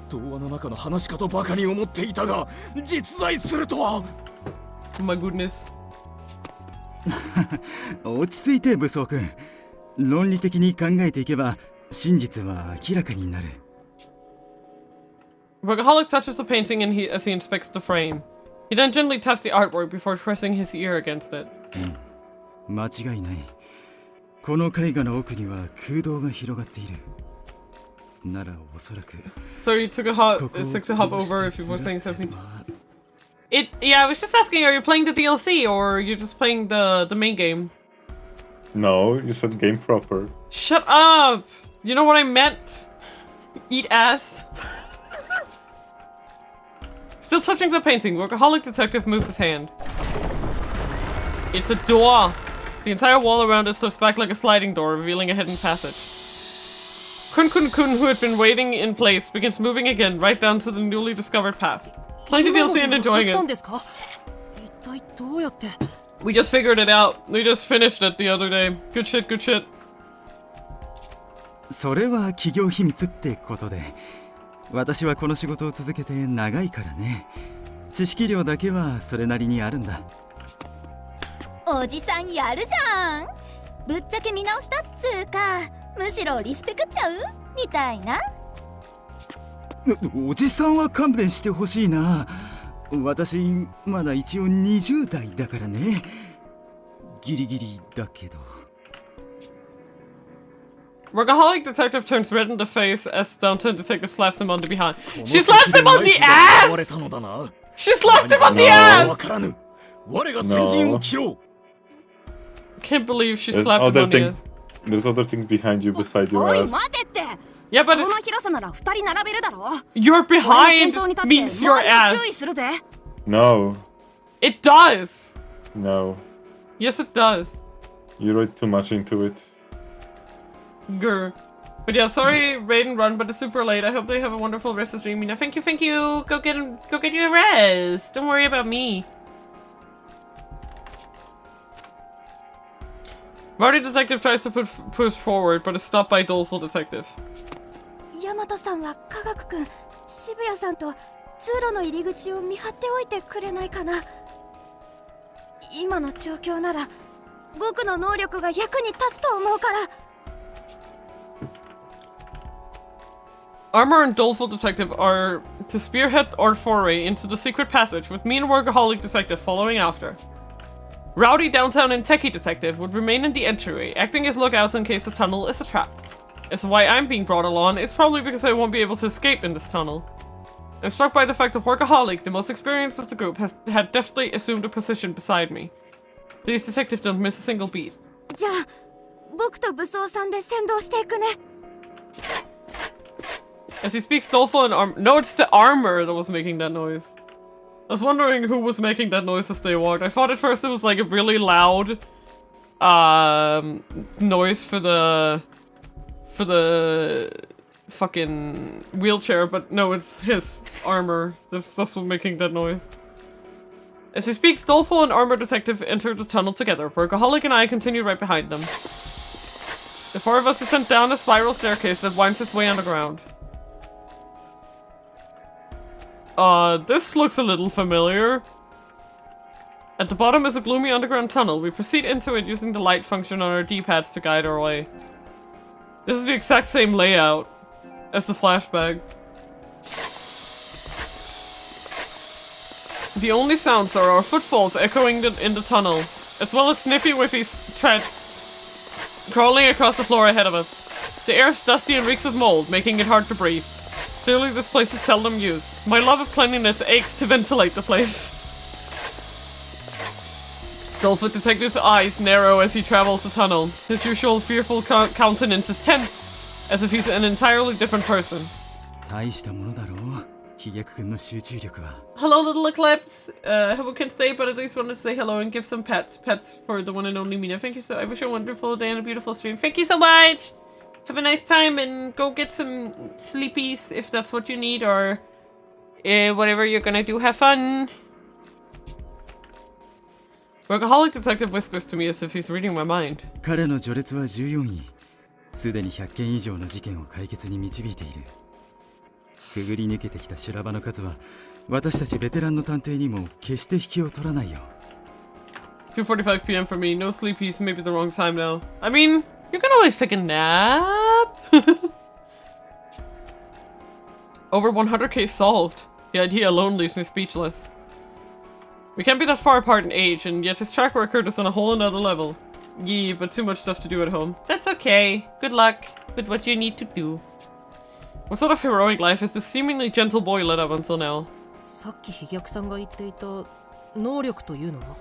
童話の中の話かとバカに思っていたが、実在するとは。Oh my goodness. 落ち着いて武装君。論理的に考えていけば真実は明らかになる。Workaholic touches the painting as he inspects the frame. He then gently taps the artwork before pressing his ear against it. 間違いない。この絵画の奥には空洞が広がっている。ならおそらく。So you took to hop over if you were saying something. Yeah, I was just asking, are you playing the DLC or are you just playing the main game? No, you said game proper. Shut up! You know what I meant? Eat ass. Still touching the painting, Workaholic Detective moves his hand. It's a door! The entire wall around it slips back like a sliding door, revealing a hidden passage. Kun, who had been waiting in place, begins moving again, right down to the newly discovered path. Playing the DLC and enjoying it. We just figured it out. We just finished it the other day. Good shit, good shit. それは企業秘密ってことで。私はこの仕事を続けて長いからね。知識量だけはそれなりにあるんだ。おじさんやるじゃん。ぶっちゃけ見直したっつうか、むしろリスペクっちゃうみたいな。おじさんは勘弁してほしいな。私まだ一応20代だからね。ギリギリだけど。Workaholic detective turns red in the face as downtown detective slaps him on the behind. She slaps him on the ass! She slapped him on the ass! No. Can't believe she slapped him on the ass. There's other things behind you beside your おい ass. 待てって。 Yeah, but この広さなら2人並べるだろ。 you're 俺の先 behind 頭に立って means your 周りに注 ass. 意するぜ。 No. It does! No. Yes, it does. You read too much into it. Grr. But yeah, sorry, Raiden run, but it's super late. I hope they have a wonderful rest of the stream. Mina, thank you. Go get your rest. Don't worry about me. Rowdy Detective tries to push forward, but is stopped by Doleful Detective. ヤマトさんは科学くん、渋谷さんと通路の入り口を見張っておいてくれないかな。今の状況なら僕の能力が役に立つと思うから。Armor and Doleful Detective are to spearhead our foray into the secret passage, with me and Workaholic Detective following after. Rowdy, Downtown, and Techie Detective would remain in the entryway, acting as lookouts in case the tunnel is a trap. As to why I'm being brought along, it's probably because I won't be able to escape in this tunnel. I'm struck by the fact that Workaholic, the most experienced of the group, had deftly assumed a position beside me. These detectives don't miss a single beat. じゃあ僕と武装さんで先導していくね。As he speaks, Doleful and Armor. No, it's the armor that was making that noise. I was wondering who was making that noise as they walked. I thought at first it was like a really loud noise for the fucking wheelchair, but no, it's his armor that's what's making that noise. As he speaks, Doleful and Armor Detective enter the tunnel together. Workaholic and I continue right behind them. The four of us descend down a spiral staircase that winds its way underground. This looks a little familiar. At the bottom is a gloomy underground tunnel. We proceed into it using the light function on our D-pads to guide our way. This is the exact same layout as the flashback. The only sounds are our footfalls echoing in the tunnel, as well as Sniffy-Whiffy's treads crawling across the floor ahead of us. The air is dusty and reeks of mold, making it hard to breathe. Clearly this place is seldom used. My love of cleanliness aches to ventilate the place. Dolphin Detective's eyes narrow as he travels the tunnel. His usual fearful countenance is tense, as if he's an entirely different person. Hello, little Eclipse. Hope we can stay, but at least wanted to say hello and give some pets. Pets for the one and only Mina. Thank you so. I wish you a wonderful day and a beautiful stream. Thank you so much. Have a nice time and go get some sleepies if that's what you need, or whatever you're gonna do. Have fun. Workaholic Detective whispers to me as if he's reading my mind. 彼の序列は14位。すでに100件以上の事件を解決に導いている。くぐり抜けてきた修羅場の数は私たちベテランの探偵にも決して引きを取らないよ。2:45 p.m. for me. No sleepies. Maybe the wrong time now. I mean, you can always take a nap. Over 100k solved. The idea alone leaves me speechless. We can't be that far apart in age, and yet his track record is on a whole another level. Yeah, but too much stuff to do at home. That's okay. Good luck with what you need to do. What sort of heroic life is this seemingly gentle boy led up until now? さっき飛脚さんが言っていた能力というのは？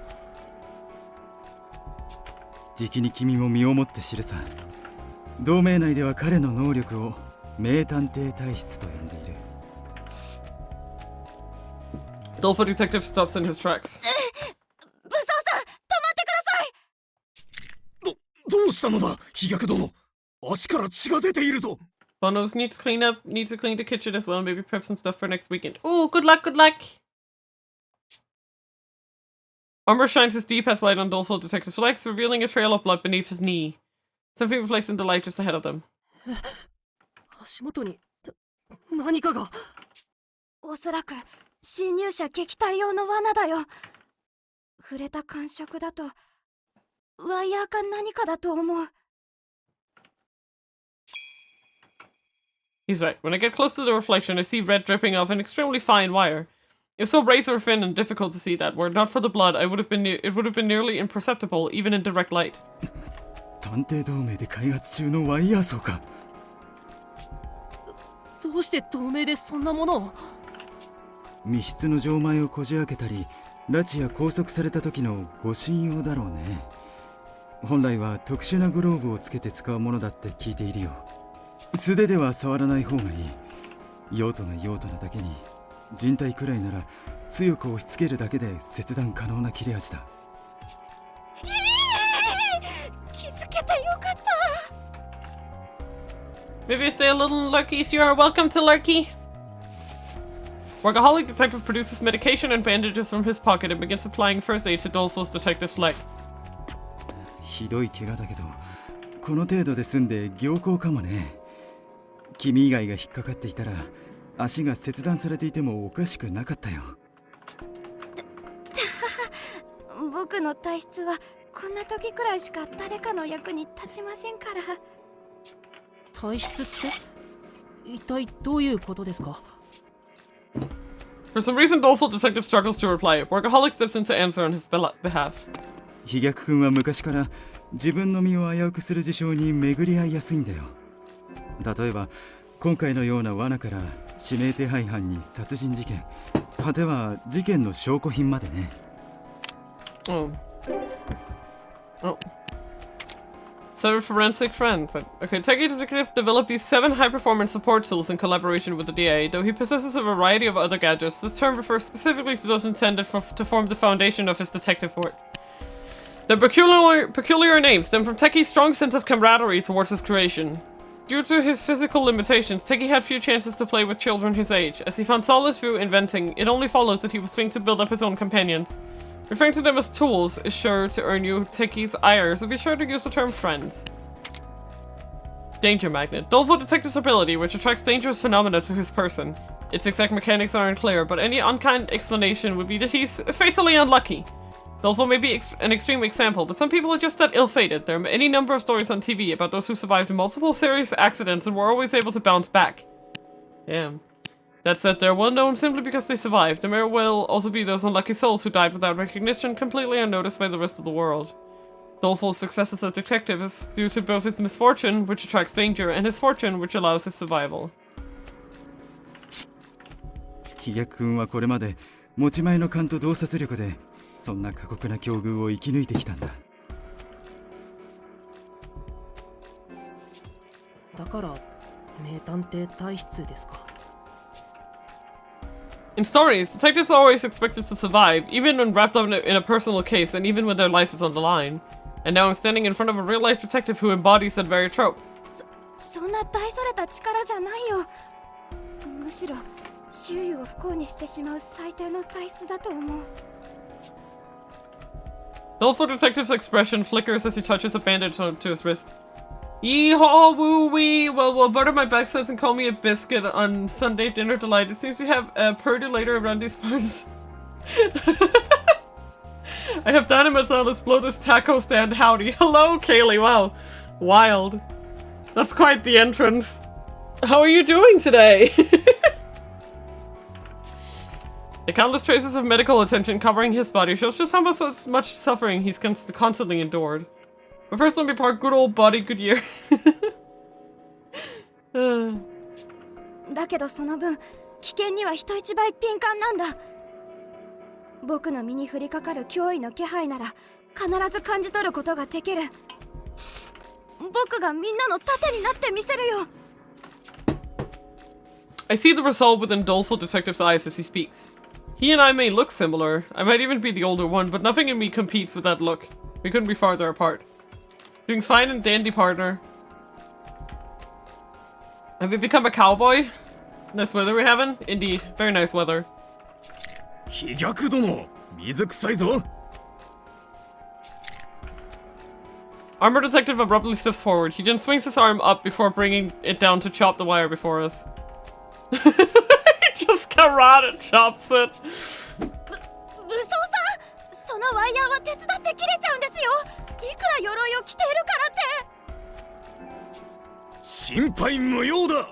じきに君も身をもって知るさ。同盟内では彼の能力を名探偵体質と呼んでいる。Dolphin Detective stops in his tracks. 武装さん、止まってください。どうしたのだ、飛脚殿。足から血が出ているぞ。Bonos needs to clean the kitchen as well and maybe prep some stuff for next weekend. Oh, good luck, good luck! Armor shines his D-pad light on Doleful Detective's legs, revealing a trail of blood beneath his knee. Something reflects in the light just ahead of them. 足元に何かが。おそらく侵入者撃退用の罠だよ。触れた感触だとワイヤーか何かだと思う。 He's right. When I get close to the reflection, I see red dripping off an extremely fine wire. It was so razor thin and difficult to see that, were it not for the blood, it would have been nearly imperceptible, even in direct light. 探偵同盟で開発中のワイヤー層か。どうして透明でそんなものを？密室の錠前をこじ開けたり、拉致や拘束された時の護身用だろうね。本来は特殊なグローブをつけて使うものだって聞いているよ。素手では触らない方がいい。用途が用途なだけに、人体くらいなら強く押し付けるだけで切断可能な切れ味だ。気づけてよかった。 Maybe I stay a little lucky, so you are welcome to Lurky. Workaholic detective produces medication and bandages from his pocket and begins applying first aid to Dolfo's detective's leg. ひどい怪我だけど、この程度で済んで僥幸かもね。君以外が引っかかっていたら、足が切断されていてもおかしくなかったよ。僕の体質はこんな時くらいしか誰かの役に立ちませんから。体質って一体どういうことですか？ For some reason, Doleful detective struggles to reply. Workaholic steps in to answer on his behalf. 飛躍君は昔から自分の身を危うくする事象に巡り合いやすいんだよ。例えば今回のような罠から指名手配犯に殺人事件、果ては事件の証拠品までね。Oh. Seven forensic friends. Okay, Techie Detective developed these 7 high-performance support tools in collaboration with the DA. Though he possesses a variety of other gadgets, this term refers specifically to those intended to form the foundation of his detective work. Their peculiar names stem from Techie's strong sense of camaraderie towards his creation. Due to his physical limitations, Techie had few chances to play with children his age. As he found solace through inventing, it only follows that he was fain to build up his own companions. Referring to them as tools is sure to earn you Techie's ire, so be sure to use the term friends. Danger Magnet. Doleful Detective's ability, which attracts dangerous phenomena to his person. Its exact mechanics are unclear, but any unkind explanation would be that he's fatally unlucky. Doleful may be an extreme example, but some people are just that ill-fated. There are any number of stories on TV about those who survived multiple serious accidents and were always able to bounce back. Damn. That said, they're well known simply because they survived. There may well also be those unlucky souls who died without recognition, completely unnoticed by the rest of the world. Doleful's success as a detective is due to both his misfortune, which attracts danger, and his fortune, which allows his survival. 飛躍君はこれまで持ち前の勘と洞察力でそんな過酷な境遇を生き抜いてきたんだ。だから名探偵体質ですか。 In stories, detectives are always expected to survive, even when wrapped up in a personal case and even when their life is on the line. And now I'm standing in front of a real-life detective who embodies that very trope. そんな大それた力じゃないよ。むしろ周囲を不幸にしてしまう最低の体質だと思う。 Doleful Detective's expression flickers as he touches a bandage to his wrist. Yeehaw woo wee! Well, butter my backsides and call me a biscuit on Sunday dinner delight. It seems you have a percolator around these parts. I have dynamite, so let's blow this taco stand. Howdy. Hello, Kaylee. Wow. Wild. That's quite the entrance. How are you doing today? The countless traces of medical attention covering his body shows just how much suffering he's constantly endured. But first let me park good old body good year. だけどその分危険には人一倍敏感なんだ。僕の身に降りかかる脅威の気配なら必ず感じ取ることができる。僕がみんなの盾になってみせるよ。 I see the resolve within Doleful Detective's eyes as he speaks. He and I may look similar. I might even be the older one, but nothing in me competes with that look. We couldn't be farther apart. Doing fine and dandy, partner. Have you become a cowboy? Nice weather we're having? Indeed, very nice weather. 飛躍殿、水臭いぞ。 Armor Detective abruptly steps forward. He then swings his arm up before bringing it down to chop the wire before us. He just karate chops it. 武装さん、そののワイヤーは手伝って切れちゃうんですよ。いくら鎧を着ているからって。心配無用だ。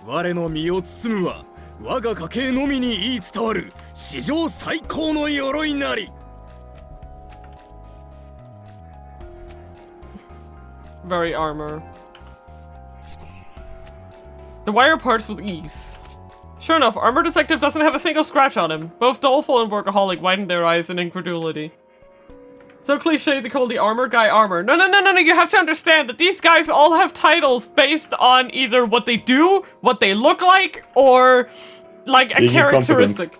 我の身を包むは我が家系のみに言い伝わる史上最高の鎧なり。Very armor. The wire parts with ease. Sure enough, Armor Detective doesn't have a single scratch on him. Both Doleful and Workaholic widen their eyes in incredulity. So cliche to call the armor guy armor. No, you have to understand that these guys all have titles based on either what they do, what they look like, or like a characteristic.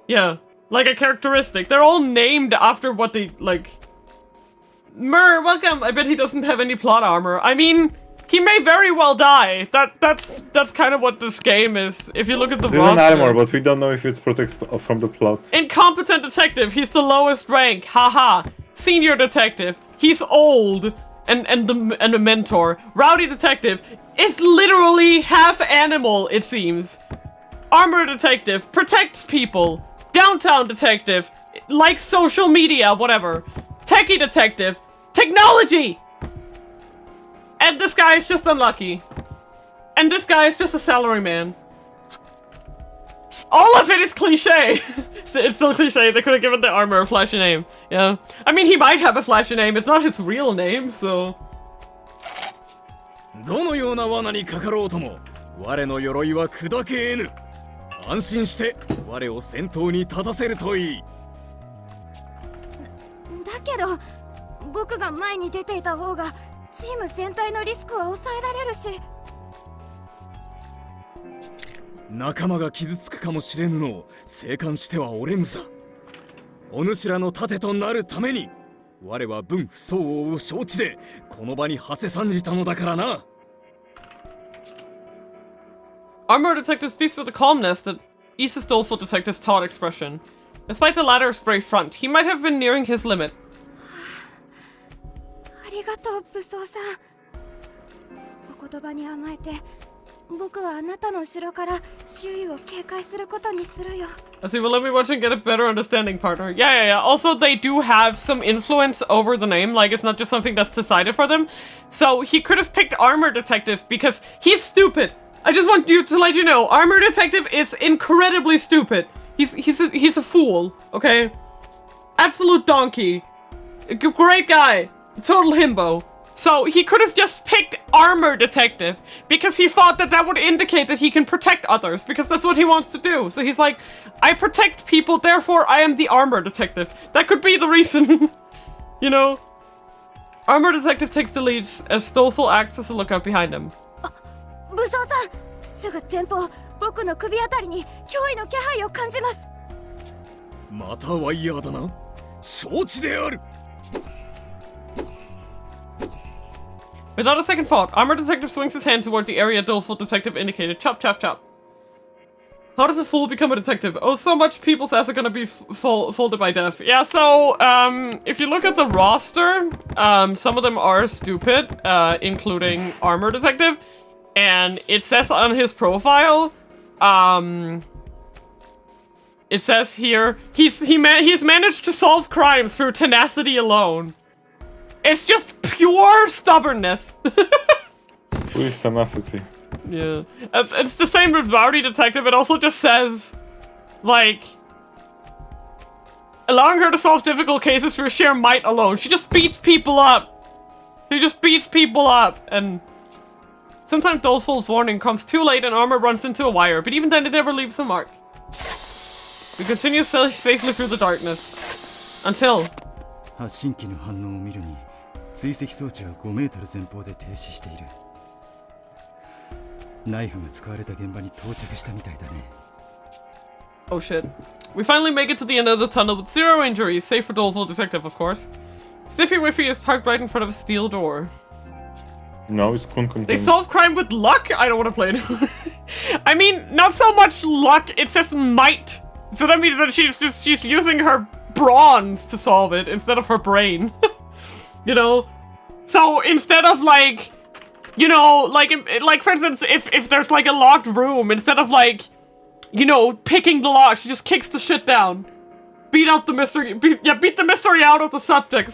Yeah, like a characteristic. They're all named after what they, like... Mur, welcome! I bet he doesn't have any plot armor. I mean, he may very well die. That's kind of what this game is. If you look at the roster. There's an armor, but we don't know if it protects from the plot. Incompetent detective, he's the lowest rank. Haha. Senior detective, he's old and a mentor. Rowdy detective is literally half animal, it seems. Armor detective protects people. Downtown detective likes social media, whatever. Techie detective, technology! And this guy is just unlucky. And this guy is just a salaryman. All of it is cliche! It's still cliche, they could have given the armor a flashy name. Yeah. I mean, he might have a flashy name, it's not his real name, so... どのような罠にかかろうとも、我の鎧は砕け得ぬ。安心して我を先頭に立たせるといい。だけど僕が前に出ていた方がチーム全体のリスクは抑えられるし。仲間が傷つくかもしれぬのを静観してはおれぬさ。お主らの盾となるために我は分不相応を承知でこの場に馳せ参じたのだからな。Armor Detective speaks with a calmness that eases Doleful Detective's taut expression. Despite the latter's brave front, he might have been nearing his limit. ありがとう、武装さん。お言葉に甘えて、僕はあなたの後ろから周囲を警戒することにするよ。I see, well, let me watch and get a better understanding, partner. Yeah. Also, they do have some influence over the name, like it's not just something that's decided for them. So, he could have picked Armor Detective because he's stupid. I just want you to let you know, Armor Detective is incredibly stupid. He's a fool, okay? Absolute donkey. Great guy. Total himbo. So he could have just picked Armor Detective because he thought that would indicate that he can protect others because that's what he wants to do. So he's like, I protect people, therefore I am the Armor Detective. That could be the reason. You know? Armor Detective takes the lead as Doleful acts as a lookout behind him. 武装さん、すぐ前方、僕の首あたりに脅威の気配を感じます。またワイヤーだな。承知である。Without a second thought, Armor Detective swings his hand toward the area Doleful Detective indicated. Chop, chop, chop. How does a fool become a detective? Oh, so much people's ass are gonna be folded by death. Yeah, so, if you look at the roster, some of them are stupid, including Armor Detective. And it says on his profile, it says here, he's managed to solve crimes through tenacity alone. It's just pure stubbornness. Who is tenacity? Yeah. It's the same with Rowdy Detective. It also just says, like, allowing her to solve difficult cases through sheer might alone. She just beats people up. And sometimes Doleful's warning comes too late and Armor runs into a wire, but even then it never leaves a mark. We continue safely through the darkness. Until... 発信機の反応を見るに追跡装置は5メートル前方で停止している。ナイフが使われた現場に到着したみたいだね。Oh shit. We finally make it to the end of the tunnel with 0 injuries, save for Doleful Detective, of course. Sniffy Wiffy is parked right in front of a steel door. No, it's Kun. They solve crime with luck? I don't want to play it. I mean, not so much luck, it says might. So that means that she's using her bronze to solve it instead of her brain. You know? So instead of like, you know, like for instance, if there's like a locked room, instead of like, you know, picking the lock, she just kicks the shit down. beat out the mystery. Beat the mystery out of the suspect.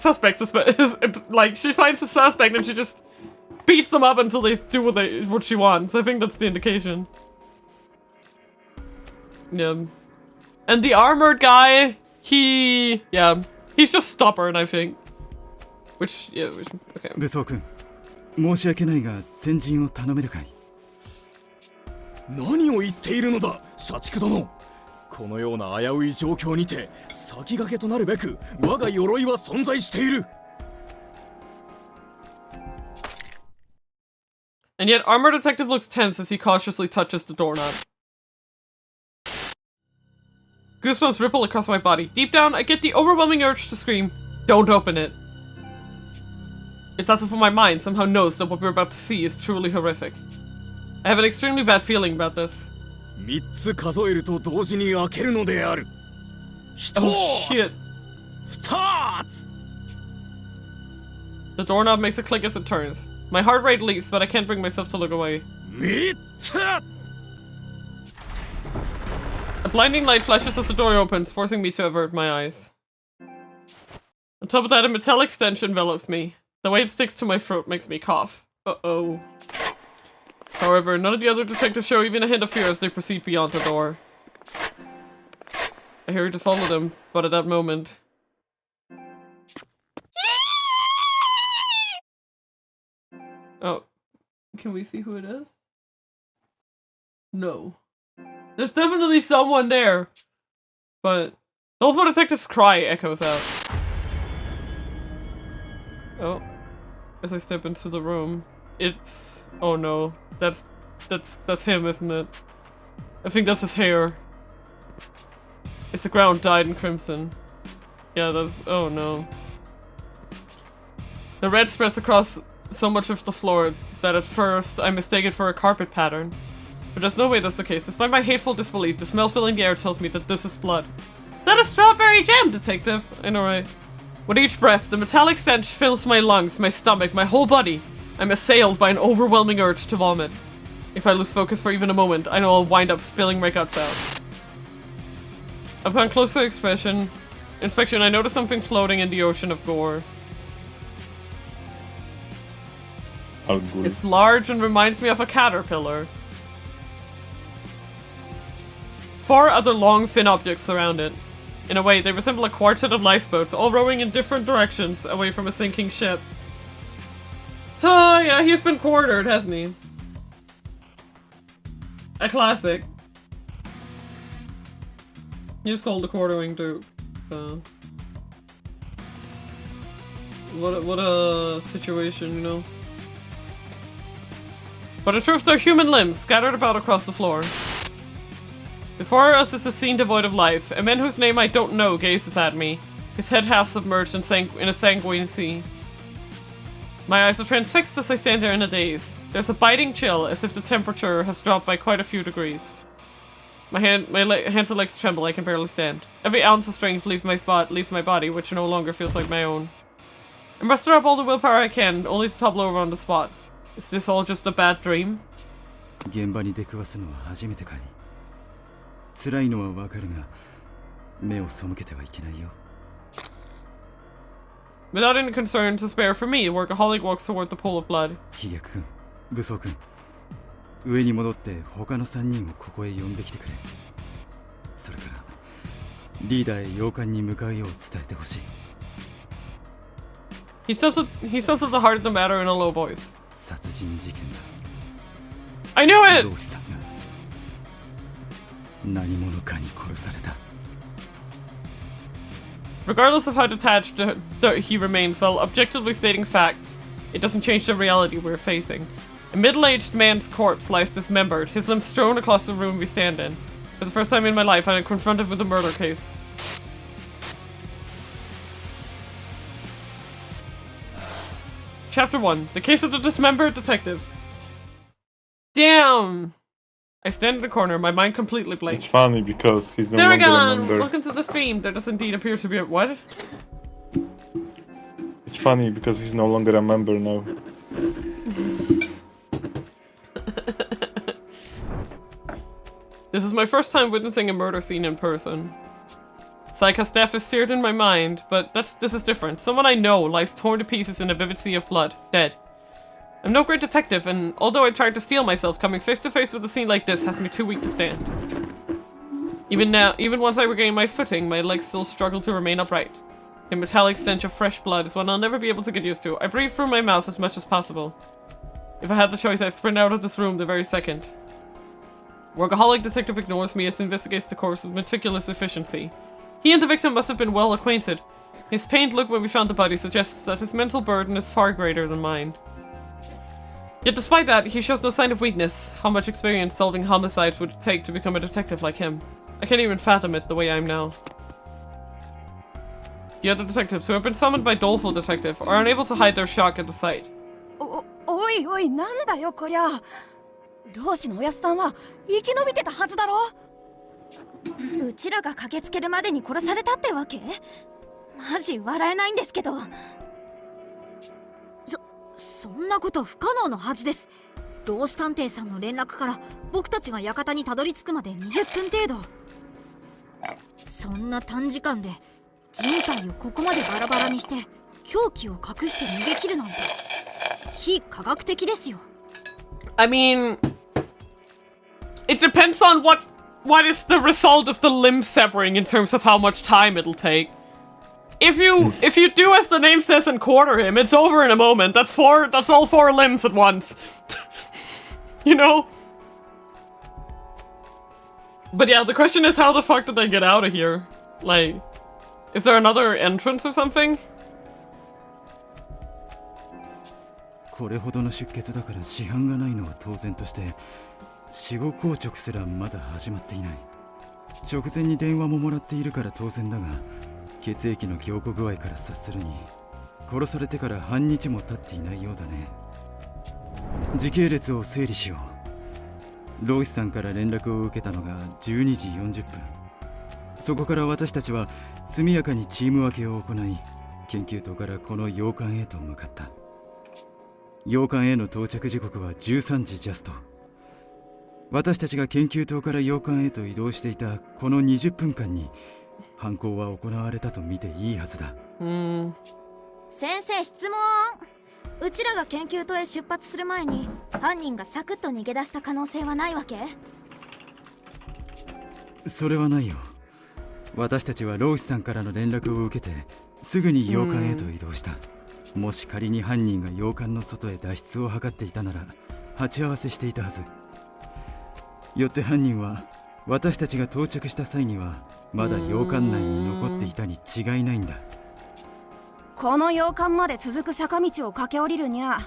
Like, she finds the suspect and she just beats them up until they do what she wants. I think that's the indication. Yeah. And the armored guy, he's just stubborn, I think. Okay. 武装君、申し訳ないが先陣を頼めるかい。何を言っているのだ、社畜殿。このような危うい状況にて先駆けとなるべく我が鎧は存在している。 And yet, Armor Detective looks tense as he cautiously touches the doorknob. Goosebumps ripple across my body. Deep down, I get the overwhelming urge to scream, "Don't open it." It's as if my mind somehow knows that what we're about to see is truly horrific. I have an extremely bad feeling about this. 3つ数えると同時に開けるのである。Oh shit. 2つ。 The doorknob makes a click as it turns. My heart rate leaps, but I can't bring myself to look away. 3つ。 A blinding light flashes as the door opens, forcing me to avert my eyes. On top of that, a metallic stench envelops me. The way it sticks to my throat makes me cough. Uh-oh. However, none of the other detectives show even a hint of fear as they proceed beyond the door. I hurry to follow them, but at that moment... Oh. Can we see who it is? No. There's definitely someone there! But... The awful detective's cry echoes out. Oh. As I step into the room. It's... Oh no. That's him, isn't it? I think that's his hair. It's the ground dyed in crimson. Yeah, that's... Oh no. The red spreads across so much of the floor that at first I mistake it for a carpet pattern. But there's no way that's the case. Despite my hateful disbelief, the smell filling the air tells me that this is blood. That is strawberry jam, detective! I know, right? With each breath, the metallic stench fills my lungs, my stomach, my whole body. I'm assailed by an overwhelming urge to vomit. If I lose focus for even a moment, I know I'll wind up spilling my guts out. Upon closer inspection, I notice something floating in the ocean of gore. It's large and reminds me of a caterpillar. 4 other long, thin objects surround it. In a way, they resemble a quartet of lifeboats, all rowing in different directions away from a sinking ship. Oh yeah, he's been quartered, hasn't he? A classic. He's called the quartering Duke. What a situation, you know. But in truth, they're human limbs scattered about across the floor. Before us is a scene devoid of life. A man whose name I don't know gazes at me, his head half submerged in a sanguine sea. My eyes are transfixed as I stand there in a daze. There's a biting chill, as if the temperature has dropped by quite a few degrees. My hands and legs tremble, I can barely stand. Every ounce of strength leaves my body, which no longer feels like my own. I muster up all the willpower I can, only to topple over on the spot. Is this all just a bad dream? 現場に出くわすのは初めてかい。辛いのはわかるが、目を背けてはいけないよ。Without any concern to spare for me, Workaholic walks toward the pool of blood. 飛躍君、武装君、上に戻って他の3人をここへ呼んできてくれ。それからリーダーへ洋館に向かうよう伝えてほしい。He says at the heart of the matter in a low voice. 殺人事件だ。I knew it! 老師さんが何者かに殺された。Regardless of how detached he remains while objectively stating facts, it doesn't change the reality we're facing. A middle-aged man's corpse lies dismembered, his limbs strewn across the room we stand in. For the first time in my life, I am confronted with a murder case. Chapter 1. The Case of the Dismembered Detective. Damn! I stand in the corner, my mind completely blank. It's funny because he's no longer a member. Welcome to the stream. There does indeed appear to be a what? It's funny because he's no longer a member now. This is my first time witnessing a murder scene in person. Saika's death is seared in my mind, but this is different. Someone I know lies torn to pieces in a vivid sea of blood, dead. I'm no great detective, and although I tried to steel myself, coming face to face with a scene like this has me too weak to stand. Even once I regain my footing, my legs still struggle to remain upright. The metallic stench of fresh blood is one I'll never be able to get used to. I breathe through my mouth as much as possible. If I had the choice, I'd sprint out of this room the very second. Workaholic detective ignores me as he investigates the corpse with meticulous efficiency. He and the victim must have been well acquainted. His pained look when we found the body suggests that his mental burden is far greater than mine. Yet despite that, he shows no sign of weakness. How much experience solving homicides would it take to become a detective like him? I can't even fathom it the way I am now. The other detectives, who have been summoned by Doleful Detective, are unable to hide their shock at the sight. おいおい、なんだよこりゃ。老師のおやすさんは生き延びてたはずだろ。うちらが駆けつけるまでに殺されたってわけ？マジ笑えないんですけど。そんなこと不可能のはずです。老師探偵さんの連絡から僕たちが館にたどり着くまで20分程度。そんな短時間で人体をここまでバラバラにして凶器を隠して逃げ切るなんて非科学的ですよ。I mean, it depends on what is the result of the limb severing in terms of how much time it'll take. If you do as the name says and quarter him, it's over in a moment. That's all 4 limbs at once. You know? But yeah, the question is, how the fuck did they get out of here? Like, is there another entrance or something? これほどの出血だから死斑がないのは当然として、死後硬直すらまだ始まっていない。直前に電話ももらっているから当然だが、血液の凝固具合から察するに殺されてから半日も経っていないようだね。時系列を整理しよう。ロイスさんから連絡を受けたのが12時40分。そこから私たちは速やかにチーム分けを行い、研究棟からこの洋館へと向かった。洋館への到着時刻は13時ジャスト。私たちが研究棟から洋館へと移動していたこの20分間に犯行は行われたと見ていいはずだ。先生、質問。うちらが研究棟へ出発する前に犯人がサクッと逃げ出した可能性はないわけ？それはないよ。私たちはローシさんからの連絡を受けてすぐに洋館へと移動した。もし仮に犯人が洋館の外へ脱出を図っていたなら鉢合わせしていたはず。よって犯人は私たちが到着した際にはまだ洋館内に残っていたに違いないんだ。この洋館まで続く坂道を駆け下りるにゃ、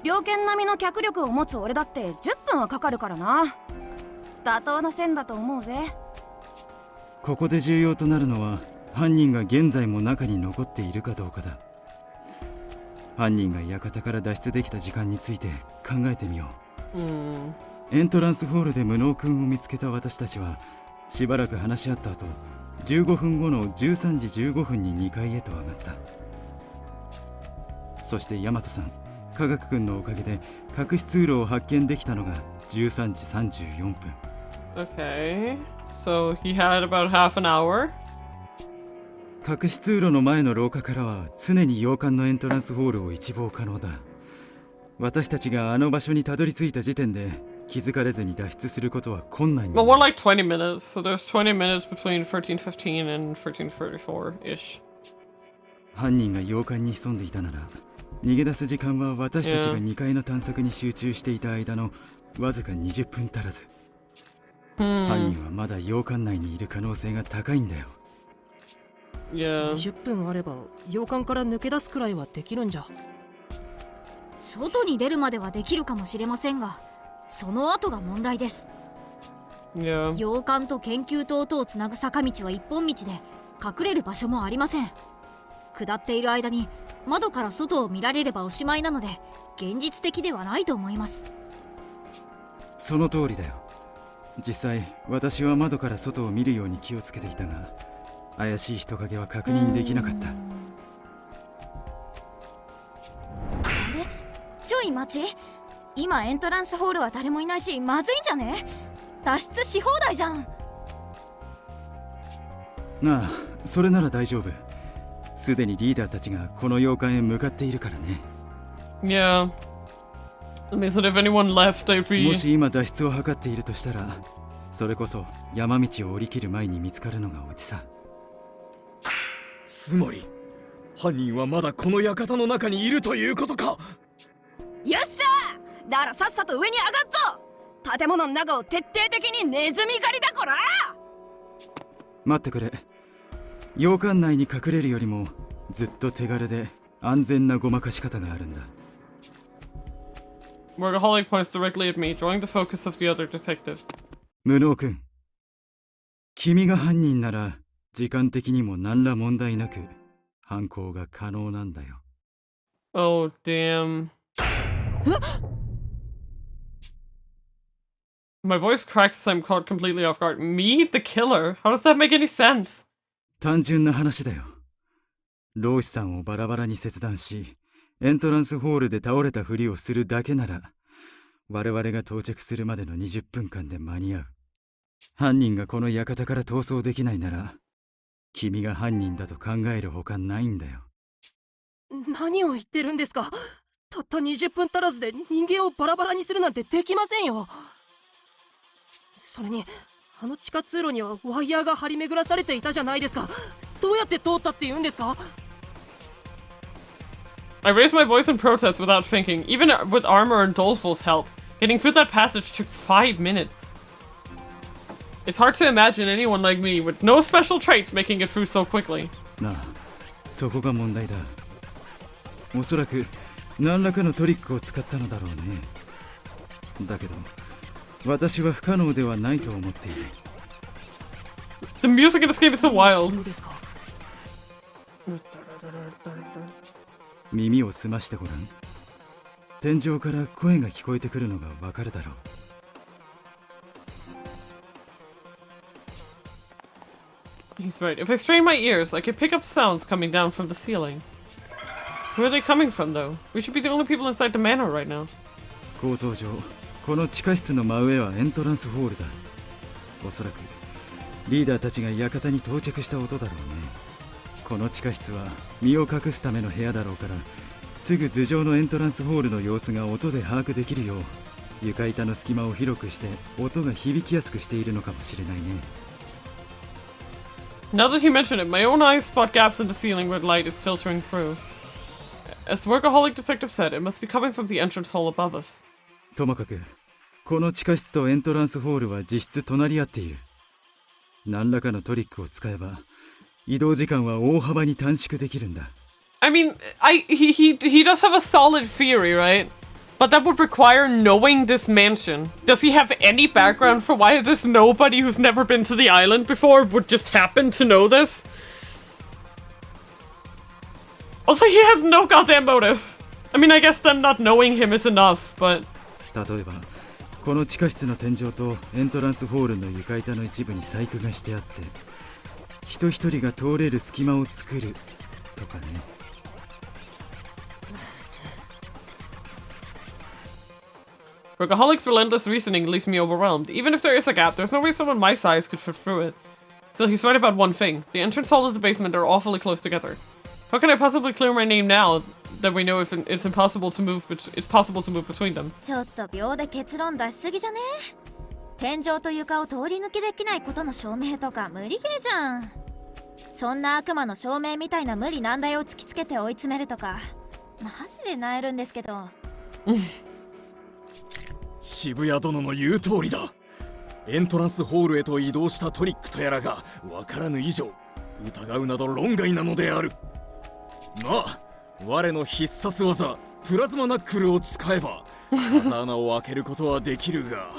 猟犬並みの脚力を持つ俺だって10分はかかるからな。妥当な線だと思うぜ。ここで重要となるのは犯人が現在も中に残っているかどうかだ。犯人が館から脱出できた時間について考えてみよう。エントランスホールで無能君を見つけた私たちはしばらく話し合った後、15分後の13時15分に2階へと上がった。そして大和さん、科学君のおかげで隠し通路を発見できたのが13時34分。Okay, so he had about half an hour. 隠し通路の前の廊下からは常に洋館のエントランスホールを一望可能だ。私たちがあの場所にたどり着いた時点で気づかれずに脱出することは困難に。Well, we're like 20 minutes, so there's 20 minutes between 13:15 and 13:34-ish. 犯人が洋館に潜んでいたなら逃げ出す時間は私たちが2階の探索に集中していた間のわずか20分足らず。犯人はまだ洋館内にいる可能性が高いんだよ。20分あれば洋館から抜け出すくらいはできるんじゃ。外に出るまではできるかもしれませんが、その後が問題です。洋館と研究棟とをつなぐ坂道は一本道で隠れる場所もありません。下っている間に窓から外を見られればおしまいなので現実的ではないと思います。その通りだよ。実際私は窓から外を見るように気をつけていたが、怪しい人影は確認できなかった。ちょい待ち。今エントランスホールは誰もいないしまずいんじゃね？脱出し放題じゃん。なあ、それなら大丈夫。すでにリーダーたちがこの洋館へ向かっているからね。Yeah. I mean, so if anyone left, I'd be... もし今脱出を図っているとしたら、それこそ山道を降り切る前に見つかるのがオチさ。つまり犯人はまだこの館の中にいるということか。よっしゃー、だからさっさと上に上がっぞ。建物の中を徹底的にネズミ狩りだこら。待ってくれ。洋館内に隠れるよりもずっと手軽で安全なごまかし方があるんだ。Workaholic points directly at me, drawing the focus of the other detectives. 無能君、君が犯人なら時間的にも何ら問題なく犯行が可能なんだよ。Oh, damn. My voice cracks as I'm caught completely off guard. Me? The killer? How does that make any sense? 単純な話だよ。ローシさんをバラバラに切断し、エントランスホールで倒れたふりをするだけなら、我々が到着するまでの20分間で間に合う。犯人がこの館から逃走できないなら、君が犯人だと考えるほかないんだよ。何を言ってるんですか。たった20分足らずで人間をバラバラにするなんてできませんよ。それにあの地下通路にはワイヤーが張り巡らされていたじゃないですか。どうやって通ったって言うんですか。I raised my voice in protest without thinking. Even with armor and Doleful's help, getting through that passage took 5 minutes. It's hard to imagine anyone like me with no special traits making it through so quickly. なあ、そこが問題だ。おそらく何らかのトリックを使ったのだろうね。だけど私は不可能ではないと思っている。The music in this game is so wild. 耳を澄ましてごらん。天井から声が聞こえてくるのがわかるだろう。He's right. If I strain my ears, I could pick up sounds coming down from the ceiling. Where are they coming from, though? We should be the only people inside the manor right now. 構造上、この地下室の真上はエントランスホールだ。おそらくリーダーたちが館に到着した音だろうね。この地下室は身を隠すための部屋だろうから、すぐ頭上のエントランスホールの様子が音で把握できるよう、床板の隙間を広くして音が響きやすくしているのかもしれないね。Now that you mention it, my own eyes spot gaps in the ceiling where light is filtering through. As Workaholic Detective said, it must be coming from the entrance hall above us. ともかく、この地下室とエントランスホールは実質隣り合っている。何らかのトリックを使えば、移動時間は大幅に短縮できるんだ。I mean, he does have a solid theory, right? But that would require knowing this mansion. Does he have any background for why this nobody who's never been to the island before would just happen to know this? Also, he has no goddamn motive. I mean, I guess them not knowing him is enough, but... 例えば、この地下室の天井とエントランスホールの床板の一部に細工がしてあって、人一人が通れる隙間を作るとかね。Workaholic's relentless reasoning leaves me overwhelmed. Even if there is a gap, there's no way someone my size could fit through it. Still, he's right about one thing. The entrance hall and the basement are awfully close together. How can I possibly clear my name now that we know if it's impossible to move, it's possible to move between them? ちょっと秒で結論出しすぎじゃね？天井と床を通り抜けできないことの証明とか無理ゲーじゃん。そんな悪魔の証明みたいな無理難題を突きつけて追い詰めるとか、マジで萎えるんですけど。渋谷殿の言う通りだ。エントランスホールへと移動したトリックとやらが分からぬ以上、疑うなど論外なのである。まあ、我の必殺技プラズマナックルを使えば風穴を開けることはできるが。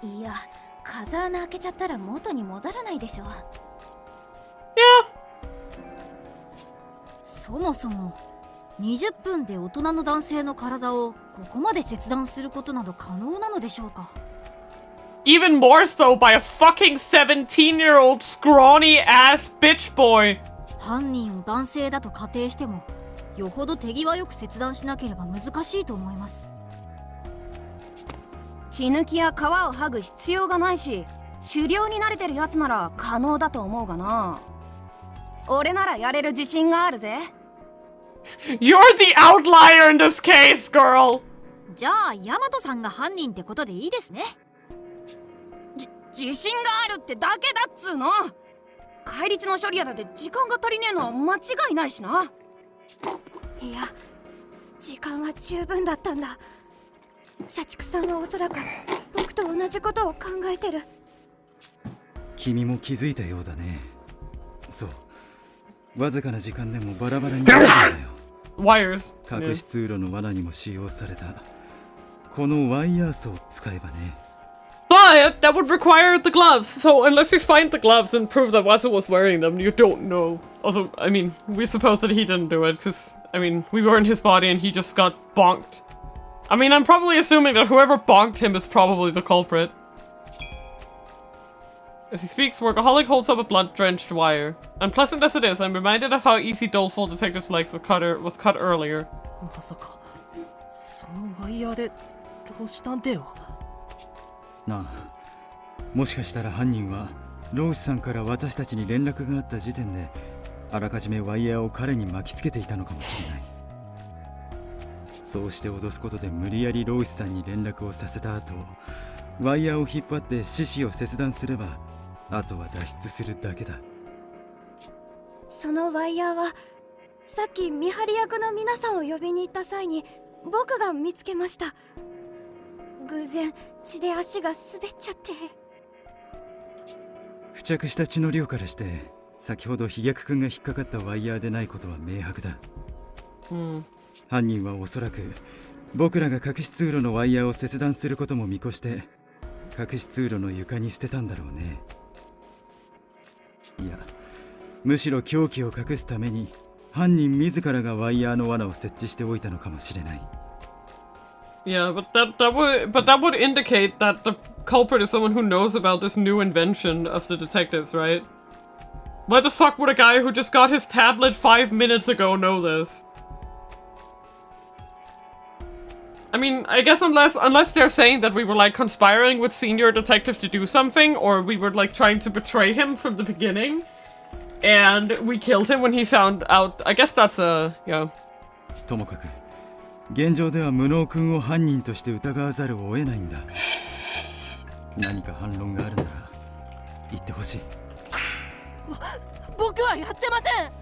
いや、風穴開けちゃったら元に戻らないでしょ。そもそも20分で大人の男性の体をここまで切断することなど可能なのでしょうか。 Even more so by a fucking 17-year-old scrawny ass bitch boy. 犯人を男性だと仮定しても、よほど手際よく切断しなければ難しいと思います。血抜きや皮を剥ぐ必要がないし、狩猟に慣れてるやつなら可能だと思うがな。俺ならやれる自信があるぜ。 You're the outlier in this case, girl! じゃあヤマトさんが犯人ってことでいいですね。自信があるってだけだっつうの。戒律の処理やらで時間が足りねえのは間違いないしな。いや、時間は十分だったんだ。社畜さんはおそらく僕と同じことを考えてる。君も気づいたようだね。そう、わずかな時間でもバラバラになるんだよ。Wires. 隠し通路の罠にも使用されたこのワイヤーソーを使えばね。But that would require the gloves. So unless we find the gloves and prove that Watsu was wearing them, you don't know. Also, I mean, we suppose that he didn't do it because, I mean, we were in his body and he just got bonked. I mean, I'm probably assuming that whoever bonked him is probably the culprit. As he speaks, Workaholic holds up a blood-drenched wire. Unpleasant as it is, I'm reminded of how easy doleful Detective's legs was cut earlier. まさかそのワイヤーでロシ探偵を。なあ、もしかしたら犯人はローシさんから私たちに連絡があった時点であらかじめワイヤーを彼に巻きつけていたのかもしれない。そうして脅すことで無理やりローシさんに連絡をさせた後、ワイヤーを引っ張って四肢を切断すればあとは脱出するだけだ。そのワイヤーはさっき見張り役の皆さんを呼びに行った際に僕が見つけました。偶然血で足が滑っちゃって。付着した血の量からして先ほど飛躍くんが引っかかったワイヤーでないことは明白だ。犯人はおそらく僕らが隠し通路のワイヤーを切断することも見越して隠し通路の床に捨てたんだろうね。いや、むしろ凶器を隠すために犯人自らがワイヤーの罠を設置しておいたのかもしれない。Yeah, but that would indicate that the culprit is someone who knows about this new invention of the detectives, right? Why the fuck would a guy who just got his tablet 5 minutes ago know this? I mean, I guess unless they're saying that we were like conspiring with senior detective to do something, or we were like trying to betray him from the beginning, and we killed him when he found out. I guess that's yeah. ともかく現状では無能君を犯人として疑わざるを得ないんだ。何か反論があるなら言ってほしい。僕はやってません。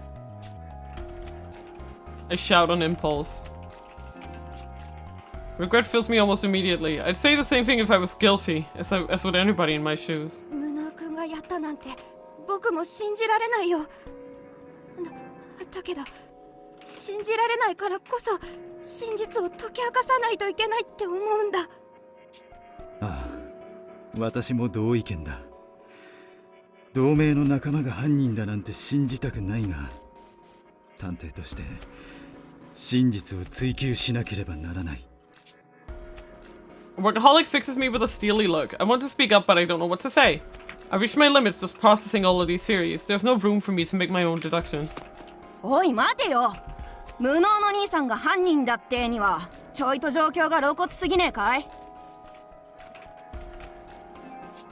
I shout on impulse. Regret fills me almost immediately. I'd say the same thing if I was guilty, as would anybody in my shoes. 無能君がやったなんて僕も信じられないよ。だけど信じられないからこそ真実を解き明かさないといけないって思うんだ。ああ、私も同意見だ。同盟の仲間が犯人だなんて信じたくないが、探偵として真実を追求しなければならない。Workaholic fixes me with a steely look. I want to speak up, but I don't know what to say. I've reached my limits just processing all of these theories. There's no room for me to make my own deductions. おい待てよ。無能の兄さんが犯人だってにはちょいと状況が露骨すぎねえかい。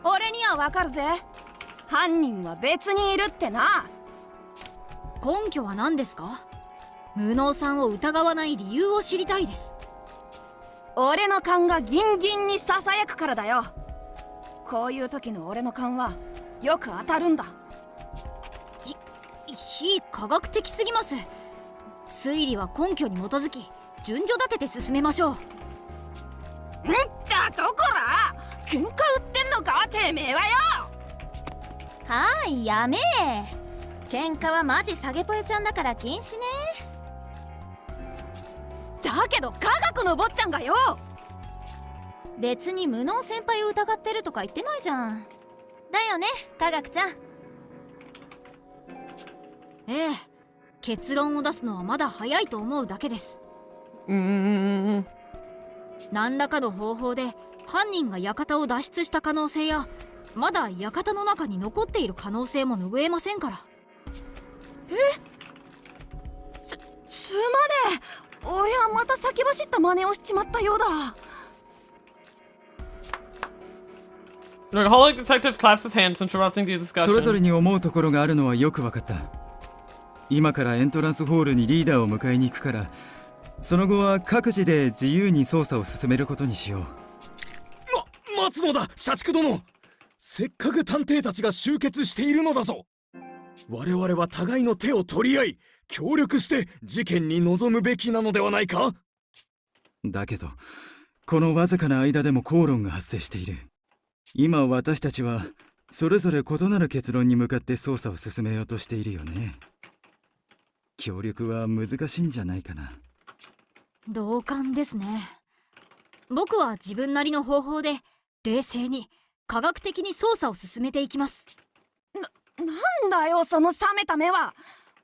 俺にはわかるぜ。犯人は別にいるってな。根拠は何ですか？無能さんを疑わない理由を知りたいです。俺の勘がギンギンにささやくからだよ。こういう時の俺の勘はよく当たるんだ。非科学的すぎます。推理は根拠に基づき順序立てて進めましょう。んだとこら喧嘩売ってんのかてめえはよ。はい、やめえ。喧嘩はマジサゲポヨちゃんだから禁止ね。だけど科学の坊ちゃんがよ。別に無能先輩を疑ってるとか言ってないじゃん。だよね、科学ちゃん。ええ、結論を出すのはまだ早いと思うだけです。何らかの方法で犯人が館を脱出した可能性やまだ館の中に残っている可能性も拭えませんから。すまねえ。俺はまた先走った真似をしちまったようだ。Workaholic detective claps his hands, interrupting the それぞれ discussion. に思うところがあるのはよく分かった。今からエントランスホールにリーダーを迎えに行くから、その後は各自で自由に捜査を進めることにしよう。待つのだ、社畜殿。せっかく探偵たちが集結しているのだぞ。我々は互いの手を取り合い、協力して事件に臨むべきなのではないか。だけど、このわずかな間でも口論が発生している。今私たちはそれぞれ異なる結論に向かって捜査を進めようとしているよね。協力は難しいんじゃないかな。同感ですね。僕は自分なりの方法で冷静に科学的に捜査を進めていきます。なんだよその冷めた目は。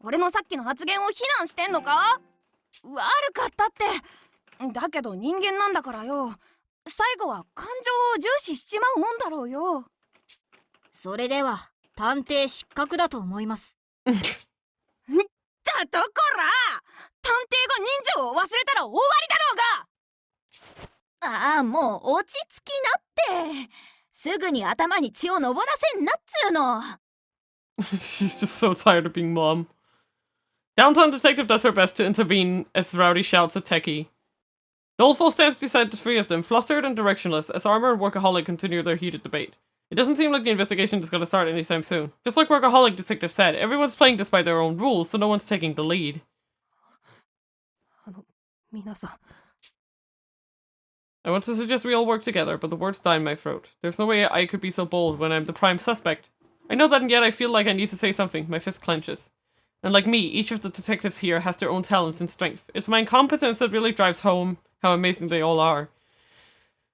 俺のさっきの発言を非難してんのか？悪かったって。だけど人間なんだからよ、最後は感情を重視しちまうもんだろうよ。それでは探偵失格だと思います。だとこら、探偵が人情を忘れたら終わりだろうが。ああ、もう落ち着きなって。すぐに頭に血を上らせんなっつうの。She's just so tired of being mom. Downtown detective does her best to intervene as Rowdy shouts at Techie. Doleful stands beside the three of them, flustered and directionless, as Armor and Workaholic continue their heated debate. It doesn't seem like the investigation is going to start anytime soon. Just like Workaholic Detective said, everyone's playing this by their own rules, so no one's taking the lead. 皆さん。 I want to suggest we all work together, but the words die in my throat. There's no way I could be so bold when I'm the prime suspect. I know that, and yet I feel like I need to say something. My fist clenches. And like me, each of the detectives here has their own talents and strength. It's my incompetence that really drives home how amazing they all are.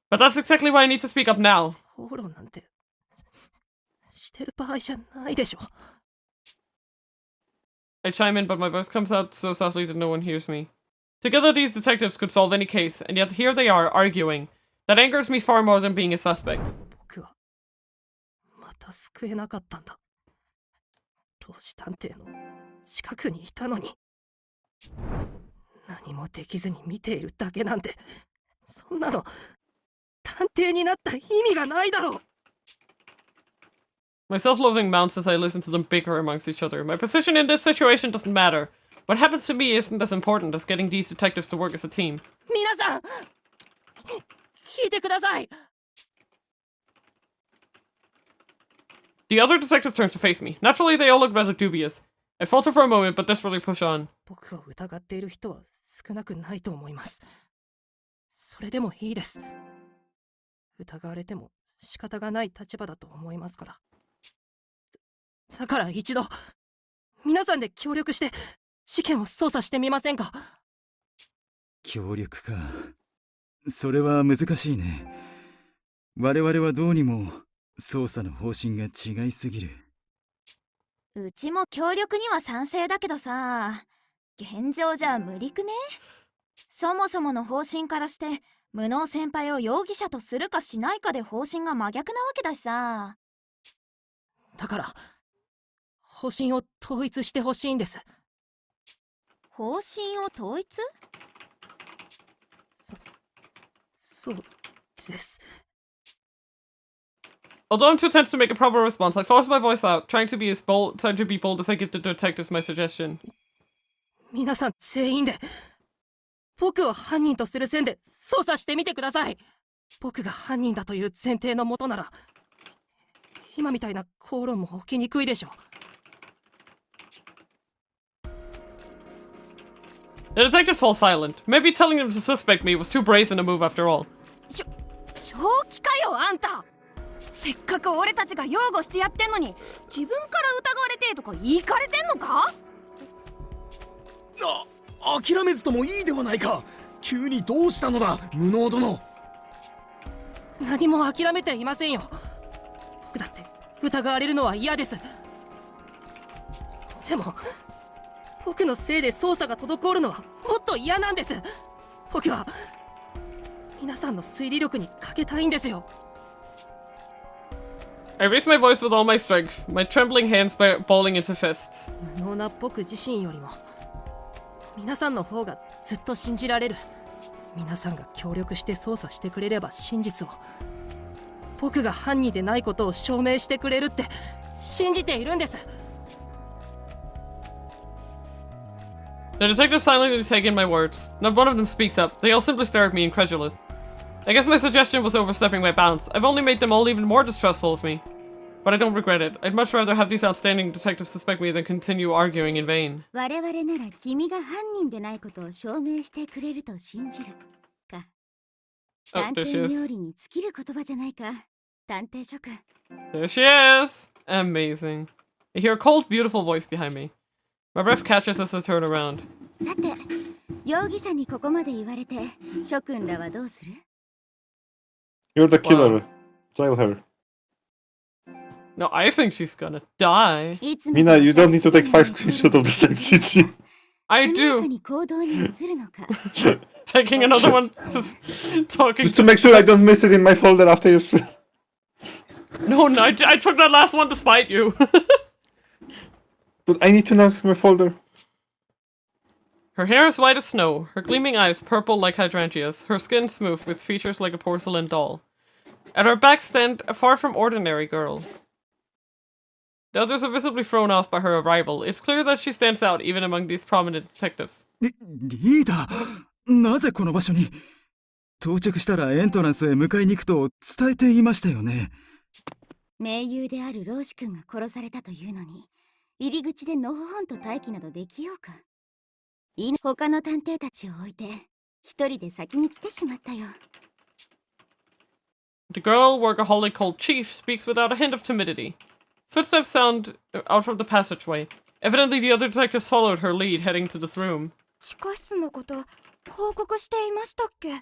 But that's exactly why I need to speak up now. 口論なんてしてる場合じゃないでしょ。 I chime in, but my voice comes out so softly that no one hears me. Together these detectives could solve any case, and yet here they are, arguing. That angers me far more than being a suspect. 僕はまた救えなかったんだ。老子探偵の近くにいたのに。何もできずに見ているだけなんて、そんなの探偵になった意味がないだろう。 My self-loathing mounts as I listen to them bicker amongst each other. My position in this situation doesn't matter. What happens to me isn't as important as getting these detectives to work as a team. 皆さん、聞いてください。 The other detective turns to face me. Naturally, they all look rather dubious. I falter for a moment, but desperately push on. 僕を疑っている人は少なくないと思います。それでもいいです。疑われても仕方がない立場だと思いますから。だから一度、皆さんで協力して事件を捜査してみませんか？協力か。それは難しいね。我々はどうにも捜査の方針が違いすぎる。うちも協力には賛成だけどさ、現状じゃ無理くね？そもそもの方針からして、無能先輩を容疑者とするかしないかで方針が真逆なわけだしさ。だから、方針を統一してほしいんです。方針を統一？そうです。 Although I'm too tense to make a proper response, I force my voice out, trying to be bold as I give the detectives my suggestion. 皆さん全員で僕を犯人とする線で捜査してみてください。僕が犯人だという前提のもとなら、今みたいな口論も起きにくいでしょう。 The detectives fall silent. Maybe telling them to suspect me was too brazen a move after all. 正気かよあんた。せっかく俺たちが擁護してやってんのに、自分から疑われてとか言いかれてんのか？諦めずともいいではないか。急にどうしたのだ、無能殿。何も諦めていませんよ。僕だって疑われるのは嫌です。でも僕のせいで捜査が滞るのはもっと嫌なんです。僕は皆さんの推理力にかけたいんですよ。 I raise my voice with all my strength, my trembling hands balling into fists. 無能な僕自身よりも皆さんの方がずっと信じられる。皆さんが協力して捜査してくれれば真実を僕が犯人でないことを証明してくれるって信じているんです。 The detectives silently take in my words. Not one of them speaks up. They all simply stare at me incredulous. I guess my suggestion was overstepping my bounds. I've only made them all even more distrustful of me. But I don't regret it. I'd much rather have these outstanding detectives suspect me than continue arguing in vain. 我々なら君が犯人でないことを証明してくれると信じるか。探偵冥利に尽きる言葉じゃないか。探偵諸君。 There she is! Amazing. I hear a cold, beautiful voice behind me. My breath catches as I turn around. さて、容疑者にここまで言われて、諸君らはどうする？ You're the killer. Jail her. No, I think she's gonna die. Mina, you don't need to take 5 screenshots of the same CG. I do. Taking another one, talking. Just to make sure I don't miss it in my folder after you. No, I took that last one to spite you. But I need to know it's in my folder. Her hair is white as snow, her gleaming eyes purple like hydrangeas, her skin smooth with features like a porcelain doll. At her back stand a far from ordinary girl. The others are visibly thrown off by her arrival. It's clear that she stands out even among these prominent detectives. リーダー、なぜこの場所に？到着したらエントランスへ迎えに行くと伝えていましたよね。盟友である老子君が殺されたというのに、入り口でのほほんと待機などできようか。他の探偵たちを置いて、一人で先に来てしまったよ。The girl, workaholic called Chief, speaks without a hint of timidity. Footsteps sound out from the passageway. Evidently the other detectives followed her lead, heading to this room. 地下室のこと報告していましたっけ？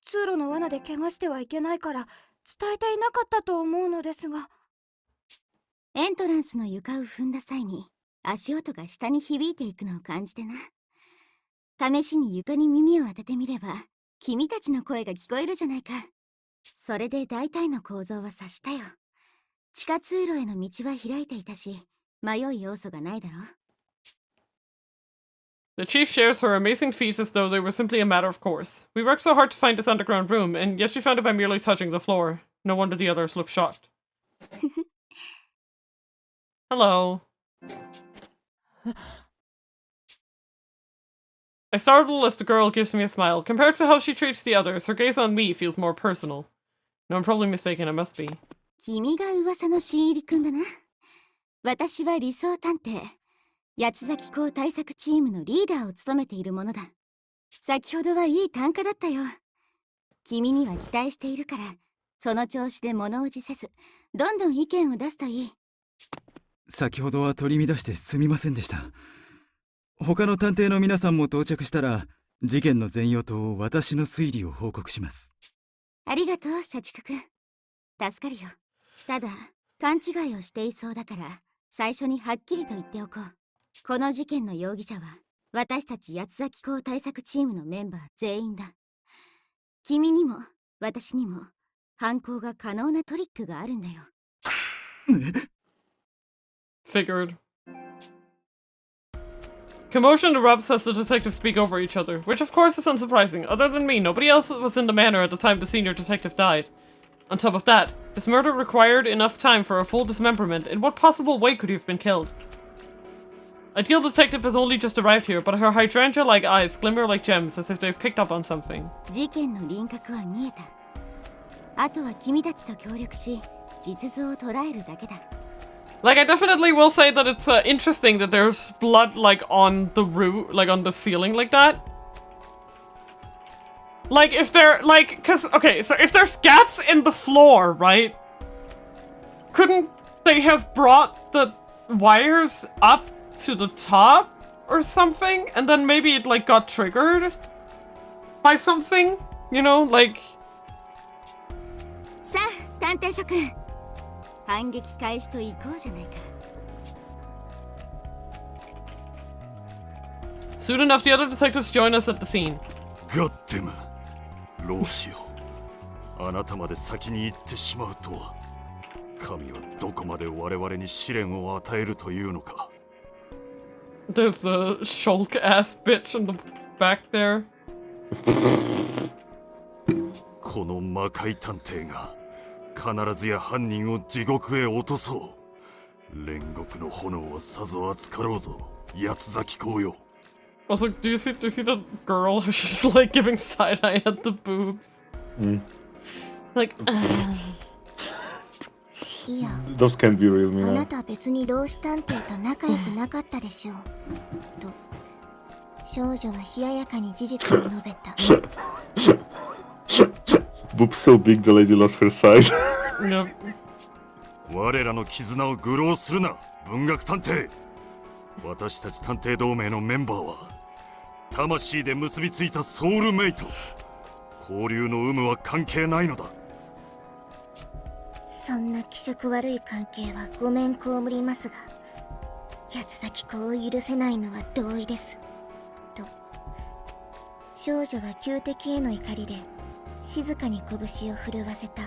通路の罠で怪我してはいけないから伝えていなかったと思うのですが。エントランスの床を踏んだ際に足音が下に響いていくのを感じてな。試しに床に耳を当ててみれば君たちの声が聞こえるじゃないか。それで大体の構造は察したよ。地下通路への道は開いていたし、迷い要素がないだろ。The chief shares her amazing feats as though they were simply a matter of course. We worked so hard to find this underground room, and yet she found it by merely touching the floor. No wonder the others looked shocked. Hello. I startle as the girl gives me a smile. Compared to how she treats the others, her gaze on me feels more personal. No, I'm probably mistaken, I must be. 君が噂の新入りくんだな。私は理想探偵。八崎港対策チームのリーダーを務めているものだ。先ほどはいい単価だったよ。君には期待しているから、その調子で物おじせず、どんどん意見を出すといい。先ほどは取り乱してすみませんでした。他の探偵の皆さんも到着したら、事件の全容と私の推理を報告します。ありがとう、社畜くん。助かるよ。ただ、勘違いをしていそうだから、最初にはっきりと言っておこう。この事件の容疑者は、私たち八崎港対策チームのメンバー全員だ。君にも、私にも、犯行が可能なトリックがあるんだよ。Figured. Commotion erupts as the detectives speak over each other, which of course is unsurprising. Other than me, nobody else was in the manor at the time the senior detective died. On top of that, this murder required enough time for a full dismemberment. In what possible way could he have been killed? Ideal detective has only just arrived here, but her hydrangea-like eyes glimmer like gems as if they've picked up on something. 事件の輪郭は見えた。あとは君たちと協力し、実像を捉えるだけだ。Like, I definitely will say that it's interesting that there's blood, like, on the roof, like, on the ceiling like that. Like, if there, like, cause, okay, so if there's gaps in the floor, right? Couldn't they have brought the wires up to the top or something? And then maybe it, like, got triggered by something? You know, like... さあ、探偵諸君。反撃開始と行こうじゃないか。Soon enough, the other detectives join us at the scene. ガッテム、老子よ。あなたまで先に行ってしまうとは。神はどこまで我々に試練を与えるというのか。There's the shulk-ass bitch in the back there. この魔界探偵が必ずや犯人を地獄へ落とそう。煉獄の炎はさぞ熱かろうぞ、八つ咲き公よ。Also, do you see the girl? She's like giving side eye at the boobs. Like, Those can't be real, あ Mina. なた別に老子探偵と仲良くなかったでしょうと少女は冷ややかに事実を述べた。Boobs so big the lady lost her sight. yep. 我らの絆を愚弄するな、文学探偵。私たち探偵同盟のメンバーは魂で結びついたソウルメイト。交流の有無は関係ないのだ。そんな気色悪い関係はごめん被りますが、八つ咲き子を許せないのは同意ですと少女は旧敵への怒りで静かに拳を震わせた。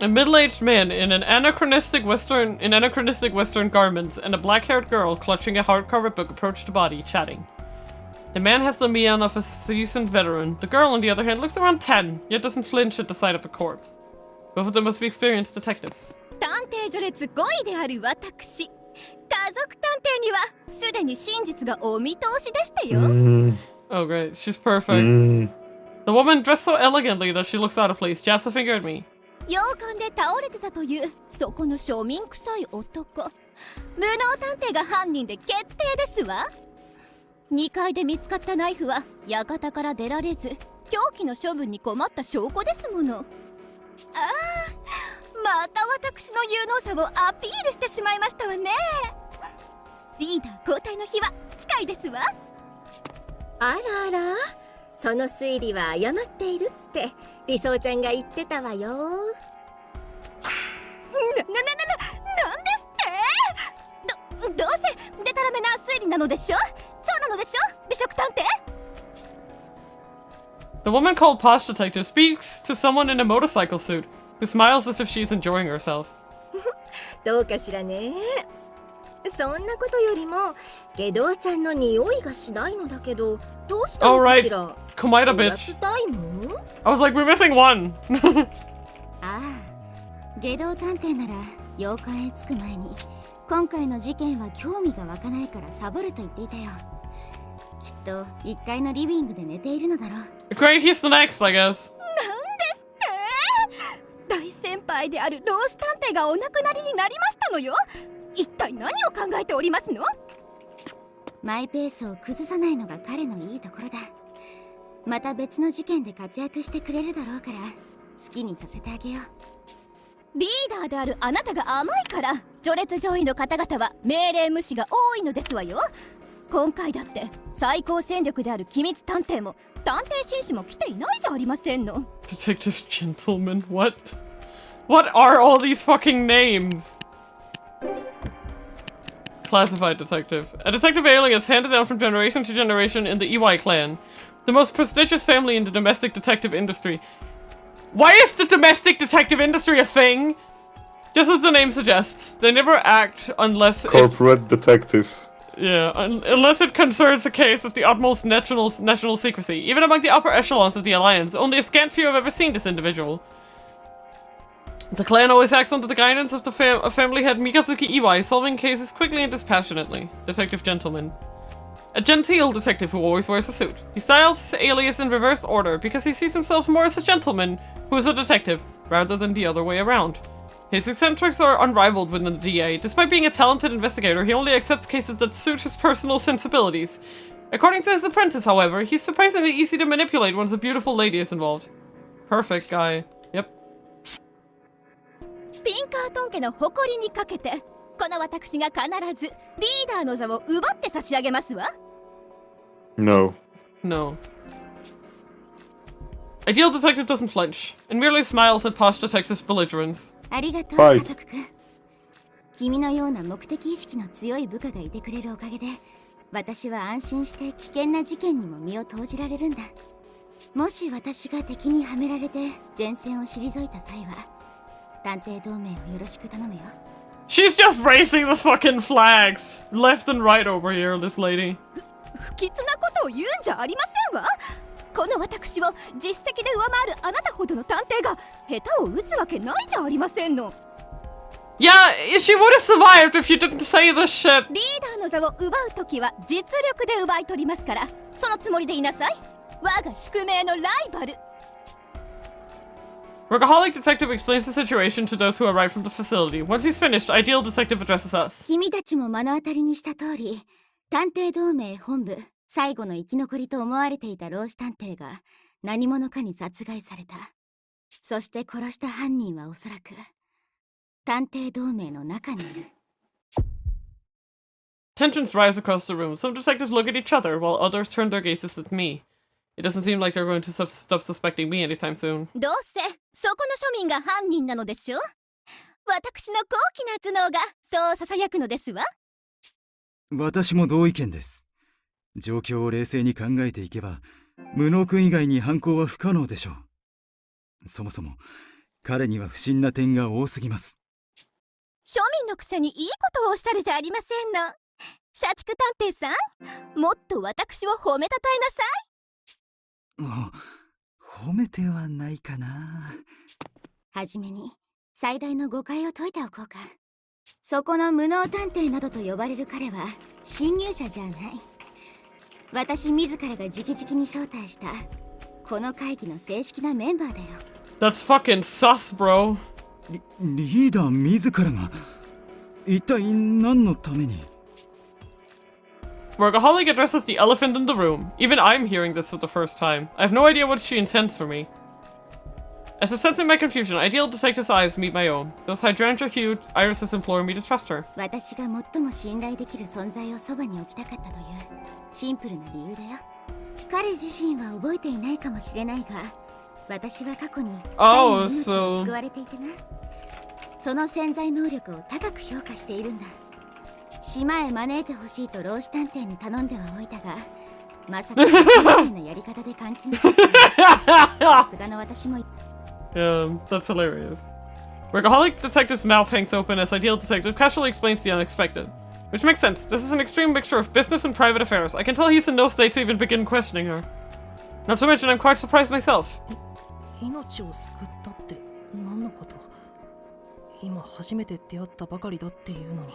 A middle-aged man in anachronistic Western garments and a black-haired girl clutching a hardcover book approach the body, chatting. The man has the mien of a seasoned veteran. The girl, on the other hand, looks around 10, yet doesn't flinch at the sight of a corpse. Both of them must be experienced detectives. 探偵序列5位である私、家族探偵にはすでに真実がお見通しでしたよ。Oh great, she's perfect. The woman, dressed so elegantly that she looks out of place, jabs a finger at me. 洋館で倒れてたというそこの庶民臭い男、無能探偵が犯人で決定ですわ。2階で見つかったナイフは館から出られず凶器の処分に困った証拠ですもの。ああ、また私の有能さをアピールしてしまいましたわね。リーダー交代の日は近いですわ。あらあら、その推理は誤っているって理想ちゃんが言ってたわよ。なんですって。どうせデタラメな推理なのでしょ。そうなのでしょ、美食探偵。 The woman called Posh Detective speaks to someone in a motorcycle suit, who smiles as if she's enjoying herself. どうかしらね。そんなことよりもゲドウちゃんの匂いがしないのだけど、どうしたのかしら。Komaida おや bitch. つタイム？ I was like, we're missing one. ああ、外道探偵なら妖怪へ着く前に今回の事件は興味が湧かないからサボると言っていたよ。きっと1階のリビングで寝ているのだろう。 Great, he's the next, I guess. なんですって。大先輩である老子探偵がお亡くなりになりましたのよ。一体何を考えておりますの。マイペースを崩さないのが彼のいいところだ。また別の事件で活躍してくれるだろうから好きにさせてあげよう。リーダーであるあなたが甘いから序列上位の方々は命令無視が多いのですわよ。今回だって最高戦力である機密探偵も探偵紳士も来ていないじゃありませんの。 Detective Gentleman, what? What are all these fucking names? Classified detective. A detective alias handed down from generation to generation in the EY clan. The most prestigious family in the domestic detective industry. Why is the domestic detective industry a thing? Just as the name suggests, they never act unless Corporate detectives. Yeah, unless it concerns a case of the utmost national secrecy. Even among the upper echelons of the Alliance, only a scant few have ever seen this individual. The clan always acts under the guidance of the family head Mikazuki Iwai, solving cases quickly and dispassionately. Detective Gentleman. A genteel detective who always wears a suit. He styles his alias in reverse order because he sees himself more as a gentleman who is a detective, rather than the other way around. His eccentrics are unrivaled within the DA. Despite being a talented investigator, he only accepts cases that suit his personal sensibilities. According to his apprentice, however, he's surprisingly easy to manipulate once a beautiful lady is involved. Perfect guy. Yep. ピンカートン家の誇りにかけて、この私が必ずリーダーの座を奪って差し上げますわ。No. No. Ideal detective doesn't flinch, and merely smiles at Posh Detective's belligerence. ありがとう、はい家族くん。君のような目的意識の強い部下がいてくれるおかげで、私は安心して危険な事件にも身を投じられるんだ。もし私が敵にはめられて前線を退いた際は、探偵同盟をよろしく頼むよ。She's just raising the fucking flags! Left and right over here, this lady. 不吉なことを言うんじゃありませんわ。この私を実績で上回るあなたほどの探偵が下手を打つわけないじゃありませんの。 Yeah, she would have survived if you didn't say this shit. リーダーの座を奪うときは実力で奪い取りますから、そのつもりでいなさい。我が宿命のライバル。 Workaholic Detective explains the situation to those who arrive from the facility. Once he's finished, Ideal Detective addresses us. 君たちも目の当たりにした通り、探偵同盟本部最後の生き残りと思われていた老子探偵が何者かに殺害された。そして殺した犯人はおそらく探偵同盟の中にいる。 Tensions rise across the room. Some detectives look at each other, while others turn their gazes at me. It doesn't seem like they're going to stop suspecting me anytime soon. どうせそこの庶民が犯人なのでしょ。私の高貴な頭脳がそう囁くのですわ。私も同意見です。状況を冷静に考えていけば、無能君以外に犯行は不可能でしょう。そもそも彼には不審な点が多すぎます。庶民のくせにいいことをおっしゃるじゃありませんの。社畜探偵さん、もっと私を褒めたたえなさい。褒めてはないかな。はじめに最大の誤解を解いておこうか。そこの無能探偵などと呼ばれる彼は侵入者じゃない。私自らが直々に招待したこの会議の正式なメンバーだよ。 That's fucking sus, bro. リーダー自らが一体何のために。 Workaholic addresses the elephant in the room. Even I'm hearing this for the first time. I have no idea what she intends for me. As if sensing my confusion, Ideal Detective's eyes meet my own. Those hydrangea-hued irises implore me to trust her. 私が最も信頼できる存在をそばに置きたかったというシンプルな理由だよ。彼自身は覚えていないかもしれないが、私は過去に彼の命を救われていてな。その潜在能力を高く評価しているんだ。島へ招いてほしいと老子探偵に頼んではおいたが、まさかこのなやり方で監禁された。さすがの私も。 Yeah, that's hilarious. Workaholic Detective's mouth hangs open as Ideal Detective casually explains the unexpected. Which makes sense. This is an extreme mixture of business and private affairs. I can tell he's in no state to even begin questioning her. Not to mention, I'm quite surprised myself. 命を救ったって何のこと？今初めて出会ったばかりだっていうのに。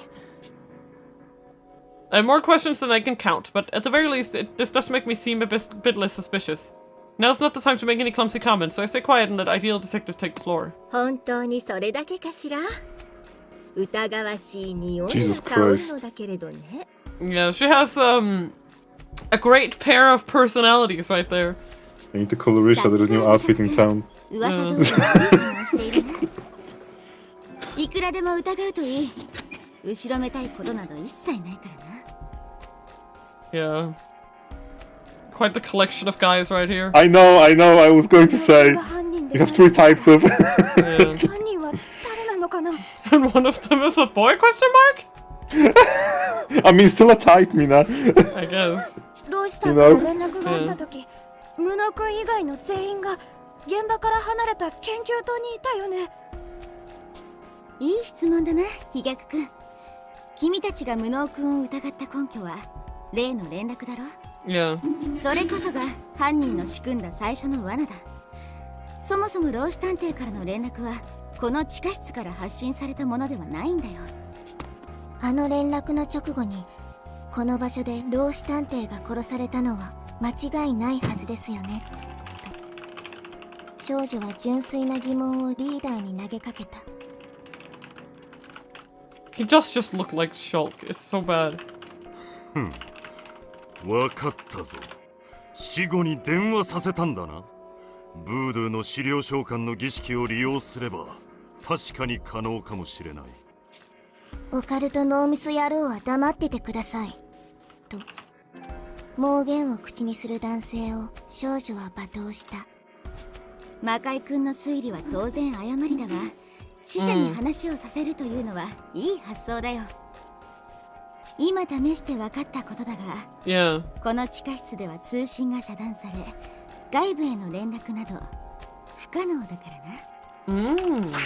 I have more questions than I can count, but at the very least, this does make me seem a bit less suspicious. Now's not the time to make any clumsy comments, so I stay quiet and let Ideal Detective take the floor. 本当にそれだけかしら。疑わしい匂いが香るのだけれどね。Yeah, she has a great pair of personalities right there. I need to call Risha there's a new outfit in town. 噂通りのをしているな。いくらでも疑うといい。後ろめたいことなど一切ないからな。 Yeah. Quite the collection of guys right here. I know, I was going to say. You have three types of. Yeah. 犯人は誰なのかな。 And one of them is a boy? Question mark? I mean, still a type, Mina. I guess. 老子さんから連絡があった時、無能君以外の全員が現場から離れた研究棟にいたよね。いい質問だな、飛脚君。君たちが無能君を疑った根拠は例の連絡だろ。 Yeah. それこそが犯人の仕組んだ最初の罠だ。そもそも老子探偵からの連絡はこの地下室から発信されたものではないんだよ。あの連絡の直後にこの場所で老子探偵が殺されたのは間違いないはずですよね。少女は純粋な疑問をリーダーに投げかけた。 He just looked like Shulk. It's so bad. わかったぞ。死後に電話させたんだな。ブードゥーの資料召喚の儀式を利用すれば確かに可能かもしれない。オカルトノーミス野郎は黙っててくださいと妄言を口にする男性を少女は罵倒した。魔界君の推理は当然誤りだが、死者に話をさせるというのはいい発想だよ。今試して分かったことだが、Yeah. この地下室では通信が遮断され、外部への連絡など不可能だからな。なんですっ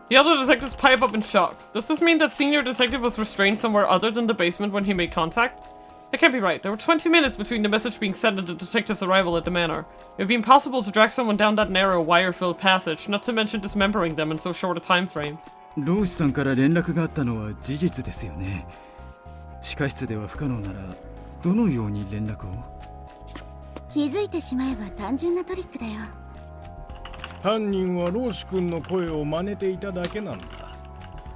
て？ The other detectives pipe up in shock. Does this mean that Senior Detective was restrained somewhere other than the basement when he made contact? That can't be right. There were 20 minutes between the message being sent and the detective's arrival at the manor. It would be impossible to drag someone down that narrow, wire-filled passage, not to mention dismembering them in so short a time frame. ローシさんから連絡があったのは事実ですよね。地下室では不可能ならどのように連絡を？気づいてしまえば単純なトリックだよ。犯人はローシ君の声を真似ていただけなんだ。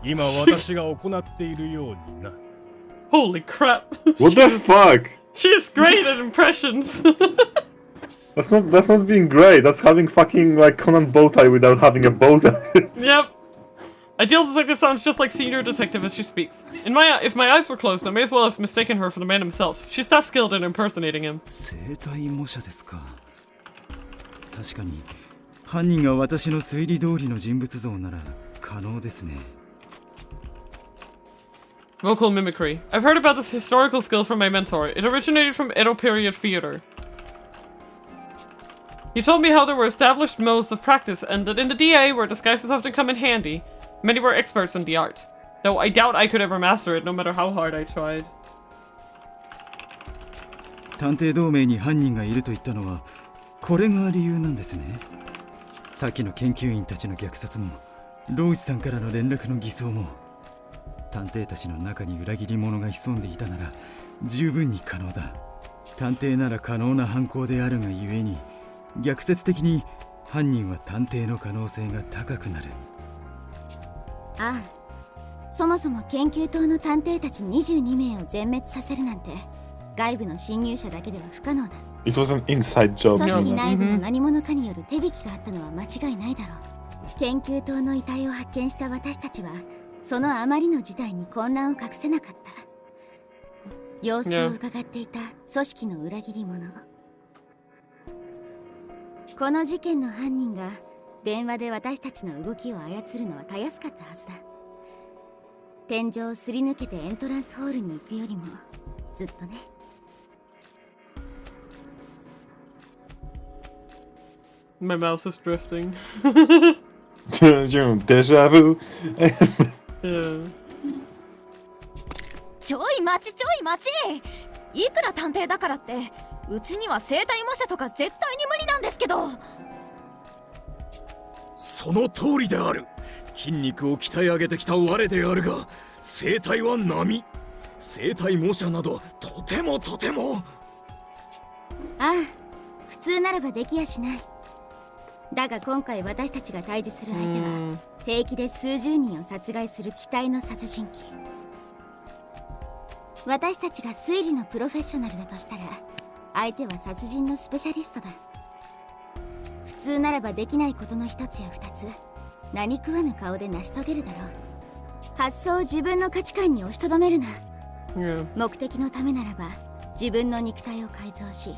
今私が行っているようにな。Holy crap! What the fuck? She's great at impressions! That's not being great, that's having fucking like Conan Bowtie without having a bowtie. Yep. Ideal detective sounds just like senior detective as she speaks. If my eyes were closed, I may as well have mistaken her for the man himself. She's that skilled at impersonating him. 生体模写ですか。確かに犯人が私の推理通りの人物像なら可能ですね。Vocal mimicry. I've heard about this historical skill from my mentor. It originated from Edo period theater. He told me how there were established modes of practice and that in the DA, where disguises often come in handy, many were experts in the art. Though I doubt I could ever master it, no matter how hard I tried. 探偵同盟に犯人がいると言ったのはこれが理由なんですね。さっきの研究員たちの虐殺もローシさんからの連絡の偽装も探偵たちの中に裏切り者が潜んでいたなら十分に可能だ。探偵なら可能な犯行であるがゆえに逆説的に犯人は探偵の可能性が高くなる。ああ、そもそも研究棟の探偵たち22名を全滅させるなんて外部の侵入者だけでは不可能だ。It was an inside job. 組織内部の何者かによる手引きがあったのは間違いないだろう。研究棟の遺体を発見した私たちはそのあまりの事態に混乱を隠せなかった。様子を伺っていた組織の裏切り者。この事件の犯人が電話で私たちの動きを操るのはたやすかったはずだ。天井をすり抜けてエントランスホールに行くよりもずっとね。My mouse is drifting. Deja vu. Yeah. ちょい待ちちょい待ち。いくら探偵だからってうちには生体模写とか絶対に無理なんですけど。その通りである。筋肉を鍛え上げてきた我であるが生体は並。生体模写などとてもとても。ああ、普通ならばできやしない。だが今回私たちが対峙する相手は平気で数十人を殺害する機体の殺人鬼。私たちが推理のプロフェッショナルだとしたら相手は殺人のスペシャリストだ。普通ならばできないことの一つや二つ何食わぬ顔で成し遂げるだろう。発想を自分の価値観に押しとどめるな。目的のためならば自分の肉体を改造し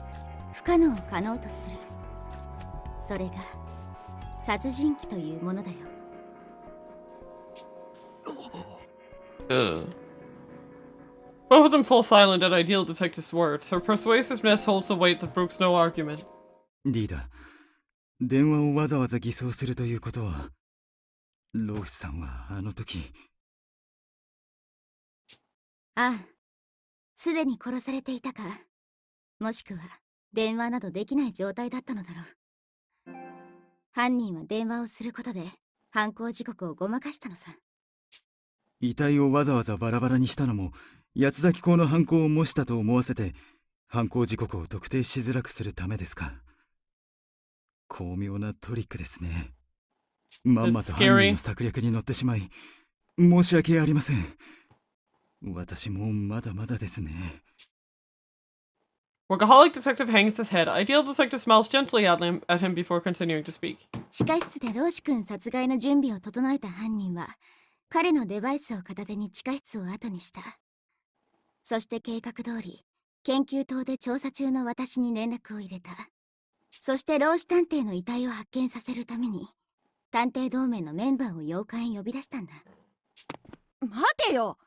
不可能を可能とする。それが殺人鬼というものだよ。Both of them fall silent at Ideal Detective's words. Her persuasiveness holds a weight that brooks no argument. リーダー、電話をわざわざ偽装するということはローシさんはあの時。ああ、すでに殺されていたか、もしくは電話などできない状態だったのだろう。犯人は電話をすることで犯行時刻をごまかしたのさ。遺体をわざわざバラバラにしたのも八つ崎港の犯行を模したと思わせて犯行時刻を特定しづらくするためですか。巧妙なトリックですね。まんまと犯人の策略に乗ってしまい申し訳ありません。私もまだまだですね。Workaholic detective hangs his head. Ideal detective smiles gently at him before continuing to speak. 地下室でローシ君殺害の準備を整えた犯人は彼のデバイスを片手に地下室を後にした。そして計画通り研究棟で調査中の私に連絡を入れた。そして老子探偵の遺体を発見させるために探偵同盟のメンバーを洋館へ呼び出したんだ。待てよ、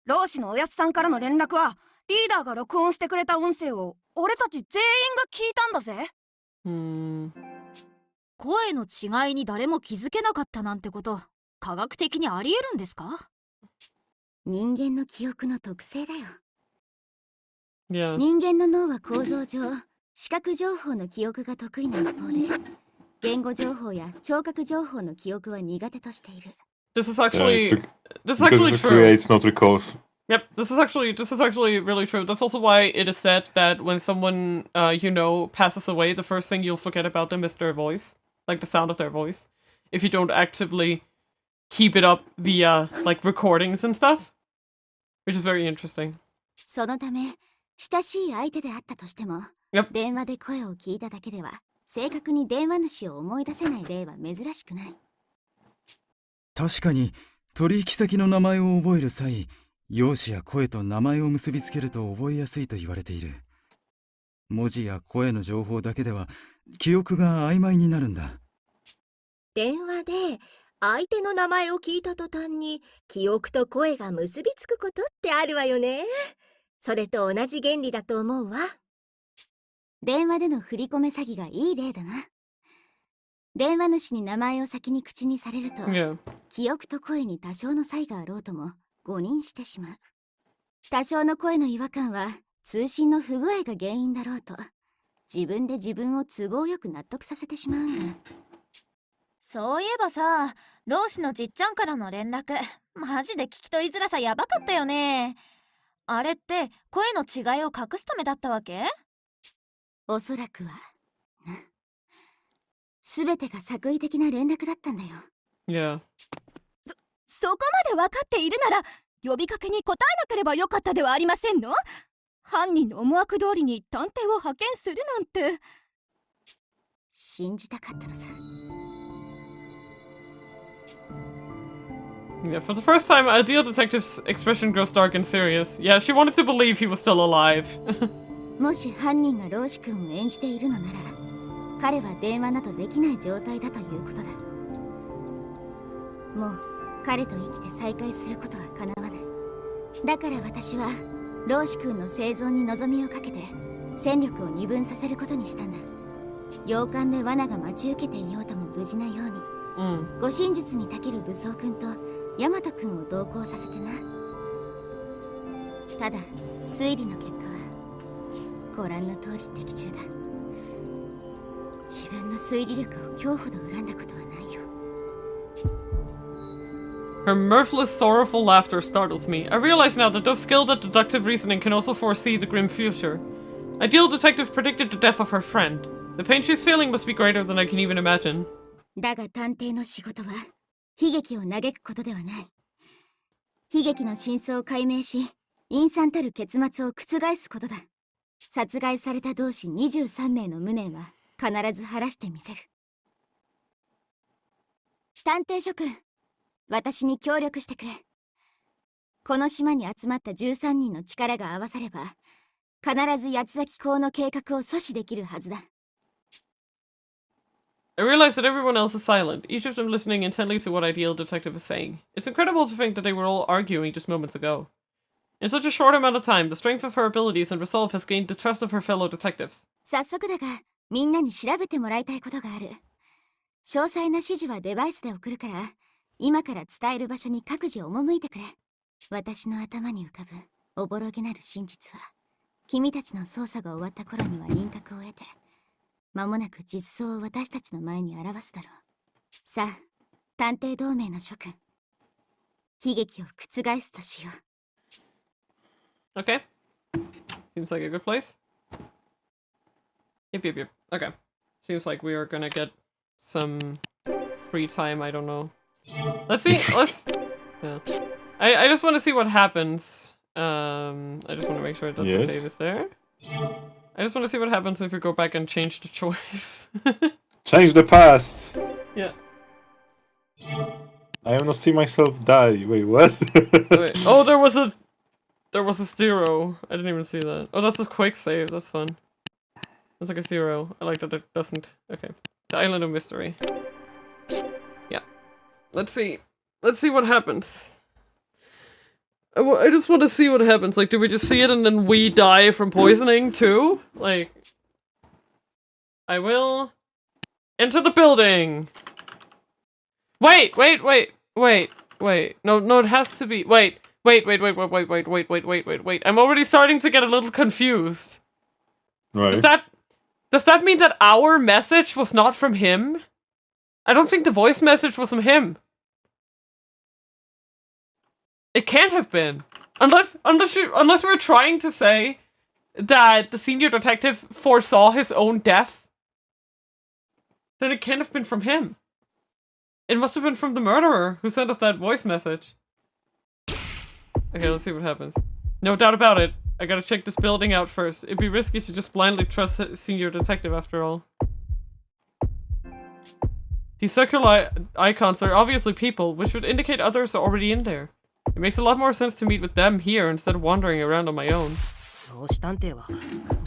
老子のおやつさんからの連絡はリーダーが録音してくれた音声を俺たち全員が聞いたんだぜ。声の違いに誰も気づけなかったなんてこと科学的にありえるんですか？人間の記憶の特性だよ。Yeah. 人間の脳は構造上視覚情報の記憶が得意な一方で言語情報や聴覚情報の記憶は苦手としている。 This is actually because it true. creates, not recalls. Yep, this is actually really true. That's also why it is said that when someone you know passes away, the first thing you'll forget about them is their voice, like the sound of their voice. If you don't actively keep it up via like recordings and stuff, which is very interesting. そのため親しい相手であったとしても、Yep. 電話で声を聞いただけでは正確に電話主を思い出せない例は珍しくない。確かに取引先の名前を覚える際、容姿や声と名前を結びつけると覚えやすいと言われている。文字や声の情報だけでは記憶が曖昧になるんだ。電話で相手の名前を聞いた途端に記憶と声が結びつくことってあるわよね。それと同じ原理だと思うわ。電話での振り込め詐欺がいい例だな。電話主に名前を先に口にされると、Yeah. 記憶と声に多少の差異があろうとも誤認してしまう。多少の声の違和感は通信の不具合が原因だろうと自分で自分を都合よく納得させてしまうんだ。そういえばさ、老子のじっちゃんからの連絡、マジで聞き取りづらさやばかったよね。あれって声の違いを隠すためだったわけ？おそらくはな。全てが作為的な連絡だったんだよ。Yeah. そこまで分かっているなら呼びかけに答えなければよかったではありませんの？犯人の思惑通りに探偵を派遣するなんて。信じたかったのさ。Yeah, for the first time, Ideal Detective's expression grows dark and serious. Yeah, she wanted to believe he was still alive. もし犯人が老子くんを演じているのなら、彼は電話などできない状態だということだ。もう彼と生きて再会することは叶わない。だから私は老子くんの生存に望みをかけて戦力を二分させることにしたんだ。洋館で罠が待ち受けていようとも無事なように、護身術に長ける武装くんと大和くんを同行させてな。ただ推理の結果はご覧の通り的中だ。自分の推理力を今日ほど恨んだことはないよ。Her mirthless, sorrowful laughter startles me. I realize now that though skilled at deductive reasoning can also foresee the grim future. Ideal Detective predicted the death of her friend. The pain she's feeling must be greater than I can even imagine. だが探偵の仕事は悲劇を嘆くことではない。悲劇の真相を解明し、陰惨たる結末を覆すことだ。殺害された同志23名の無念は必ず晴らしてみせる。探偵諸君、私に協力してくれ。この島に集まった13人の力が合わされば、必ず八崎港の計画を阻止できるはずだ。I realize that everyone else is silent, each of them listening intently to what Ideal Detective is saying. It's incredible to think that they were all arguing just moments ago. In such a short amount of time, the strength of her abilities and resolve has gained the trust of her fellow detectives. 早速だが、みんなに調べてもらいたいことがある。詳細な指示はデバイスで送るから、今から伝える場所に各自赴いてくれ。私の頭に浮かぶおぼろげなる真実は、君たちの捜査が終わった頃には輪郭を得て、間もなく実相を私たちの前に表すだろう。さあ、探偵同盟の諸君、悲劇を覆すとしよう。Okay. Seems like a good place. Yep. Okay. Seems like we are gonna get some free time, I don't know. Let's see, yeah. I just want to see what happens. I just want to make sure that the save is there. I just want to see what happens if we go back and change the choice. Change the past! Yeah. I wanna see myself die. Wait, what? Wait. Oh, there was a 0. I didn't even see that. Oh, that's a quick save. That's fun. That's like a 0. I like that it doesn't. Okay. The Island of Mystery. Yeah. Let's see. Let's see what happens. I just want to see what happens. Like, do we just see it and then we die from poisoning too? Like, I will enter the building. Wait. No, it has to be. Wait. Wait. I'm already starting to get a little confused. Right. Does that mean that our message was not from him? I don't think the voice message was from him. It can't have been. Unless we're trying to say that the senior detective foresaw his own death. Then it can't have been from him. It must have been from the murderer who sent us that voice message. Okay, let's see what happens. No doubt about it. I gotta check this building out first. It'd be risky to just blindly trust a senior detective after all. These circular icons are obviously people, which would indicate others are already in there. It makes a lot more sense to meet with them here instead of wandering around on my own. 老師探偵は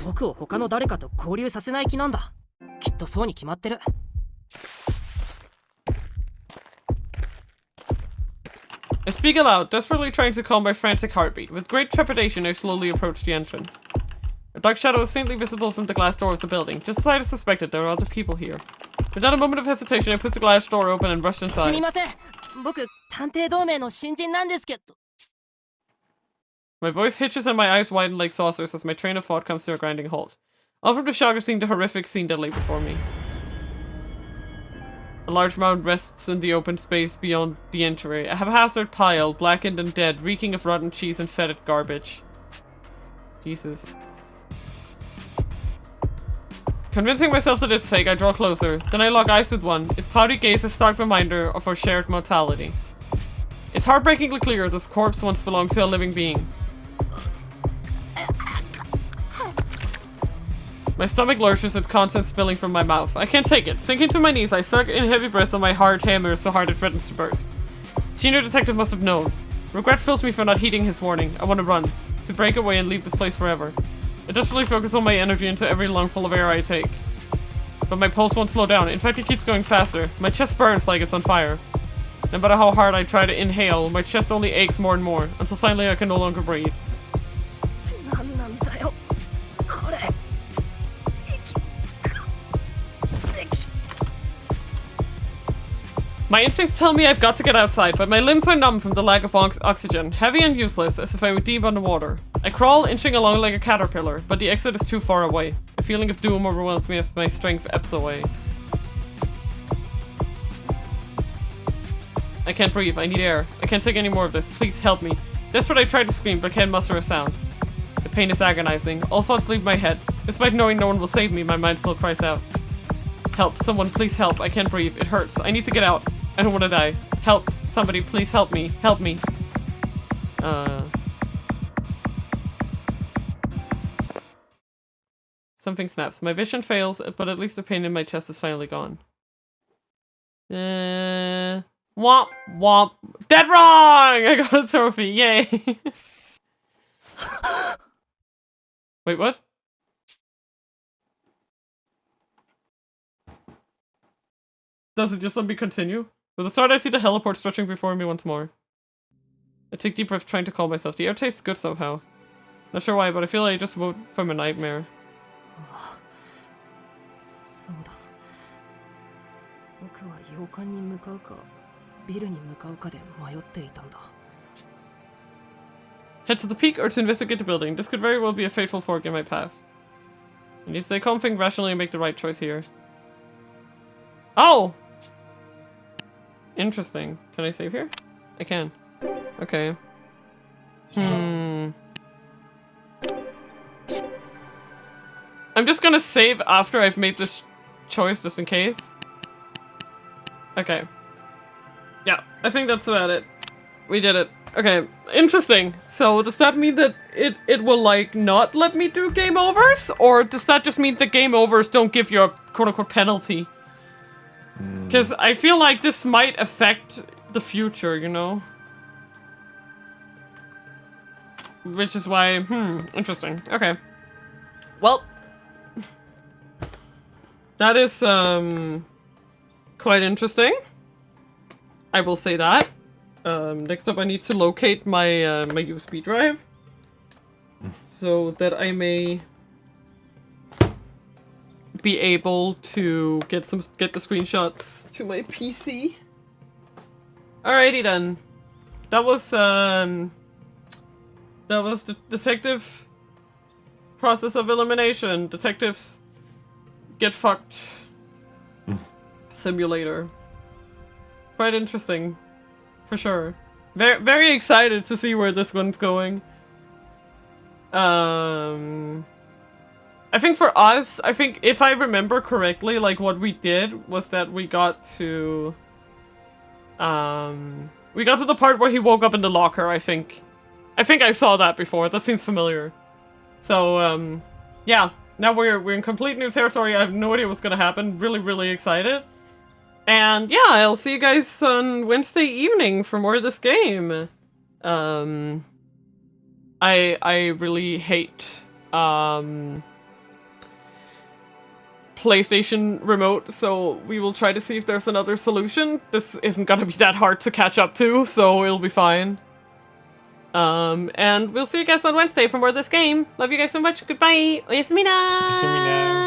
僕を他の誰かと交流させない気なんだ。きっとそうに決まってる。I speak aloud, desperately trying to calm my frantic heartbeat. With great trepidation, I slowly approach the entrance. A dark shadow is faintly visible from the glass door of the building. Just as I had suspected, there are other people here. Without a moment of hesitation, I push the glass door open and rush inside. すみません。僕、探偵同盟の新人なんですけど。My voice hitches and my eyes widen like saucers as my train of thought comes to a grinding halt. All from the shock of seeing the horrific scene that lay before me. A large mound rests in the open space beyond the entry. A haphazard pile, blackened and dead, reeking of rotten cheese and fetid garbage. Jesus. Convincing myself that it's fake, I draw closer. Then I lock eyes with one. Its cloudy gaze is a stark reminder of our shared mortality. It's heartbreakingly clear this corpse once belonged to a living being. My stomach lurches, its contents spilling from my mouth. I can't take it. Sinking to my knees, I suck in heavy breaths on my heart hammers so hard it threatens to burst. Senior detective must have known. Regret fills me for not heeding his warning. I want to run. To break away and leave this place forever. I desperately focus all my energy into every lungful of air I take. But my pulse won't slow down. In fact, it keeps going faster. My chest burns like it's on fire. No matter how hard I try to inhale, my chest only aches more and more, until finally I can no longer breathe. My instincts tell me I've got to get outside, but my limbs are numb from the lack of oxygen, heavy and useless, as if I were deep underwater. I crawl, inching along like a caterpillar, but the exit is too far away. A feeling of doom overwhelms me as my strength ebbs away. I can't breathe, I need air. I can't take any more of this, please help me. Desperate, I try to scream, but can't muster a sound. The pain is agonizing. All thoughts leave my head. Despite knowing no one will save me, my mind still cries out. Help, someone please help, I can't breathe, it hurts, I need to get out. I don't want to die. Help, somebody please help me, help me. Something snaps. My vision fails, but at least the pain in my chest is finally gone. Womp womp. Dead wrong! I got a trophy, yay! Wait, what? Does it just let me continue? With the start, I see the heliport stretching before me once more. I take deep breaths, trying to calm myself. The air tastes good somehow. Not sure why, but I feel like I just woke from a nightmare. Head to the peak or to investigate the building. This could very well be a fateful fork in my path. I need to stay calm, think rationally, and make the right choice here. Oh! Interesting. Can I save here? I can. Okay. I'm just gonna save after I've made this choice, just in case. Okay. Yeah, I think that's about it. We did it. Okay, interesting. So does that mean that it will like not let me do game overs? Or does that just mean that game overs don't give you a quote-unquote penalty? Because I feel like this might affect the future, you know? Which is why, interesting. Okay. Well. That is, quite interesting. I will say that. Next up I need to locate my, my USB drive. So that I may be able to get the screenshots to my PC. Alrighty then. That was That was the detective process of elimination. Detectives get fucked. Simulator. Quite interesting. For sure. Very, very excited to see where this one's going. I think for us, I think if I remember correctly, like what we did was that we got to the part where he woke up in the locker, I think. I think I saw that before. That seems familiar. So, yeah. Now we're in complete new territory. I have no idea what's gonna happen. Really, really excited. And yeah, I'll see you guys on Wednesday evening for more of this game. I really hate PlayStation Remote, so we will try to see if there's another solution. This isn't gonna be that hard to catch up to, so it'll be fine. And we'll see you guys on Wednesday for more of this game. Love you guys so much. Goodbye. Oyasumina.